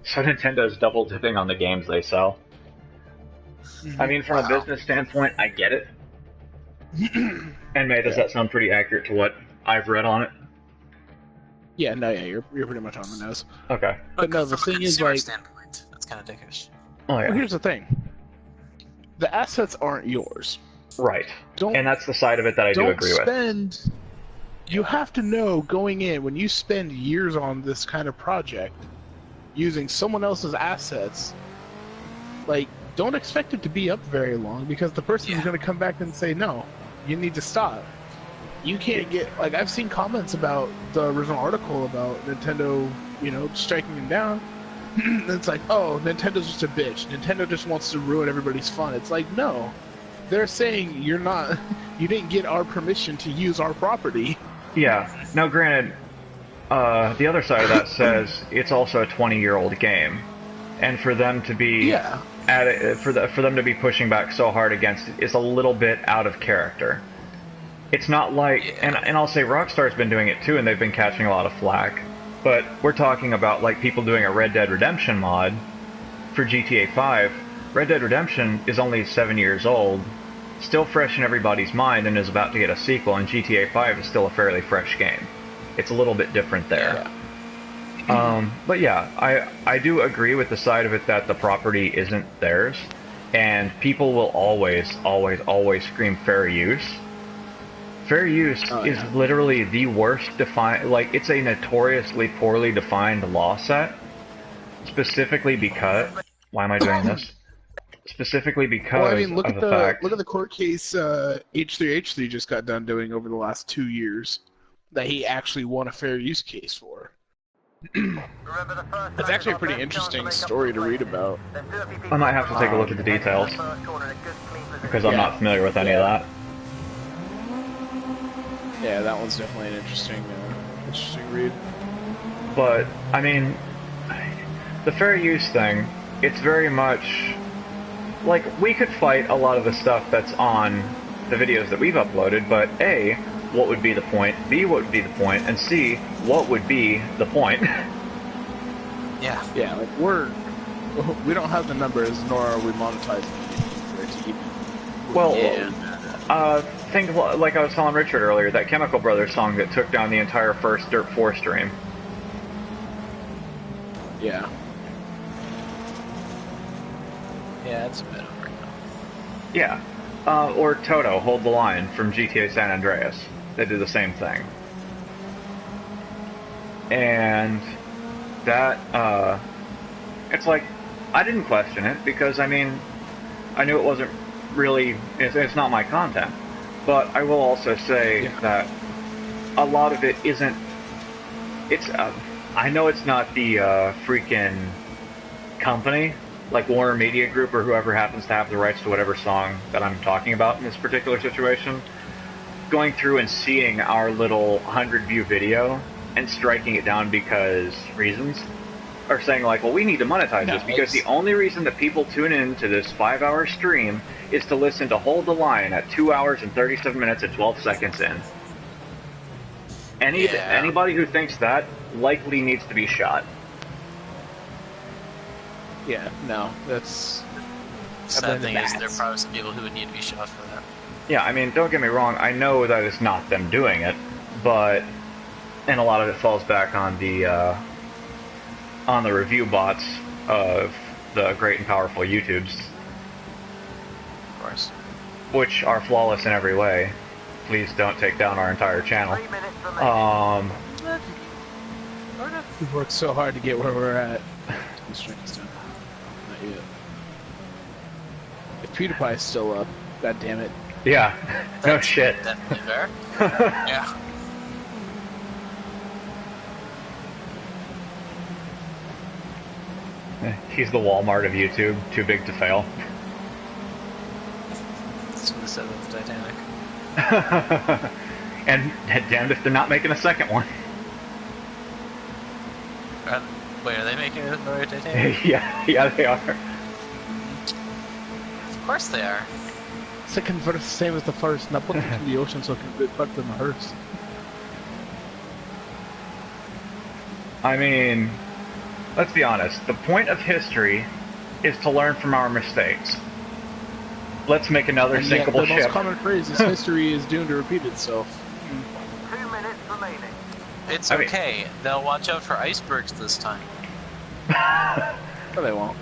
[SPEAKER 2] So Nintendo's double dipping on the games they sell. I mean, from a business standpoint, I get it. And May, does that sound pretty accurate to what I've read on it?
[SPEAKER 4] Yeah, no, yeah, you're pretty much on the nose.
[SPEAKER 2] Okay.
[SPEAKER 4] But no, the thing is, like,
[SPEAKER 1] standpoint, that's kind of dickish.
[SPEAKER 2] Oh yeah.
[SPEAKER 4] Well, here's the thing: the assets aren't yours.
[SPEAKER 2] Right.
[SPEAKER 4] Don't.
[SPEAKER 2] And that's the side of it that I do agree with.
[SPEAKER 4] You have to know going in when you spend years on this kind of project, using someone else's assets. Like, don't expect it to be up very long because the person is going to come back and say, "No, you need to stop." You can't get, like, I've seen comments about the original article about Nintendo, striking them down. It's like, oh, Nintendo's just a bitch. Nintendo just wants to ruin everybody's fun. It's like, no. They're saying you didn't get our permission to use our property.
[SPEAKER 2] Yeah. Now, granted, the other side of that says it's also a 20-year-old game. And for them to be for them to be pushing back so hard against it is a little bit out of character. It's not like, and I'll say Rockstar's been doing it too, and they've been catching a lot of flack. But we're talking about like people doing a Red Dead Redemption mod for GTA 5. Red Dead Redemption is only 7 years old, still fresh in everybody's mind, and is about to get a sequel. And GTA 5 is still a fairly fresh game. It's a little bit different there. But yeah, I do agree with the side of it that the property isn't theirs, and people will always scream fair use. Fair use is literally the worst defined, like, it's a notoriously poorly defined law set, specifically because, why am I doing this? Specifically because
[SPEAKER 4] well, I mean, look
[SPEAKER 2] of
[SPEAKER 4] at
[SPEAKER 2] the fact...
[SPEAKER 4] Look at the court case H3H3 just got done doing over the last 2 years that he actually won a fair use case for. It's actually a pretty interesting story to read about.
[SPEAKER 2] I might have to take a look at the details, because I'm not familiar with any of that.
[SPEAKER 4] Yeah, that one's definitely an interesting read.
[SPEAKER 2] But, I mean, the fair use thing, it's very much... Like, we could fight a lot of the stuff that's on the videos that we've uploaded, but A, what would be the point? B, what would be the point? And C, what would be the point?
[SPEAKER 1] Yeah.
[SPEAKER 4] Yeah, like, we don't have the numbers, nor are we monetizing for it to even...
[SPEAKER 2] Well, think, like I was telling Richard earlier, that Chemical Brothers song that took down the entire first Dirt 4 stream.
[SPEAKER 4] Yeah.
[SPEAKER 1] Yeah, it's a bit over now.
[SPEAKER 2] Yeah. Or Toto, Hold the Line, from GTA San Andreas. They did the same thing. And that, it's like, I didn't question it, because, I mean, I knew it wasn't really, it's not my content. But I will also say that a lot of it isn't, I know it's not the freaking company, like Warner Media Group or whoever happens to have the rights to whatever song that I'm talking about in this particular situation, going through and seeing our little 100-view video and striking it down because reasons, or saying like, well, we need to monetize this because the only reason that people tune in to this 5-hour stream is to listen to Hold the Line at 2 hours and 37 minutes and 12 seconds in. Anybody who thinks that likely needs to be shot.
[SPEAKER 4] Yeah, no, that's...
[SPEAKER 1] Sad thing is, there are probably some people who would need to be shot for that.
[SPEAKER 2] Yeah, I mean, don't get me wrong, I know that it's not them doing it, but... And a lot of it falls back on the review bots of the great and powerful YouTubes.
[SPEAKER 1] Of course.
[SPEAKER 2] Which are flawless in every way. Please don't take down our entire channel.
[SPEAKER 4] We've worked so hard to get where we're at. Not yet. If PewDiePie's still up, god damn it.
[SPEAKER 2] Yeah, no shit.
[SPEAKER 1] Definitely fair. Yeah.
[SPEAKER 2] He's the Walmart of YouTube, too big to fail.
[SPEAKER 1] That's what they said about the Titanic.
[SPEAKER 2] And damned if they're not making a second one.
[SPEAKER 1] Wait, are they making another Titanic?
[SPEAKER 2] yeah, they are.
[SPEAKER 1] Of course they are.
[SPEAKER 4] Second verse, same as the first. Now put them in the ocean so it can be put in the hearse.
[SPEAKER 2] I mean, let's be honest. The point of history is to learn from our mistakes. Let's make another sinkable ship.
[SPEAKER 4] The most common phrase is history is doomed to repeat itself.
[SPEAKER 3] 2 minutes remaining.
[SPEAKER 1] It's okay. They'll watch out for icebergs this time.
[SPEAKER 4] No, they won't.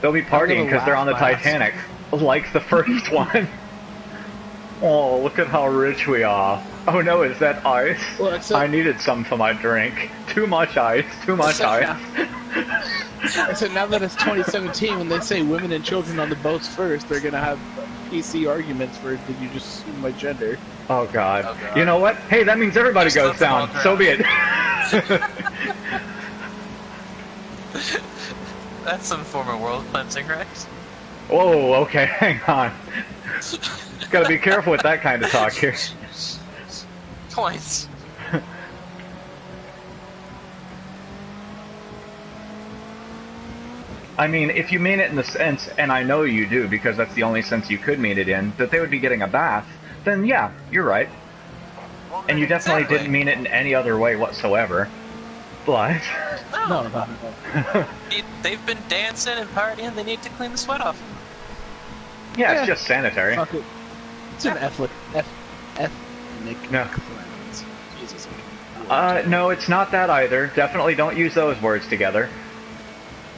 [SPEAKER 2] They'll be partying because they're on the Titanic, like the first one. Oh, look at how rich we are. Oh no, is that ice? Well, I needed some for my drink. Too much ice, too much ice.
[SPEAKER 4] I said now that it's 2017, when they say women and children on the boats first, they're gonna have PC arguments for did you just assume my gender?
[SPEAKER 2] Oh god. You know what? Hey, that means everybody goes down. So be it.
[SPEAKER 1] That's some form of world cleansing, right?
[SPEAKER 2] Whoa, okay, hang on. Gotta be careful with that kind of talk here.
[SPEAKER 1] Points.
[SPEAKER 2] I mean, if you mean it in the sense, and I know you do, because that's the only sense you could mean it in, that they would be getting a bath, then yeah, you're right. And you definitely didn't mean it in any other way whatsoever. But...
[SPEAKER 4] No.
[SPEAKER 1] They've been dancing and partying, they need to clean the sweat off.
[SPEAKER 2] Yeah, it's just sanitary.
[SPEAKER 4] Fuck it. It's an ethnic cleanse. Jesus.
[SPEAKER 2] No, it's not that either. Definitely don't use those words together.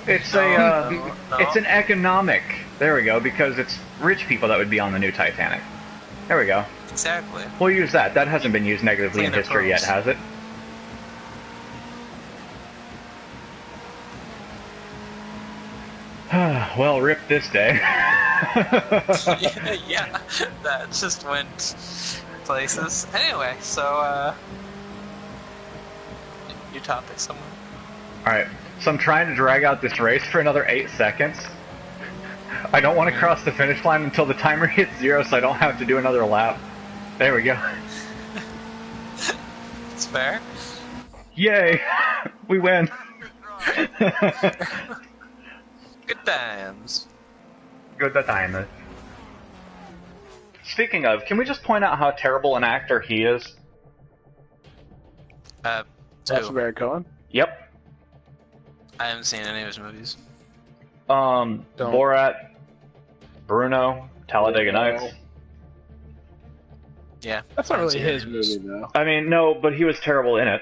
[SPEAKER 2] It's it's an economic. There we go, because it's rich people that would be on the new Titanic. There we go.
[SPEAKER 1] Exactly.
[SPEAKER 2] We'll use that. That hasn't been used negatively in history yet, has it? Well, rip this day.
[SPEAKER 1] yeah, that just went places. Anyway, so, your topic somewhere.
[SPEAKER 2] Alright, so I'm trying to drag out this race for another 8 seconds. I don't want to cross the finish line until the timer hits 0 so I don't have to do another lap. There we go.
[SPEAKER 1] It's fair.
[SPEAKER 2] Yay! We win!
[SPEAKER 1] Good times.
[SPEAKER 2] Good times. Speaking of, can we just point out how terrible an actor he is?
[SPEAKER 4] Sacha Baron Cohen?
[SPEAKER 2] Yep.
[SPEAKER 1] I haven't seen any of his movies.
[SPEAKER 2] Borat, Bruno, Talladega Nights.
[SPEAKER 1] Yeah.
[SPEAKER 4] That's not really his movie, though.
[SPEAKER 2] I mean, no, but he was terrible in it.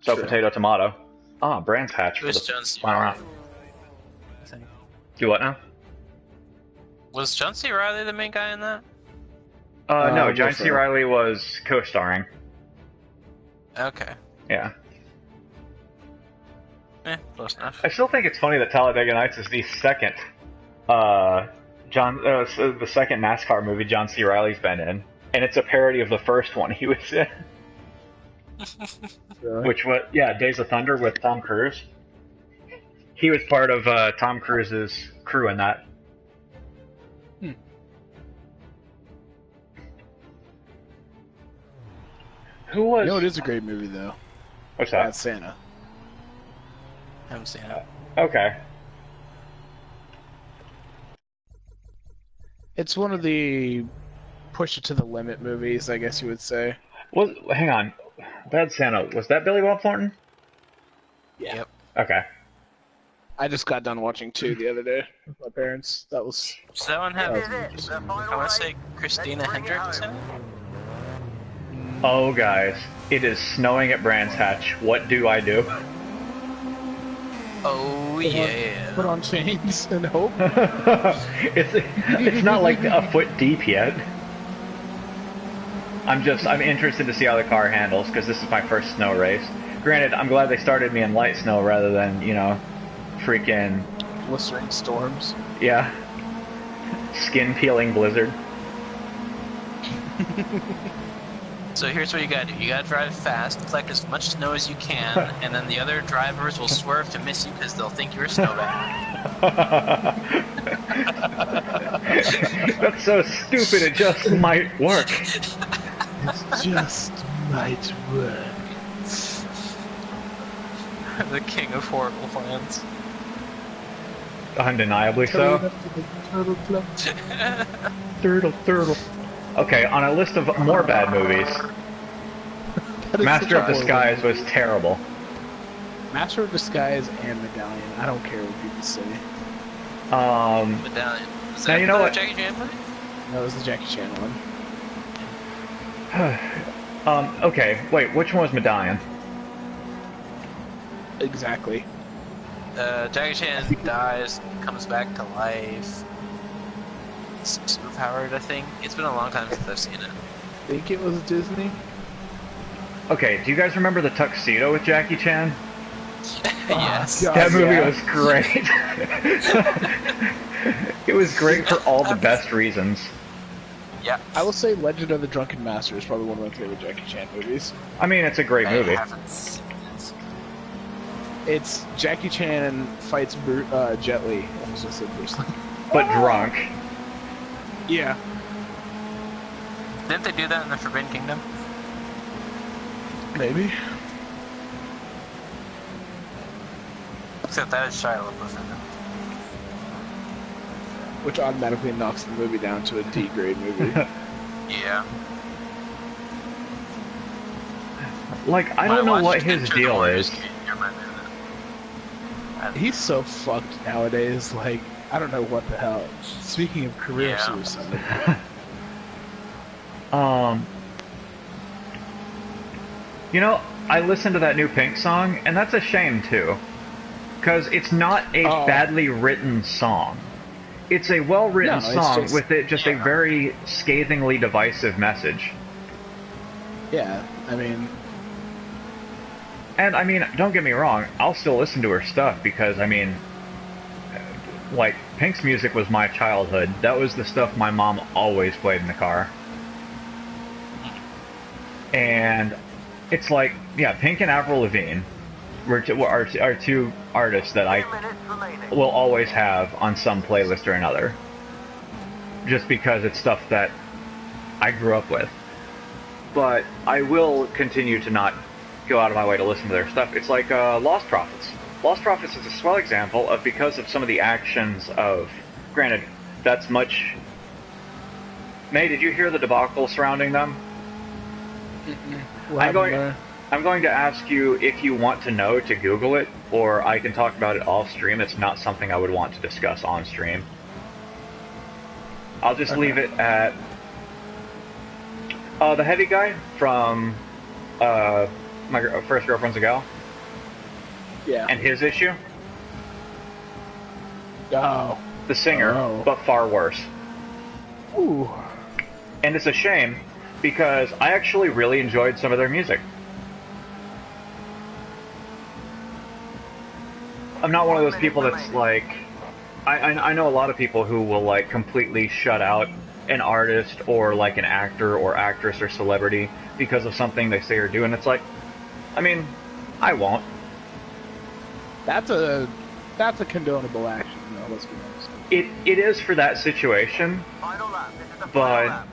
[SPEAKER 2] So, true. Potato, tomato. Ah, Brands Hatch.
[SPEAKER 1] Was John C.
[SPEAKER 2] Do what now?
[SPEAKER 1] Was John C. Reilly the main guy in that?
[SPEAKER 2] No, John C. Reilly was co-starring.
[SPEAKER 1] Okay.
[SPEAKER 2] Yeah.
[SPEAKER 1] Close enough.
[SPEAKER 2] I still think it's funny that Talladega Nights is the second, the second NASCAR movie John C. Reilly's been in, and it's a parody of the first one he was in.
[SPEAKER 4] Really?
[SPEAKER 2] Which was, yeah, Days of Thunder with Tom Cruise. He was part of Tom Cruise's crew in that. Who was?
[SPEAKER 4] You know, it is a great movie, though.
[SPEAKER 2] What's that?
[SPEAKER 4] Bad Santa.
[SPEAKER 1] I haven't seen it.
[SPEAKER 2] Okay.
[SPEAKER 4] It's one of the push it to the limit movies, I guess you would say.
[SPEAKER 2] Well, hang on. Bad Santa, was that Billy Bob Thornton?
[SPEAKER 4] Yeah.
[SPEAKER 1] Yep.
[SPEAKER 2] Okay.
[SPEAKER 4] I just got done watching 2 the other day with my parents. That was...
[SPEAKER 1] Does that one have, I want to say, Christina Hendricks in it?
[SPEAKER 2] Oh, guys. It is snowing at Brands Hatch. What do I do?
[SPEAKER 1] Oh, yeah.
[SPEAKER 4] Put on chains and hope.
[SPEAKER 2] it's not like a foot deep yet. I'm interested to see how the car handles, because this is my first snow race. Granted, I'm glad they started me in light snow rather than, you know, freaking...
[SPEAKER 4] Blistering storms.
[SPEAKER 2] Yeah. Skin-peeling blizzard.
[SPEAKER 1] So here's what you gotta do. You gotta drive fast, collect as much snow as you can, and then the other drivers will swerve to miss you because they'll think you're a snowbag.
[SPEAKER 2] That's so stupid, it just might work.
[SPEAKER 4] It just might work.
[SPEAKER 1] The king of horrible plans.
[SPEAKER 2] Undeniably so. Turtle. Okay, on a list of more bad movies, Master of Disguise was terrible.
[SPEAKER 4] Master of Disguise and Medallion. I don't care what people say.
[SPEAKER 1] Medallion. Was
[SPEAKER 2] now
[SPEAKER 1] that
[SPEAKER 2] you know what?
[SPEAKER 1] Jackie Chan movie?
[SPEAKER 4] That was the Jackie Chan one.
[SPEAKER 2] Okay, wait, which one was Medallion?
[SPEAKER 4] Exactly.
[SPEAKER 1] Jackie Chan dies, comes back to life. It's superpowered, I think. It's been a long time since I've seen it.
[SPEAKER 4] I think it was Disney.
[SPEAKER 2] Okay, do you guys remember the Tuxedo with Jackie Chan?
[SPEAKER 1] Yes.
[SPEAKER 4] God,
[SPEAKER 2] That movie
[SPEAKER 4] yeah.
[SPEAKER 2] was great. It was great for all the best reasons.
[SPEAKER 1] Yeah.
[SPEAKER 4] I will say Legend of the Drunken Master is probably one of my favorite Jackie Chan movies.
[SPEAKER 2] I mean, it's a great movie.
[SPEAKER 1] I haven't seen it.
[SPEAKER 4] It's Jackie Chan fights Jet Li. I almost just said Bruce Lee.
[SPEAKER 2] But drunk.
[SPEAKER 4] Yeah.
[SPEAKER 1] Didn't they do that in the Forbidden Kingdom?
[SPEAKER 4] Maybe.
[SPEAKER 1] Except that is Shia LaBeouf in it.
[SPEAKER 4] Which automatically knocks the movie down to a D-grade movie.
[SPEAKER 1] Yeah.
[SPEAKER 2] Like, I don't know what his deal is.
[SPEAKER 4] He's so fucked nowadays, like, I don't know what the hell. Speaking of career suicide.
[SPEAKER 2] You know, I listened to that new Pink song, and that's a shame, too. Because it's not a badly written song. It's a well-written song with a very scathingly divisive message.
[SPEAKER 4] Yeah, I mean...
[SPEAKER 2] And, I mean, don't get me wrong, I'll still listen to her stuff, because, I mean... Like, Pink's music was my childhood. That was the stuff my mom always played in the car. And it's like, yeah, Pink and Avril Lavigne are two artists that I will always have on some playlist or another. Just because it's stuff that I grew up with. But I will continue to not go out of my way to listen to their stuff. It's like Lost Prophets. Lost Prophets is a swell example of, because of some of the actions of... Granted, that's much... May, did you hear the debacle surrounding them? I'm going to ask you if you want to know to Google it, or I can talk about it off stream. It's not something I would want to discuss on stream. I'll just leave it at the heavy guy from My First Girlfriend's a Gal.
[SPEAKER 4] Yeah.
[SPEAKER 2] And his issue.
[SPEAKER 4] Oh.
[SPEAKER 2] The singer, but far worse.
[SPEAKER 4] Ooh.
[SPEAKER 2] And it's a shame, because I actually really enjoyed some of their music. I'm not one of those people that's like... I know a lot of people who will, like, completely shut out an artist or, like, an actor or actress or celebrity because of something they say or do, and it's like... I mean, I won't.
[SPEAKER 4] That's a condonable action, though, let's be honest.
[SPEAKER 2] It is for that situation, but...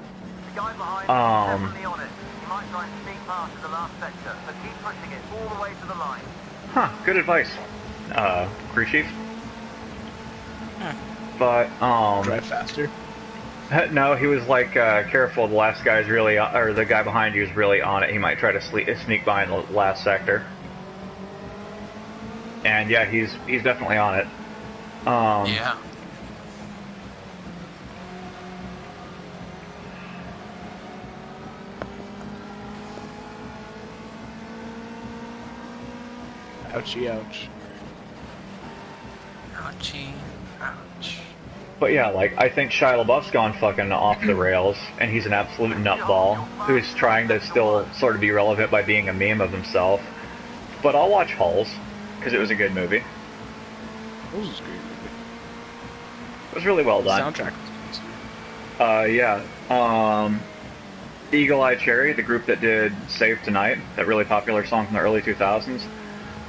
[SPEAKER 2] Huh, good advice, Crew Chief. But,
[SPEAKER 4] Drive faster?
[SPEAKER 2] No, he was like, careful, the last guy's really, or the guy behind you is really on it. He might try to sneak by in the last sector. And yeah, he's definitely on it.
[SPEAKER 1] Yeah.
[SPEAKER 4] Ouchie, ouch.
[SPEAKER 1] Ouchie, ouch.
[SPEAKER 2] But yeah, like, I think Shia LaBeouf's gone fucking off the rails, and he's an absolute nutball who's trying to still sort of be relevant by being a meme of himself. But I'll watch Hulls, because it was a good movie.
[SPEAKER 4] Hulls was a great movie.
[SPEAKER 2] It was really well done.
[SPEAKER 4] The soundtrack was
[SPEAKER 2] yeah. Eagle Eye Cherry, the group that did Save Tonight, that really popular song from the early 2000s,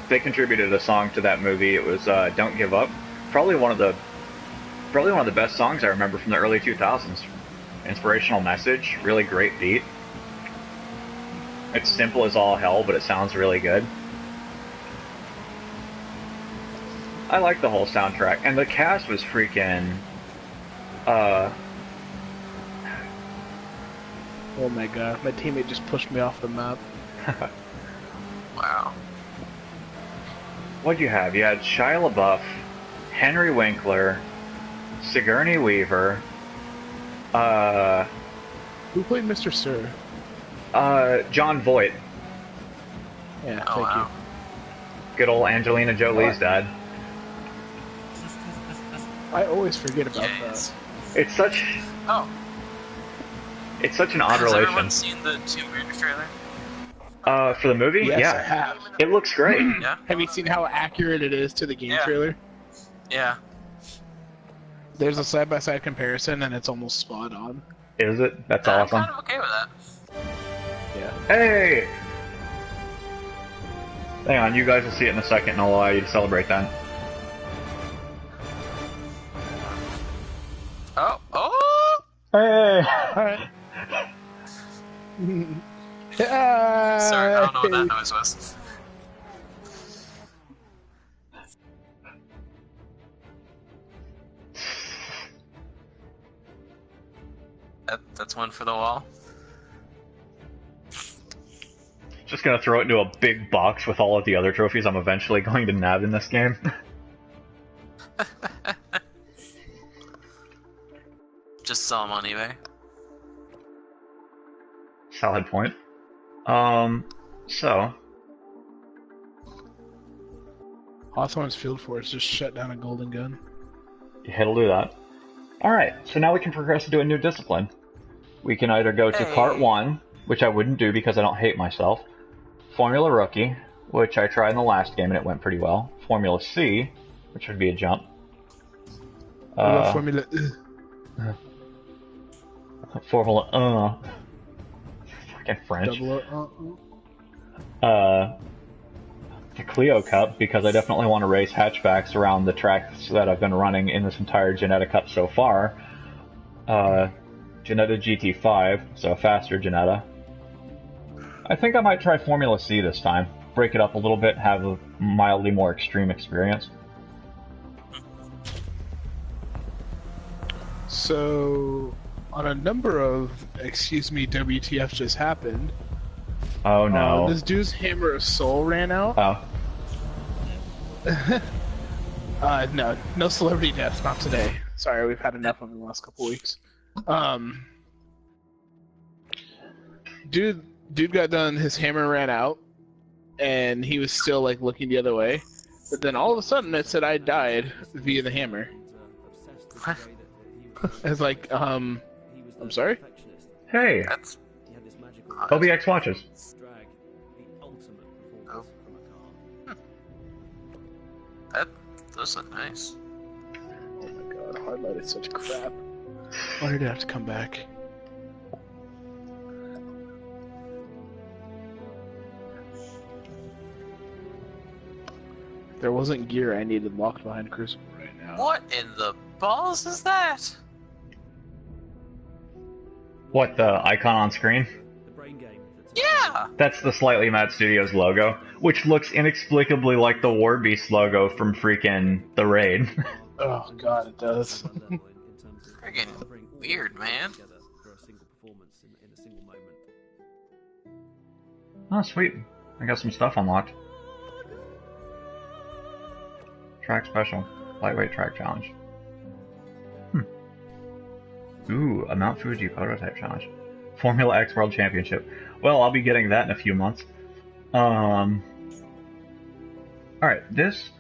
[SPEAKER 2] they contributed a song to that movie. It was Don't Give Up. Probably one of the best songs I remember from the early 2000s. Inspirational message, really great beat. It's simple as all hell, but it sounds really good. I like the whole soundtrack, and the cast was freaking...
[SPEAKER 4] Oh my god, my teammate just pushed me off the map.
[SPEAKER 1] Wow.
[SPEAKER 2] What'd you have? You had Shia LaBeouf, Henry Winkler, Sigourney Weaver,
[SPEAKER 4] Who played Mr. Sir?
[SPEAKER 2] John Voight.
[SPEAKER 4] Yeah,
[SPEAKER 1] Oh,
[SPEAKER 4] thank
[SPEAKER 1] wow.
[SPEAKER 4] you.
[SPEAKER 2] Good old Angelina Jolie's dad.
[SPEAKER 4] I always forget about
[SPEAKER 1] Yeah,
[SPEAKER 4] that.
[SPEAKER 2] It's such...
[SPEAKER 1] Oh.
[SPEAKER 2] It's such an odd
[SPEAKER 1] Has
[SPEAKER 2] relation.
[SPEAKER 1] everyone seen the Tomb Raider trailer?
[SPEAKER 2] For the movie?
[SPEAKER 4] Yes,
[SPEAKER 2] yeah.
[SPEAKER 4] I have.
[SPEAKER 2] It looks great.
[SPEAKER 1] Yeah?
[SPEAKER 4] Have you seen how accurate it is to the game
[SPEAKER 1] Yeah.
[SPEAKER 4] trailer?
[SPEAKER 1] Yeah.
[SPEAKER 4] There's a side-by-side comparison, and it's almost spot on.
[SPEAKER 2] Is it? That's
[SPEAKER 1] I'm
[SPEAKER 2] awesome.
[SPEAKER 1] kind of okay with that.
[SPEAKER 4] Yeah.
[SPEAKER 2] Hey! Hang on, you guys will see it in a second, and I'll allow you to celebrate then.
[SPEAKER 1] Oh! Oh!
[SPEAKER 2] Hey!
[SPEAKER 4] Alright.
[SPEAKER 1] Sorry, I don't know what that noise was. That's one for the wall.
[SPEAKER 2] Just gonna throw it into a big box with all of the other trophies I'm eventually going to nab in this game.
[SPEAKER 1] Just sell them on eBay.
[SPEAKER 2] Solid point. So...
[SPEAKER 4] Hawthorne's Field Force just shut down a golden gun.
[SPEAKER 2] It'll do that. Alright, so now we can progress into a new discipline. We can either go to
[SPEAKER 1] Hey.
[SPEAKER 2] Part 1, which I wouldn't do because I don't hate myself. Formula Rookie, which I tried in the last game and it went pretty well. Formula C, which would be a jump.
[SPEAKER 4] Formula.
[SPEAKER 2] Formula, fucking French. The Clio Cup, because I definitely want to race hatchbacks around the tracks that I've been running in this entire Janetta Cup so far. Janetta GT5, so a faster Janetta. I think I might try Formula C this time. Break it up a little bit, have a mildly more extreme experience.
[SPEAKER 4] So, on a number of, excuse me, WTF just happened.
[SPEAKER 2] Oh no.
[SPEAKER 4] This dude's Hammer of Soul ran out.
[SPEAKER 2] Oh.
[SPEAKER 4] No celebrity deaths, not today. Sorry, we've had enough of them the last couple weeks. Dude got done, his hammer ran out, and he was still, like, looking the other way. But then all of a sudden it said I died via the hammer. It's like, I'm sorry?
[SPEAKER 2] Hey!
[SPEAKER 1] That's...
[SPEAKER 2] OBX watches.
[SPEAKER 1] Oh. Those look nice.
[SPEAKER 4] Oh my god, Hardlight is such crap. Why did it have to come back? If there wasn't gear I needed locked behind Crucible right now.
[SPEAKER 1] What in the balls is that?
[SPEAKER 2] What, the icon on screen?
[SPEAKER 1] Yeah!
[SPEAKER 2] That's the Slightly Mad Studios logo, which looks inexplicably like the War Beast logo from freaking The Raid.
[SPEAKER 4] Oh god, it does.
[SPEAKER 1] Friggin' weird, man.
[SPEAKER 2] Oh, sweet. I got some stuff unlocked. Track special. Lightweight track challenge. Ooh, a Mount Fuji prototype challenge. Formula X World Championship. Well, I'll be getting that in a few months. Alright, this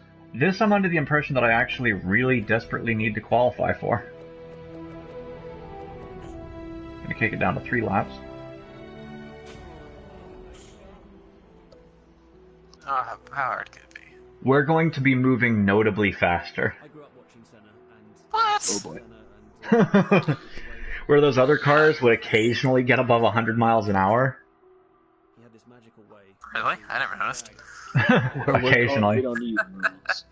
[SPEAKER 2] I'm under the impression that I actually really desperately need to qualify for. Gonna kick it down to 3 laps.
[SPEAKER 1] Oh, how hard could it be?
[SPEAKER 2] We're going to be moving notably faster.
[SPEAKER 1] What?
[SPEAKER 4] Oh boy.
[SPEAKER 2] Where those other cars would occasionally get above 100 miles an hour.
[SPEAKER 1] Really? I never noticed.
[SPEAKER 2] Occasionally.
[SPEAKER 4] We don't need rules.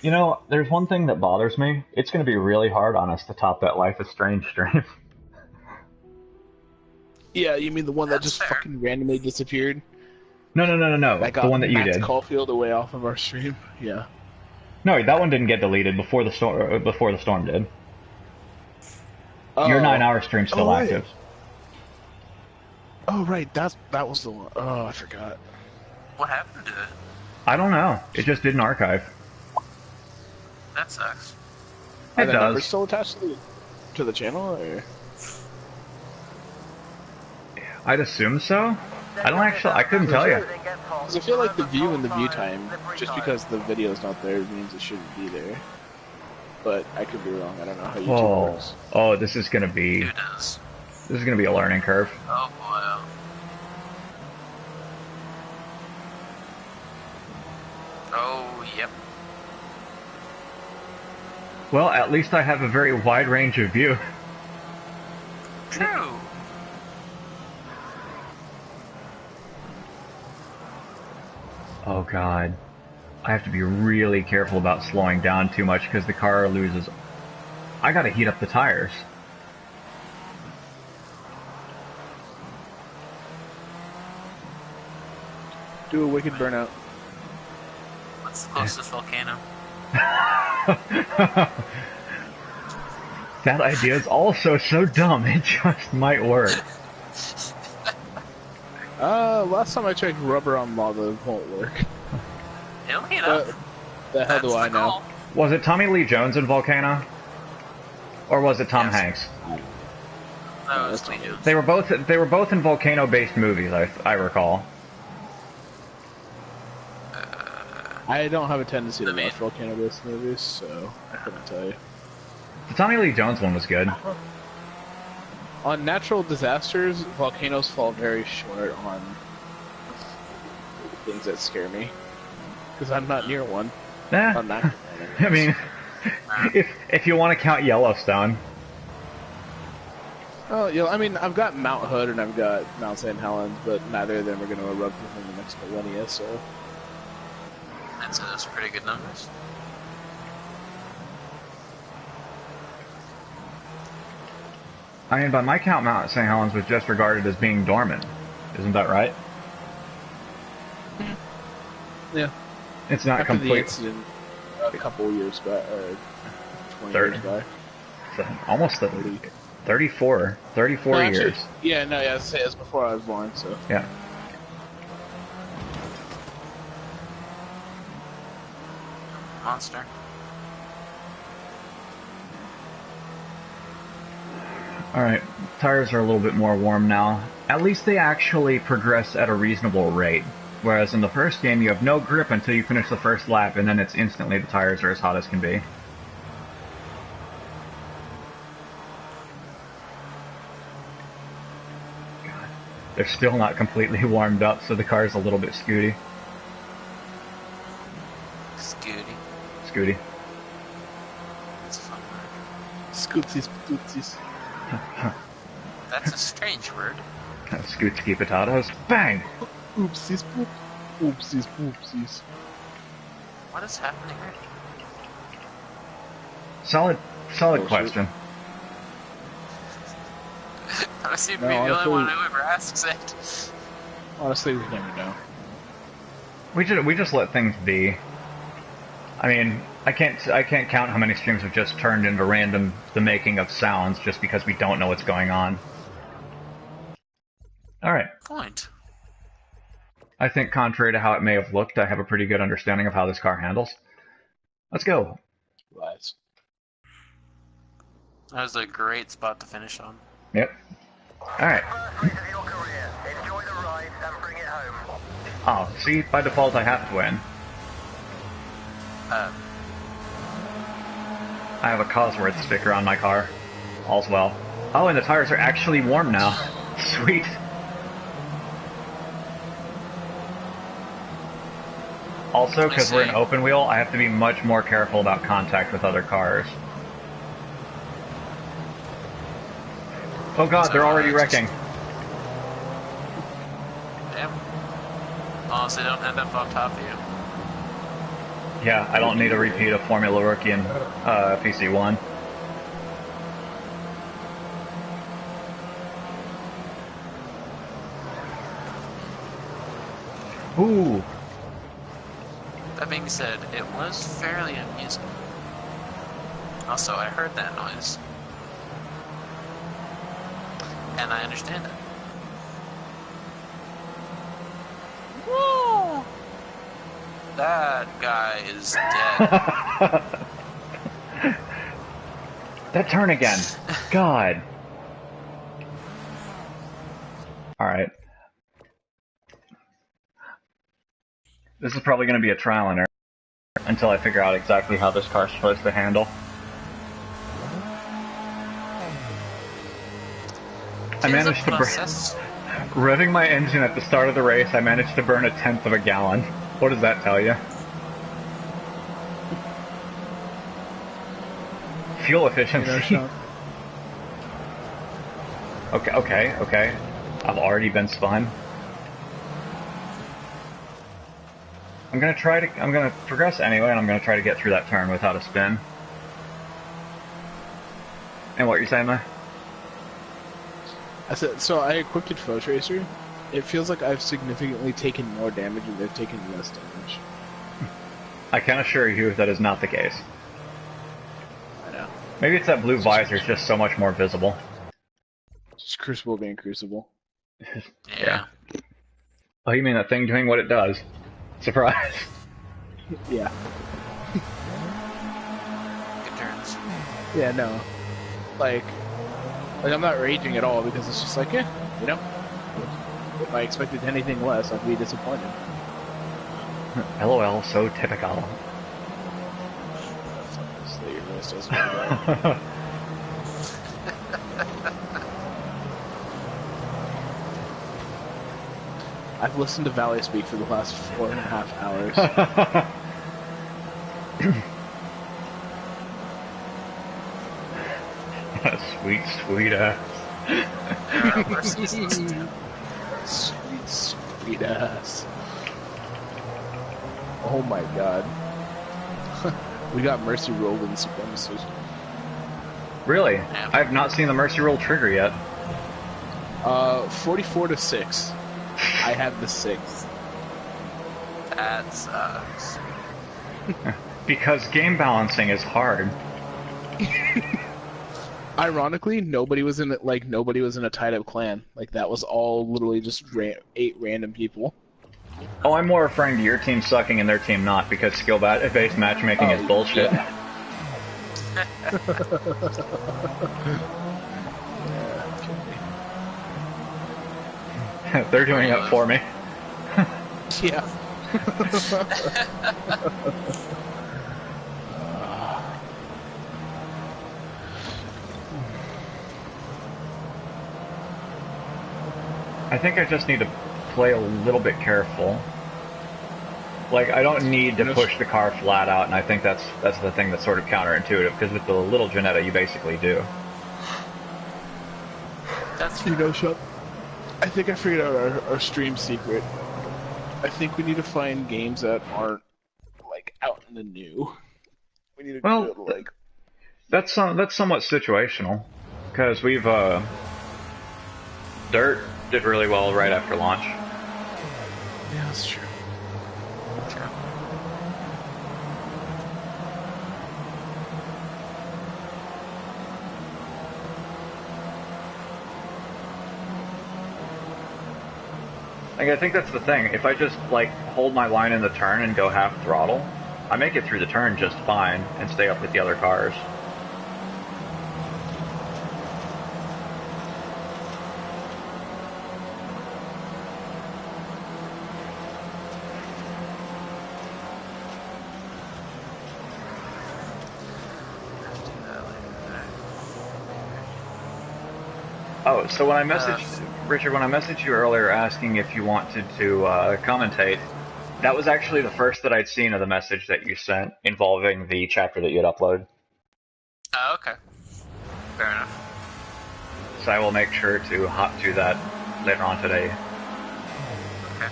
[SPEAKER 2] You know, there's one thing that bothers me. It's going to be really hard on us to top that Life is Strange stream.
[SPEAKER 4] Yeah, you mean the one that
[SPEAKER 1] That's
[SPEAKER 4] just
[SPEAKER 1] fair.
[SPEAKER 4] fucking randomly disappeared?
[SPEAKER 2] No.
[SPEAKER 4] That got
[SPEAKER 2] The one that you
[SPEAKER 4] Max
[SPEAKER 2] did.
[SPEAKER 4] Caulfield away off of our stream. Yeah.
[SPEAKER 2] No, that one didn't get deleted before the storm. Before the storm did. Your
[SPEAKER 4] Oh.
[SPEAKER 2] 9-hour stream's still
[SPEAKER 4] Oh, wait.
[SPEAKER 2] active.
[SPEAKER 4] Oh right, that was the one. Oh, I forgot.
[SPEAKER 1] What happened to it?
[SPEAKER 2] I don't know. It just didn't archive.
[SPEAKER 1] That sucks.
[SPEAKER 4] Are
[SPEAKER 2] It
[SPEAKER 4] the
[SPEAKER 2] does.
[SPEAKER 4] numbers still attached to the channel, or?
[SPEAKER 2] I'd assume so. I don't actually. I couldn't tell you.
[SPEAKER 4] Because I feel like the view and the view time, just because the video's not there, means it shouldn't be there. But I could be wrong. I don't know how YouTube works.
[SPEAKER 2] Oh, this is gonna be.
[SPEAKER 1] Who does?
[SPEAKER 2] This is gonna be a learning curve.
[SPEAKER 1] Oh boy. Oh, yep.
[SPEAKER 2] Well, at least I have a very wide range of view.
[SPEAKER 1] True.
[SPEAKER 2] Oh god. I have to be really careful about slowing down too much because the car loses... I gotta heat up the tires.
[SPEAKER 4] Do a wicked burnout.
[SPEAKER 1] What's the closest volcano?
[SPEAKER 2] That idea is also so dumb, it just might work.
[SPEAKER 4] Last time I checked, rubber on lava won't work.
[SPEAKER 1] It'll heat up.
[SPEAKER 4] The hell do I know?
[SPEAKER 2] Was it Tommy Lee Jones in Volcano? Or was it Tom Hanks?
[SPEAKER 1] No, it was Lee Jones.
[SPEAKER 2] They were both in volcano-based movies, I recall.
[SPEAKER 4] I don't have a tendency to watch volcano-based movies, so I couldn't tell you.
[SPEAKER 2] The Tommy Lee Jones one was good.
[SPEAKER 4] On natural disasters, volcanoes fall very short on things that scare me. Because I'm not near one.
[SPEAKER 2] Nah.
[SPEAKER 4] On that.
[SPEAKER 2] I mean, if you want to count Yellowstone.
[SPEAKER 4] Oh, yeah, I mean, I've got Mount Hood and I've got Mount St. Helens, but neither of them are going to erupt within the next millennia, so...
[SPEAKER 1] That's pretty good numbers.
[SPEAKER 2] I mean, by my count, Mount St. Helens was just regarded as being dormant. Isn't that right?
[SPEAKER 4] Yeah.
[SPEAKER 2] It's not
[SPEAKER 4] After
[SPEAKER 2] complete.
[SPEAKER 4] the incident a couple years back, or 20 years back.
[SPEAKER 2] Almost 34
[SPEAKER 4] actually,
[SPEAKER 2] years.
[SPEAKER 4] Yeah, no, yeah, it's before I was born, so.
[SPEAKER 2] Yeah.
[SPEAKER 1] Monster.
[SPEAKER 2] Alright, tires are a little bit more warm now. At least they actually progress at a reasonable rate. Whereas in the first game, you have no grip until you finish the first lap, and then it's instantly the tires are as hot as can be. God. They're still not completely warmed up, so the car's a little bit scooty. Scooty.
[SPEAKER 1] That's a fun word.
[SPEAKER 4] Scootsies, scootsies.
[SPEAKER 1] That's a strange word.
[SPEAKER 2] Scootski potatoes. Bang!
[SPEAKER 4] Oopsies, poop. Oopsies, poopsies.
[SPEAKER 1] What is happening?
[SPEAKER 2] Solid question.
[SPEAKER 1] I seem to be the only one who ever asks it.
[SPEAKER 4] Honestly, we never know.
[SPEAKER 2] We just let things be. I mean, I can't count how many streams have just turned into the making of sounds just because we don't know what's going on. Alright.
[SPEAKER 1] Point.
[SPEAKER 2] I think contrary to how it may have looked, I have a pretty good understanding of how this car handles. Let's go.
[SPEAKER 4] Lies.
[SPEAKER 1] That was a great spot to finish on.
[SPEAKER 2] Yep. Alright.
[SPEAKER 3] Enjoy the ride and bring it home.
[SPEAKER 2] Oh, see, by default I have to win. I have a Cosworth sticker on my car. All's well. Oh, and the tires are actually warm now. Sweet. Also, because we're in open wheel, I have to be much more careful about contact with other cars. Oh god, they're already wrecking.
[SPEAKER 1] Damn. Honestly, don't end up on top of you.
[SPEAKER 2] Yeah, I don't need a repeat of Formula Rookie in PC1. Ooh.
[SPEAKER 1] That being said, it was fairly amusing. Also, I heard that noise. And I understand it. That guy is dead.
[SPEAKER 2] That turn again. God. Alright. This is probably going to be a trial and error until I figure out exactly how this car's supposed to handle. I managed to revving my engine at the start of the race, I managed to burn 1/10 of a gallon. What does that tell you? Fuel efficiency. Okay. I've already been spun. I'm gonna progress anyway, and I'm gonna try to get through that turn without a spin. And what you're saying there?
[SPEAKER 4] I said, so I equipped it Foe Tracer. It feels like I've significantly taken more damage and they've taken less damage.
[SPEAKER 2] I can assure you that is not the case.
[SPEAKER 4] I know.
[SPEAKER 2] Maybe it's that blue visor is just so much more visible.
[SPEAKER 4] Just Crucible being Crucible.
[SPEAKER 1] Yeah.
[SPEAKER 2] Oh, you mean that thing doing what it does? Surprise.
[SPEAKER 4] Yeah.
[SPEAKER 1] Good turns.
[SPEAKER 4] Yeah, no. Like I'm not raging at all because it's just like, yeah, you know? If I expected anything less, I'd be disappointed.
[SPEAKER 2] LOL, so typical.
[SPEAKER 4] I've listened to Valley speak for the last 4.5 hours.
[SPEAKER 2] Sweet ass.
[SPEAKER 4] Sweet ass. Oh my god. We got Mercy rolled in supremacy.
[SPEAKER 2] Really? I have not seen the Mercy roll trigger yet.
[SPEAKER 4] 44-6. I have the 6.
[SPEAKER 1] That sucks.
[SPEAKER 2] Because game balancing is hard.
[SPEAKER 4] Ironically, nobody was in a tied up clan. Like that was all literally just 8 random people.
[SPEAKER 2] Oh, I'm more referring to your team sucking and their team not, because skill-based matchmaking is bullshit.
[SPEAKER 4] Yeah.
[SPEAKER 2] They're doing it for me.
[SPEAKER 4] Yeah.
[SPEAKER 2] I think I just need to play a little bit careful. Like, I don't need to push the car flat out, and I think that's the thing that's sort of counterintuitive, because with the little Janetta, you basically do.
[SPEAKER 1] That's
[SPEAKER 4] you know, Shawn, I think I figured out our stream secret. I think we need to find games that aren't, like, out in the new. We need to go to, like...
[SPEAKER 2] That's somewhat situational, because we've, Dirt did really well right after launch.
[SPEAKER 4] Yeah, that's true.
[SPEAKER 2] Like, I think that's the thing. If I just, like, hold my line in the turn and go half throttle, I make it through the turn just fine and stay up with the other cars. Oh, so when I messaged Richard, when I messaged you earlier asking if you wanted to commentate, that was actually the first that I'd seen of the message that you sent involving the chapter that you had uploaded.
[SPEAKER 1] Oh, okay. Fair enough.
[SPEAKER 2] So I will make sure to hop to that later on today.
[SPEAKER 1] Okay.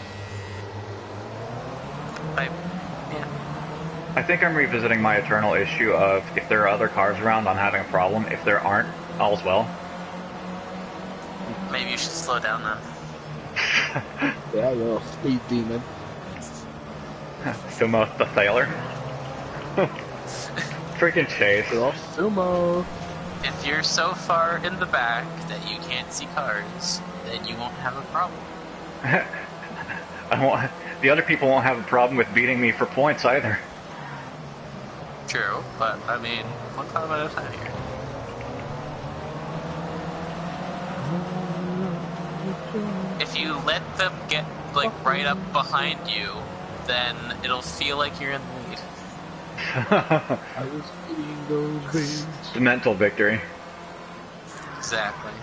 [SPEAKER 1] Yeah.
[SPEAKER 2] I think I'm revisiting my eternal issue of if there are other cars around, I'm having a problem. If there aren't, all's well.
[SPEAKER 1] Maybe you should slow down then.
[SPEAKER 4] Yeah, little speed demon.
[SPEAKER 2] Sumo the sailor. Freaking Chase.
[SPEAKER 4] Sumo.
[SPEAKER 1] If you're so far in the back that you can't see cars, then you won't have a problem.
[SPEAKER 2] The other people won't have a problem with beating me for points either.
[SPEAKER 1] True, but I mean, one time at a time here. If you let them get like right up behind you, then it'll feel like you're in the lead.
[SPEAKER 4] I was eating those beans.
[SPEAKER 2] The mental victory.
[SPEAKER 1] Exactly.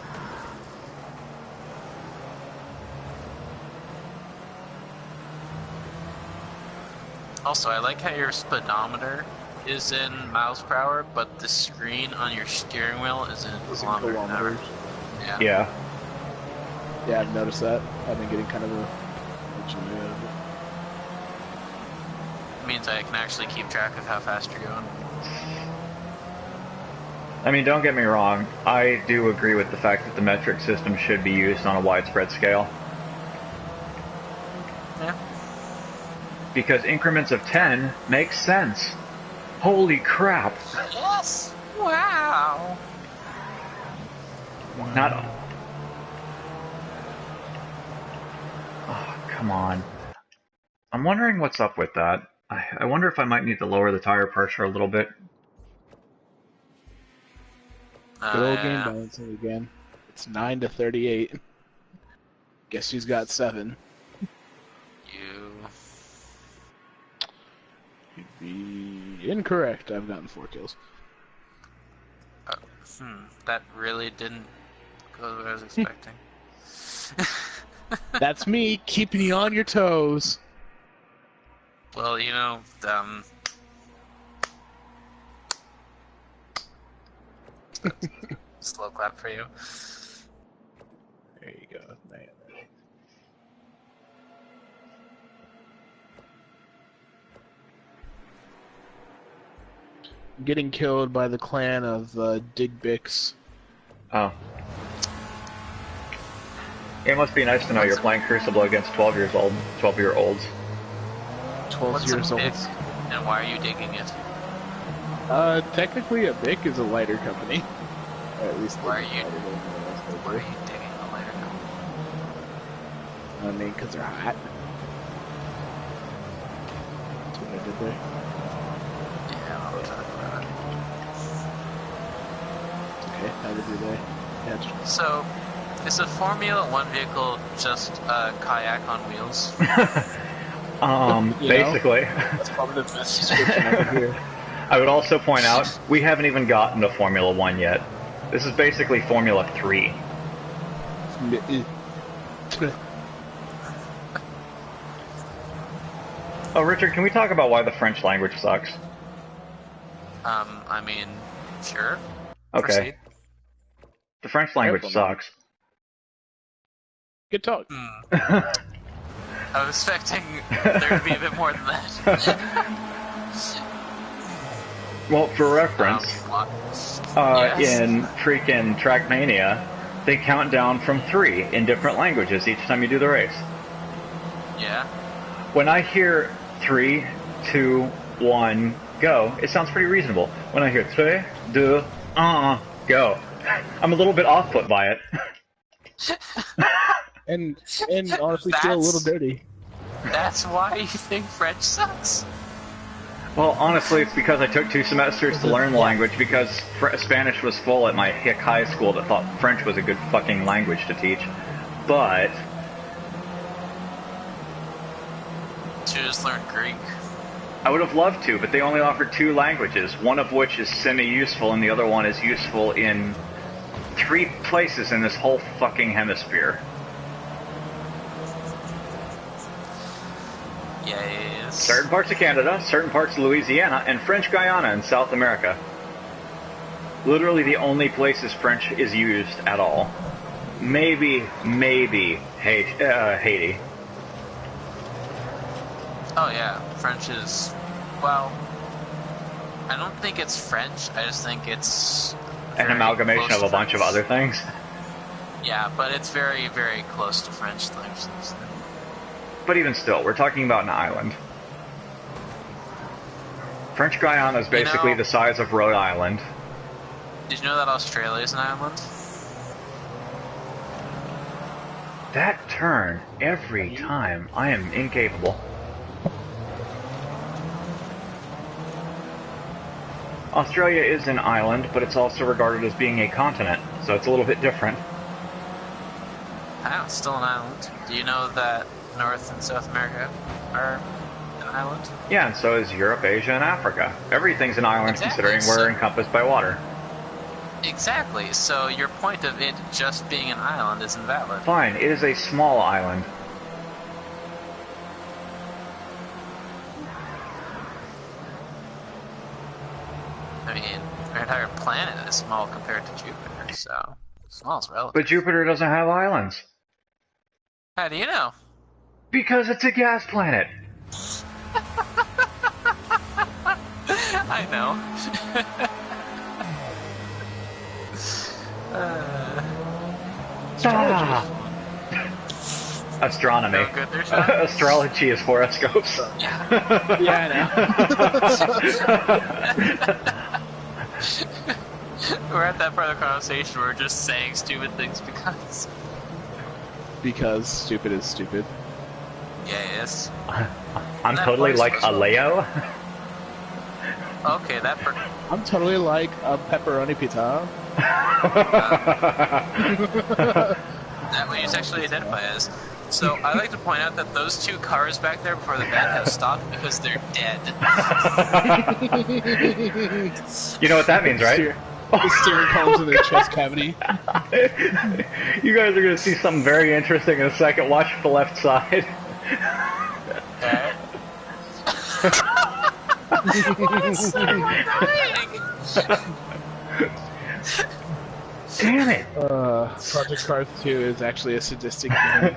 [SPEAKER 1] Also, I like how your speedometer is in miles per hour, but the screen on your steering wheel is in kilometers an hour. Yeah.
[SPEAKER 2] Yeah.
[SPEAKER 4] Yeah, I've noticed that. I've been getting kind of a joy out of it.
[SPEAKER 1] It means I can actually keep track of how fast you're going.
[SPEAKER 2] I mean, don't get me wrong. I do agree with the fact that the metric system should be used on a widespread scale.
[SPEAKER 1] Yeah.
[SPEAKER 2] Because increments of 10 make sense. Holy crap.
[SPEAKER 1] Yes! Wow!
[SPEAKER 2] Not... Oh, come on. I'm wondering what's up with that. I wonder if I might need to lower the tire pressure a little bit.
[SPEAKER 4] Good old game balancing again. It's 9-38. Guess who's got 7? You'd be incorrect. I've gotten 4 kills.
[SPEAKER 1] That really didn't go the way I was expecting.
[SPEAKER 4] That's me keeping you on your toes.
[SPEAKER 1] Well, you know, slow clap for you.
[SPEAKER 4] There you go, man. Getting killed by the clan of Digbix.
[SPEAKER 2] Oh. It must be nice to know you're playing Crucible against 12-year-olds.
[SPEAKER 4] 12 years old.
[SPEAKER 1] And why are you digging it?
[SPEAKER 4] Technically a BIC is a lighter company. Or at least
[SPEAKER 1] why are you digging a lighter company?
[SPEAKER 4] I mean, because they're hot. That's what I did there.
[SPEAKER 1] Yeah, I'll talk about it.
[SPEAKER 4] Okay, how did you do that?
[SPEAKER 1] So, is a Formula 1 vehicle just a kayak on wheels?
[SPEAKER 2] Basically.
[SPEAKER 4] That's probably the best description I could hear.
[SPEAKER 2] I would also point out, we haven't even gotten to Formula 1 yet. This is basically Formula 3. Oh, Richard, can we talk about why the French language sucks?
[SPEAKER 1] I mean, sure.
[SPEAKER 2] Okay.
[SPEAKER 1] Proceed.
[SPEAKER 2] The French language sucks.
[SPEAKER 4] Good talk.
[SPEAKER 1] I was expecting there to be a bit more than that.
[SPEAKER 2] Well, for reference,
[SPEAKER 1] yes.
[SPEAKER 2] in freaking Trackmania, they count down from 3 in different languages each time you do the race.
[SPEAKER 1] Yeah.
[SPEAKER 2] When I hear 3, 2, 1, go, it sounds pretty reasonable. When I hear 3, 2, go, I'm a little bit off-put by it.
[SPEAKER 4] and honestly feel a little dirty.
[SPEAKER 1] That's why you think French sucks?
[SPEAKER 2] Well, honestly, it's because I took 2 semesters to learn the language, because Spanish was full at my hick high school that thought French was a good fucking language to teach. But...
[SPEAKER 1] should just learn Greek.
[SPEAKER 2] I would have loved to, but they only offered 2 languages, one of which is semi-useful and the other one is useful in 3 places in this whole fucking hemisphere.
[SPEAKER 1] Yes.
[SPEAKER 2] Certain parts of Canada, certain parts of Louisiana, and French Guiana in South America. Literally the only places French is used at all. Maybe Haiti.
[SPEAKER 1] Oh yeah, French is, well, I don't think it's French, I just think it's
[SPEAKER 2] an amalgamation of a bunch of other things.
[SPEAKER 1] Yeah, but it's very, very close to French things.
[SPEAKER 2] But even still, we're talking about an island. French Guiana is basically the size of Rhode Island.
[SPEAKER 1] Did you know that Australia is an island?
[SPEAKER 2] That turn, every time, I am incapable. Australia is an island, but it's also regarded as being a continent, so it's a little bit different.
[SPEAKER 1] Ah, it's still an island. Do you know that North and South America are an island?
[SPEAKER 2] Yeah, and so is Europe, Asia, and Africa. Everything's an island
[SPEAKER 1] Exactly,
[SPEAKER 2] considering we're encompassed by water.
[SPEAKER 1] Exactly, so your point of it just being an island is invalid.
[SPEAKER 2] Fine, it is a small island.
[SPEAKER 1] I mean, our entire planet is small compared to Jupiter, so small is relative.
[SPEAKER 2] But Jupiter doesn't have islands.
[SPEAKER 1] How do you know?
[SPEAKER 2] Because it's a gas planet.
[SPEAKER 1] I know.
[SPEAKER 2] Astronomy.
[SPEAKER 1] No good there, Shawn?
[SPEAKER 2] Astrology is horoscopes.
[SPEAKER 4] Yeah, I know.
[SPEAKER 1] We're at that part of the conversation where we're just saying stupid things because...
[SPEAKER 4] Because stupid is stupid.
[SPEAKER 1] Yes.
[SPEAKER 2] I'm
[SPEAKER 1] That
[SPEAKER 2] totally
[SPEAKER 1] voice
[SPEAKER 2] like
[SPEAKER 1] was
[SPEAKER 2] a
[SPEAKER 1] well.
[SPEAKER 2] Leo.
[SPEAKER 1] Okay, that
[SPEAKER 4] I'm totally like a pepperoni pizza.
[SPEAKER 1] that what you actually identify as. So I like to point out that those two cars back there before the band have stopped because they're dead.
[SPEAKER 2] You know what that means, right?
[SPEAKER 4] The steering column's in their chest cavity.
[SPEAKER 2] You guys are going to see something very interesting in a second. Watch the left side.
[SPEAKER 1] Okay.
[SPEAKER 2] Damn it!
[SPEAKER 4] Project Cars 2 is actually a sadistic game.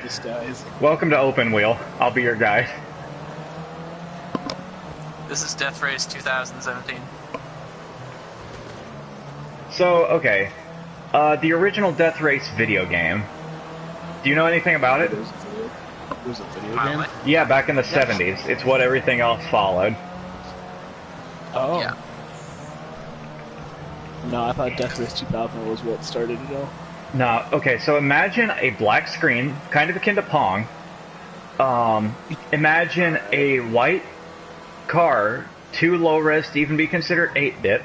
[SPEAKER 4] Just dies.
[SPEAKER 2] Welcome to Open Wheel. I'll be your guide.
[SPEAKER 1] This is Death Race 2017.
[SPEAKER 2] So, okay. The original Death Race video game. Do you know anything about it?
[SPEAKER 4] There's a video
[SPEAKER 1] Mildly.
[SPEAKER 4] game?
[SPEAKER 2] Yeah, back in the 70s. It's what everything else followed.
[SPEAKER 4] Oh.
[SPEAKER 1] Yeah.
[SPEAKER 4] No, I thought Death Race 2000 was what started it all.
[SPEAKER 2] No, okay, so imagine a black screen, kind of akin to Pong. Imagine a white car, too low-res to even be considered 8-bit.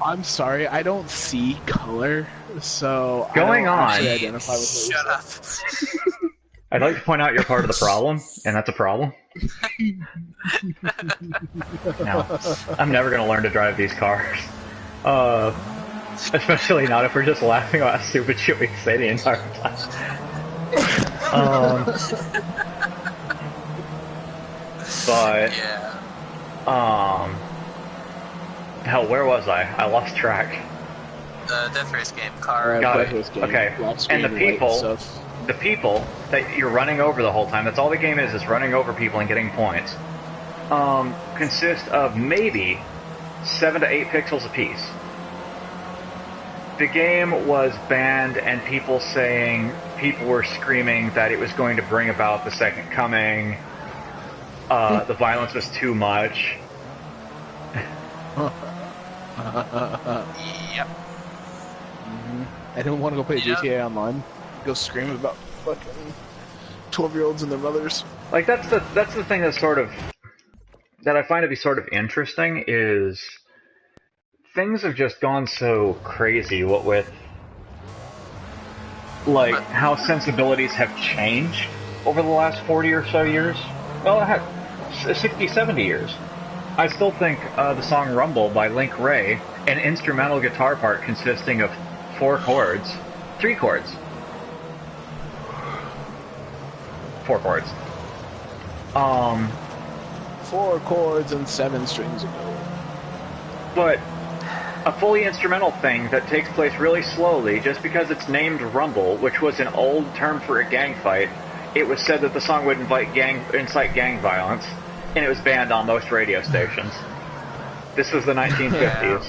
[SPEAKER 4] I'm sorry, I don't see color, so
[SPEAKER 2] Going
[SPEAKER 4] I don't
[SPEAKER 2] on.
[SPEAKER 4] actually identify with what
[SPEAKER 1] Shut up.
[SPEAKER 2] I'd like to point out you're part of the problem, and that's a problem. No, I'm never going to learn to drive these cars. Especially not if we're just laughing about stupid shit we say the entire time. But,
[SPEAKER 1] Yeah.
[SPEAKER 2] hell, where was I lost track.
[SPEAKER 1] Death Race game, car.
[SPEAKER 2] Got
[SPEAKER 4] Death
[SPEAKER 2] it.
[SPEAKER 4] Race game,
[SPEAKER 2] Okay.
[SPEAKER 4] black screen
[SPEAKER 2] And the
[SPEAKER 4] white
[SPEAKER 2] people,
[SPEAKER 4] stuff.
[SPEAKER 2] the people that you're running over the whole time, that's all the game is running over people and getting points, consist of maybe 7 to 8 pixels apiece. The game was banned, and people were screaming that it was going to bring about the second coming. The violence was too much.
[SPEAKER 1] Yep.
[SPEAKER 4] I don't want to go play
[SPEAKER 1] Yeah.
[SPEAKER 4] GTA Online. Go scream about fucking 12-year-olds and their mothers.
[SPEAKER 2] Like that's the thing that I find to be sort of interesting is things have just gone so crazy. What with like how sensibilities have changed over the last 40 or so years. Well, heck, 60, 70 years. I still think the song Rumble by Link Ray, an instrumental guitar part consisting of 4 chords, 3 chords. 4 chords.
[SPEAKER 4] 4 chords and 7 strings ago.
[SPEAKER 2] But a fully instrumental thing that takes place really slowly, just because it's named Rumble, which was an old term for a gang fight, it was said that the song would incite gang violence, and it was banned on most radio stations. This was the 1950s.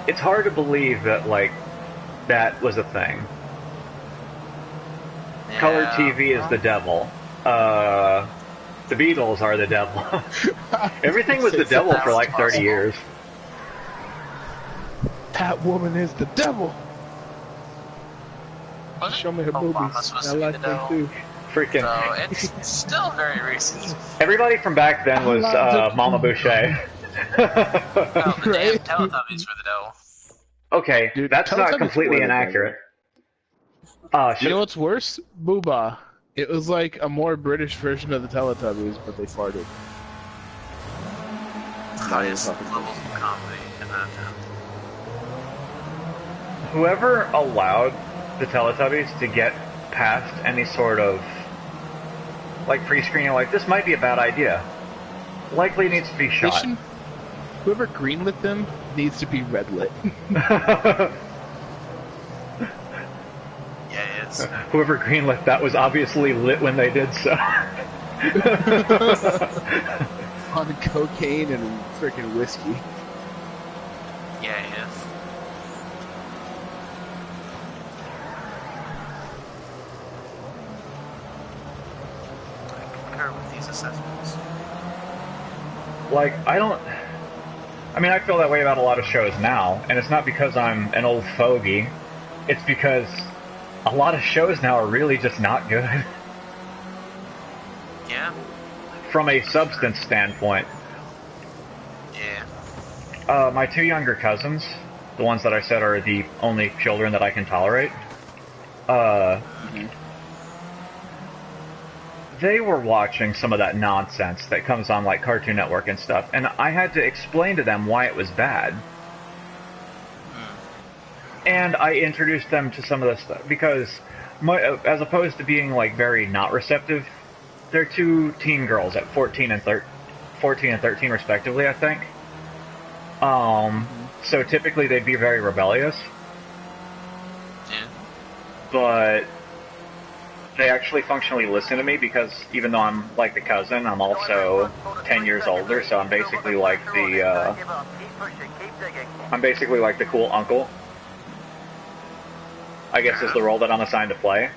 [SPEAKER 2] It's hard to believe that, like, that was a thing.
[SPEAKER 1] Yeah.
[SPEAKER 2] Color TV is the devil. The Beatles are the devil. Everything was the devil for like 30 years.
[SPEAKER 4] That woman is the devil.
[SPEAKER 1] Was it?
[SPEAKER 4] Show me her
[SPEAKER 1] Obama's
[SPEAKER 4] boobies.
[SPEAKER 1] supposed
[SPEAKER 4] I
[SPEAKER 1] to be
[SPEAKER 4] like
[SPEAKER 1] the
[SPEAKER 4] them
[SPEAKER 1] devil.
[SPEAKER 4] too.
[SPEAKER 2] Freaking.
[SPEAKER 1] So it's still very recent.
[SPEAKER 2] Everybody from back then was Mama Boucher.
[SPEAKER 1] Oh, the damn Teletubbies were the devil.
[SPEAKER 2] Okay,
[SPEAKER 4] Dude,
[SPEAKER 2] that's not
[SPEAKER 4] Teletubbies
[SPEAKER 2] completely
[SPEAKER 4] were the
[SPEAKER 2] inaccurate.
[SPEAKER 4] You know what's worse? Booba. It was like a more British version of the Teletubbies, but they farted.
[SPEAKER 1] Highest levels of comedy in that time.
[SPEAKER 2] Whoever allowed the Teletubbies to get past any sort of like pre-screening, like this might be a bad idea, likely needs to be shot.
[SPEAKER 4] Whoever greenlit them needs to be red-lit.
[SPEAKER 1] Yeah, it's...
[SPEAKER 2] Whoever greenlit that was obviously lit when they did so.
[SPEAKER 4] On cocaine and freaking whiskey.
[SPEAKER 1] Yeah, he is. I concur with these assessments.
[SPEAKER 2] Like, I mean, I feel that way about a lot of shows now, and it's not because I'm an old fogey. It's because a lot of shows now are really just not good.
[SPEAKER 1] Yeah?
[SPEAKER 2] From a substance standpoint.
[SPEAKER 1] Yeah.
[SPEAKER 2] My two younger cousins, the ones that I said are the only children that I can tolerate, they were watching some of that nonsense that comes on like Cartoon Network and stuff, and I had to explain to them why it was bad. And I introduced them to some of the stuff, because as opposed to being like very not receptive, they're two teen girls at 14 and 13 respectively, I think. So typically they'd be very rebellious.
[SPEAKER 1] Yeah.
[SPEAKER 2] But they actually functionally listen to me, because even though I'm like the cousin, I'm also 10 years older, so I'm basically like the cool uncle, I guess, is the role that I'm assigned to play.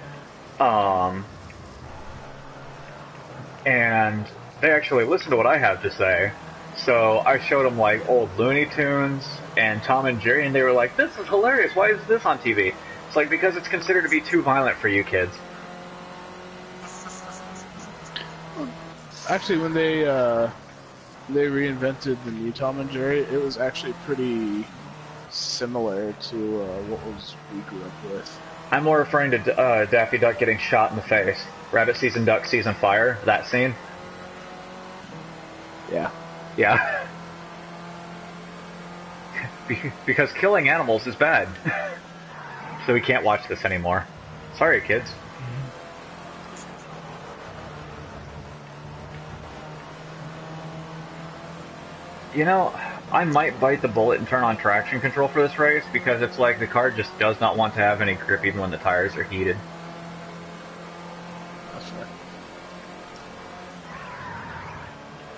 [SPEAKER 2] And they actually listen to what I have to say. So I showed them like old Looney Tunes and Tom and Jerry, and they were like, "This is hilarious. Why is this on TV?" It's like, because it's considered to be too violent for you kids.
[SPEAKER 4] Actually, when they reinvented the new Tom and Jerry, it was actually pretty similar to what we grew up with.
[SPEAKER 2] I'm more referring to Daffy Duck getting shot in the face. Rabbit sees and Duck sees on fire. That scene.
[SPEAKER 4] Yeah.
[SPEAKER 2] Yeah. Because killing animals is bad. So we can't watch this anymore. Sorry, kids. You know, I might bite the bullet and turn on traction control for this race, because it's like the car just does not want to have any grip even when the tires are heated.
[SPEAKER 4] That's right.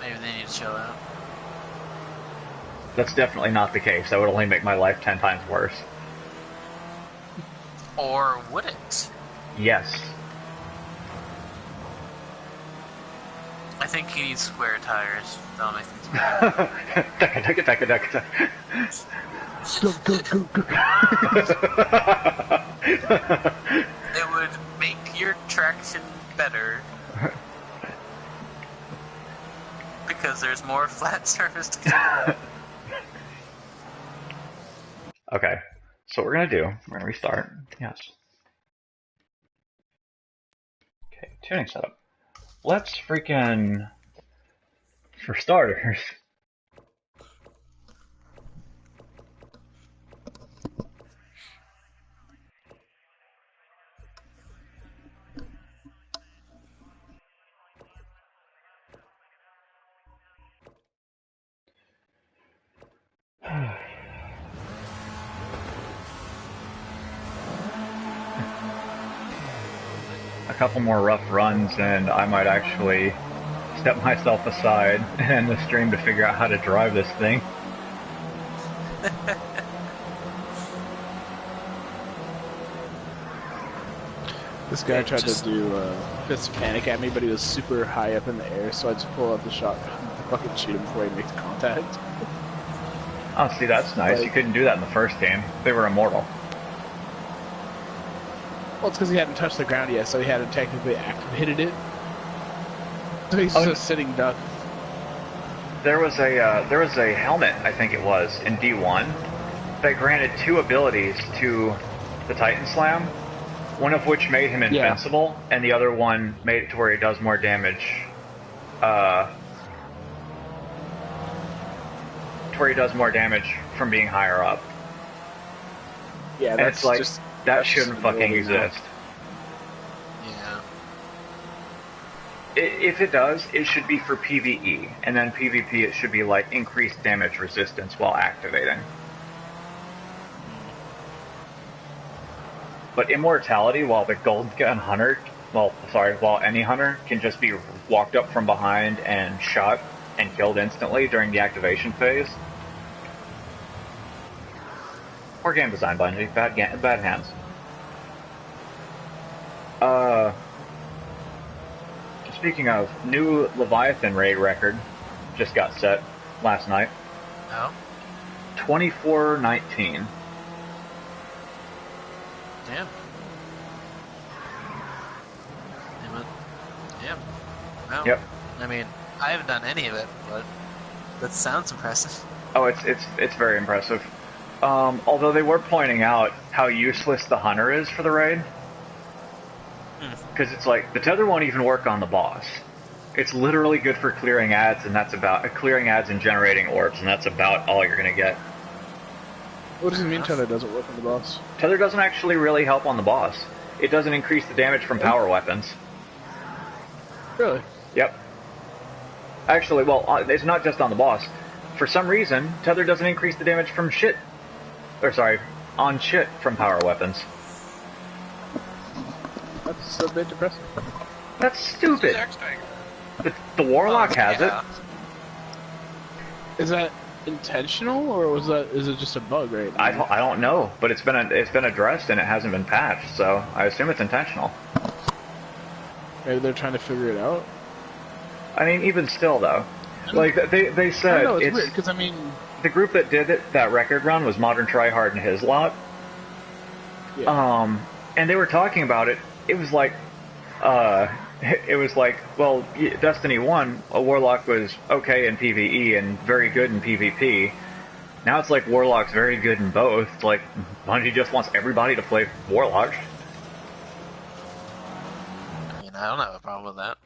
[SPEAKER 1] Maybe they need to chill out.
[SPEAKER 2] That's definitely not the case. That would only make my life 10 times worse.
[SPEAKER 1] Or would it?
[SPEAKER 2] Yes.
[SPEAKER 1] I think he needs square tires. That'll make things better. It would make your traction better. Because there's more flat surface to go.
[SPEAKER 2] Okay, so what we're gonna do, we're gonna restart. Yes. Okay, tuning setup. Let's freaking, for starters, a couple more rough runs and I might actually step myself aside and end the stream to figure out how to drive this thing.
[SPEAKER 4] This guy tried to do Fist of Panic at me, but he was super high up in the air, so I just pull out the shotgun and fucking shoot him before he makes contact.
[SPEAKER 2] Oh, see, that's nice. You couldn't do that in the first game. They were immortal.
[SPEAKER 4] Well, it's because he hadn't touched the ground yet, so he hadn't technically activated it. So he's just sitting duck.
[SPEAKER 2] There was a helmet, I think it was, in D1 that granted 2 abilities to the Titan Slam, one of which made him invincible, and the other one made it to where he does more damage. From being higher up.
[SPEAKER 4] Yeah,
[SPEAKER 2] and it's like, that shouldn't fucking exist.
[SPEAKER 1] Yeah.
[SPEAKER 2] If it does, it should be for PvE, and then PvP it should be like increased damage resistance while activating. But immortality, while the Gold Gun Hunter, while any hunter can just be walked up from behind and shot and killed instantly during the activation phase. Poor game design, Bungie. Bad hands. Speaking of, new Leviathan raid record just got set last night.
[SPEAKER 1] Oh?
[SPEAKER 2] 24-19.
[SPEAKER 1] Damn. Damn. No.
[SPEAKER 2] Yep.
[SPEAKER 1] I mean, I haven't done any of it, but that sounds impressive.
[SPEAKER 2] Oh, it's very impressive. Although they were pointing out how useless the hunter is for the raid. Because it's like, the tether won't even work on the boss. It's literally good for clearing ads, and that's about clearing ads and generating orbs, and that's about all you're gonna get.
[SPEAKER 4] What does it mean tether doesn't work on the boss?
[SPEAKER 2] Tether doesn't actually really help on the boss. It doesn't increase the damage from power weapons.
[SPEAKER 4] Really?
[SPEAKER 2] Yep. Actually, well, it's not just on the boss. For some reason, tether doesn't increase the damage from shit. Or sorry, on shit from power weapons.
[SPEAKER 4] That's a bit depressing.
[SPEAKER 2] That's stupid. The Warlock has it.
[SPEAKER 4] Is that intentional, or is it just a bug right now?
[SPEAKER 2] I don't know, but it's been addressed and it hasn't been patched, so I assume it's intentional.
[SPEAKER 4] Maybe they're trying to figure it out.
[SPEAKER 2] I mean, even still though, like they said,
[SPEAKER 4] I know, it's weird because I mean,
[SPEAKER 2] the group that did that record run was Modern Tryhard and his lot.
[SPEAKER 4] Yeah.
[SPEAKER 2] And they were talking about it. It was like, well, Destiny 1, a Warlock was okay in PvE and very good in PvP. Now it's like Warlock's very good in both. It's like, Bungie just wants everybody to play Warlock.
[SPEAKER 1] I mean, I don't have a problem with that.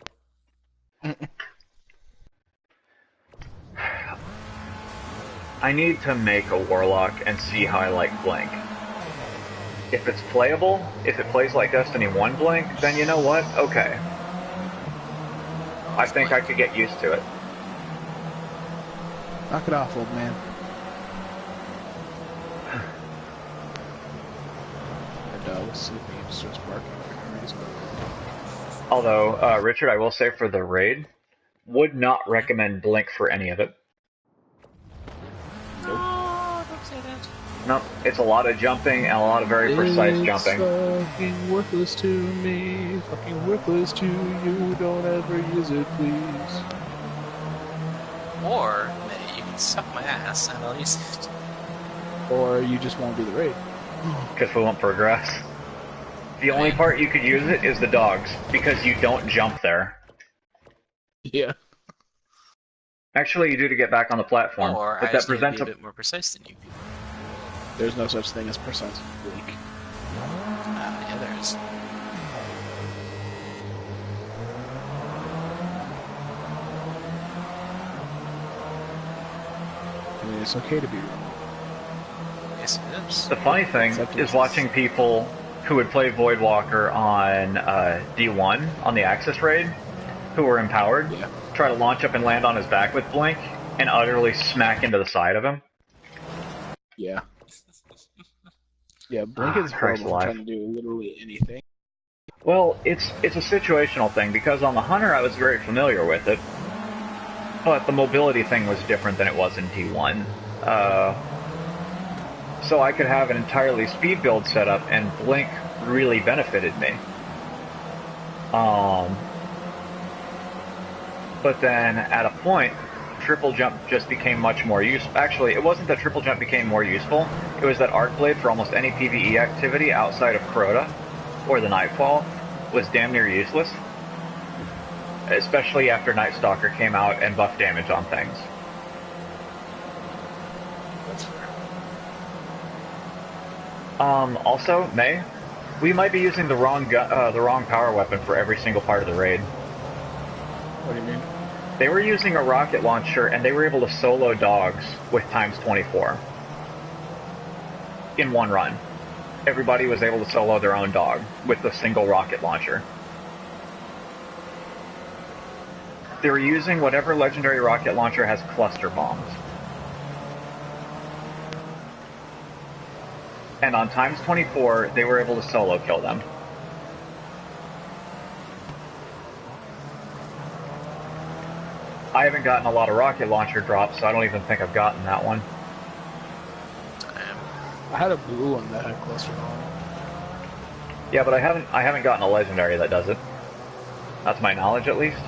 [SPEAKER 2] I need to make a Warlock and see how I like Blink. If it's playable, if it plays like Destiny 1 Blink, then you know what? Okay. I think I could get used to it.
[SPEAKER 4] Knock it off, old man. My dog was sleeping and starts barking for no reason.
[SPEAKER 2] Although, Richard, I will say for the raid, would not recommend Blink for any of it.
[SPEAKER 1] No, don't say that.
[SPEAKER 2] No, it's a lot of jumping and a lot of very precise jumping.
[SPEAKER 4] Fucking worthless to me, fucking worthless to you, don't ever use it, please.
[SPEAKER 1] Or, you can suck my ass and I'll use it.
[SPEAKER 4] Or you just won't do the raid.
[SPEAKER 2] Because we won't progress. The only part you could use it is the dogs, because you don't jump there.
[SPEAKER 4] Yeah.
[SPEAKER 2] Actually, you do to get back on the platform,
[SPEAKER 1] Or
[SPEAKER 2] but
[SPEAKER 1] I
[SPEAKER 2] that
[SPEAKER 1] just need to
[SPEAKER 2] presents
[SPEAKER 1] be a bit more precise than you people.
[SPEAKER 4] There's no such thing as precise Blink.
[SPEAKER 1] Yeah, there is.
[SPEAKER 4] I mean, it's okay to be wrong.
[SPEAKER 1] Yes, it is.
[SPEAKER 2] The funny thing is watching people who would play Voidwalker on D1 on the Axis raid, who were empowered, try to launch up and land on his back with Blink, and utterly smack into the side of him.
[SPEAKER 4] Yeah. Yeah, Blink is horrible for trying to do literally anything.
[SPEAKER 2] Well, it's a situational thing, because on the Hunter I was very familiar with it, but the mobility thing was different than it was in D1. So I could have an entirely speed build set up, and Blink really benefited me. But then, at a point, triple jump just became much more useful. Actually, it wasn't that triple jump became more useful, it was that Arc Blade for almost any PvE activity outside of Crota or the Nightfall was damn near useless. Especially after Night Stalker came out and buffed damage on things.
[SPEAKER 4] That's fair.
[SPEAKER 2] Also, May, we might be using the wrong power weapon for every single part of the raid.
[SPEAKER 4] What do you mean?
[SPEAKER 2] They were using a rocket launcher, and they were able to solo dogs with times 24 in one run. Everybody was able to solo their own dog with a single rocket launcher. They were using whatever legendary rocket launcher has cluster bombs. And on times 24, they were able to solo kill them. I haven't gotten a lot of rocket launcher drops, so I don't even think I've gotten that one.
[SPEAKER 4] I had a blue one that had cluster bomb.
[SPEAKER 2] Yeah, but I haven't gotten a legendary that does it. That's my knowledge, at least.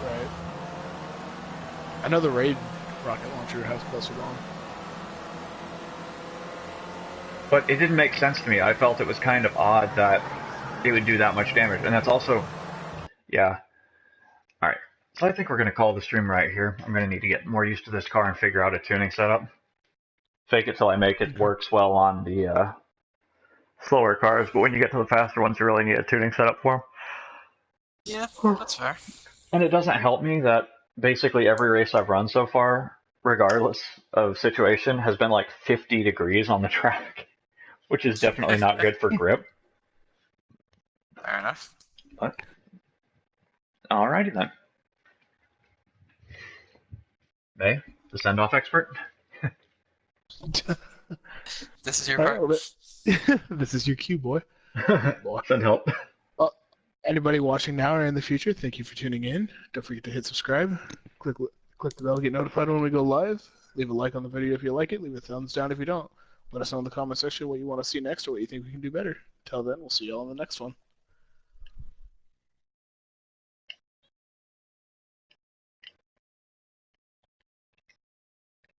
[SPEAKER 4] Right. I know the raid rocket launcher has cluster bomb.
[SPEAKER 2] But it didn't make sense to me. I felt it was kind of odd that it would do that much damage. And that's also... Yeah. Alright. So I think we're going to call the stream right here. I'm going to need to get more used to this car and figure out a tuning setup. Fake it till I make it. Works well on the slower cars, but when you get to the faster ones, you really need a tuning setup for them.
[SPEAKER 1] Yeah, that's fair.
[SPEAKER 2] And it doesn't help me that basically every race I've run so far, regardless of situation, has been like 50 degrees on the track. Which is definitely not good for grip.
[SPEAKER 1] Fair enough.
[SPEAKER 2] But, alrighty then. May, the send-off expert?
[SPEAKER 1] This is your part.
[SPEAKER 4] This is your cue, boy.
[SPEAKER 2] Send help.
[SPEAKER 4] Well, anybody watching now or in the future, thank you for tuning in. Don't forget to hit subscribe. Click the bell to get notified when we go live. Leave a like on the video if you like it. Leave a thumbs down if you don't. Let us know in the comment section what you want to see next or what you think we can do better. Till then, we'll see you all in the next one.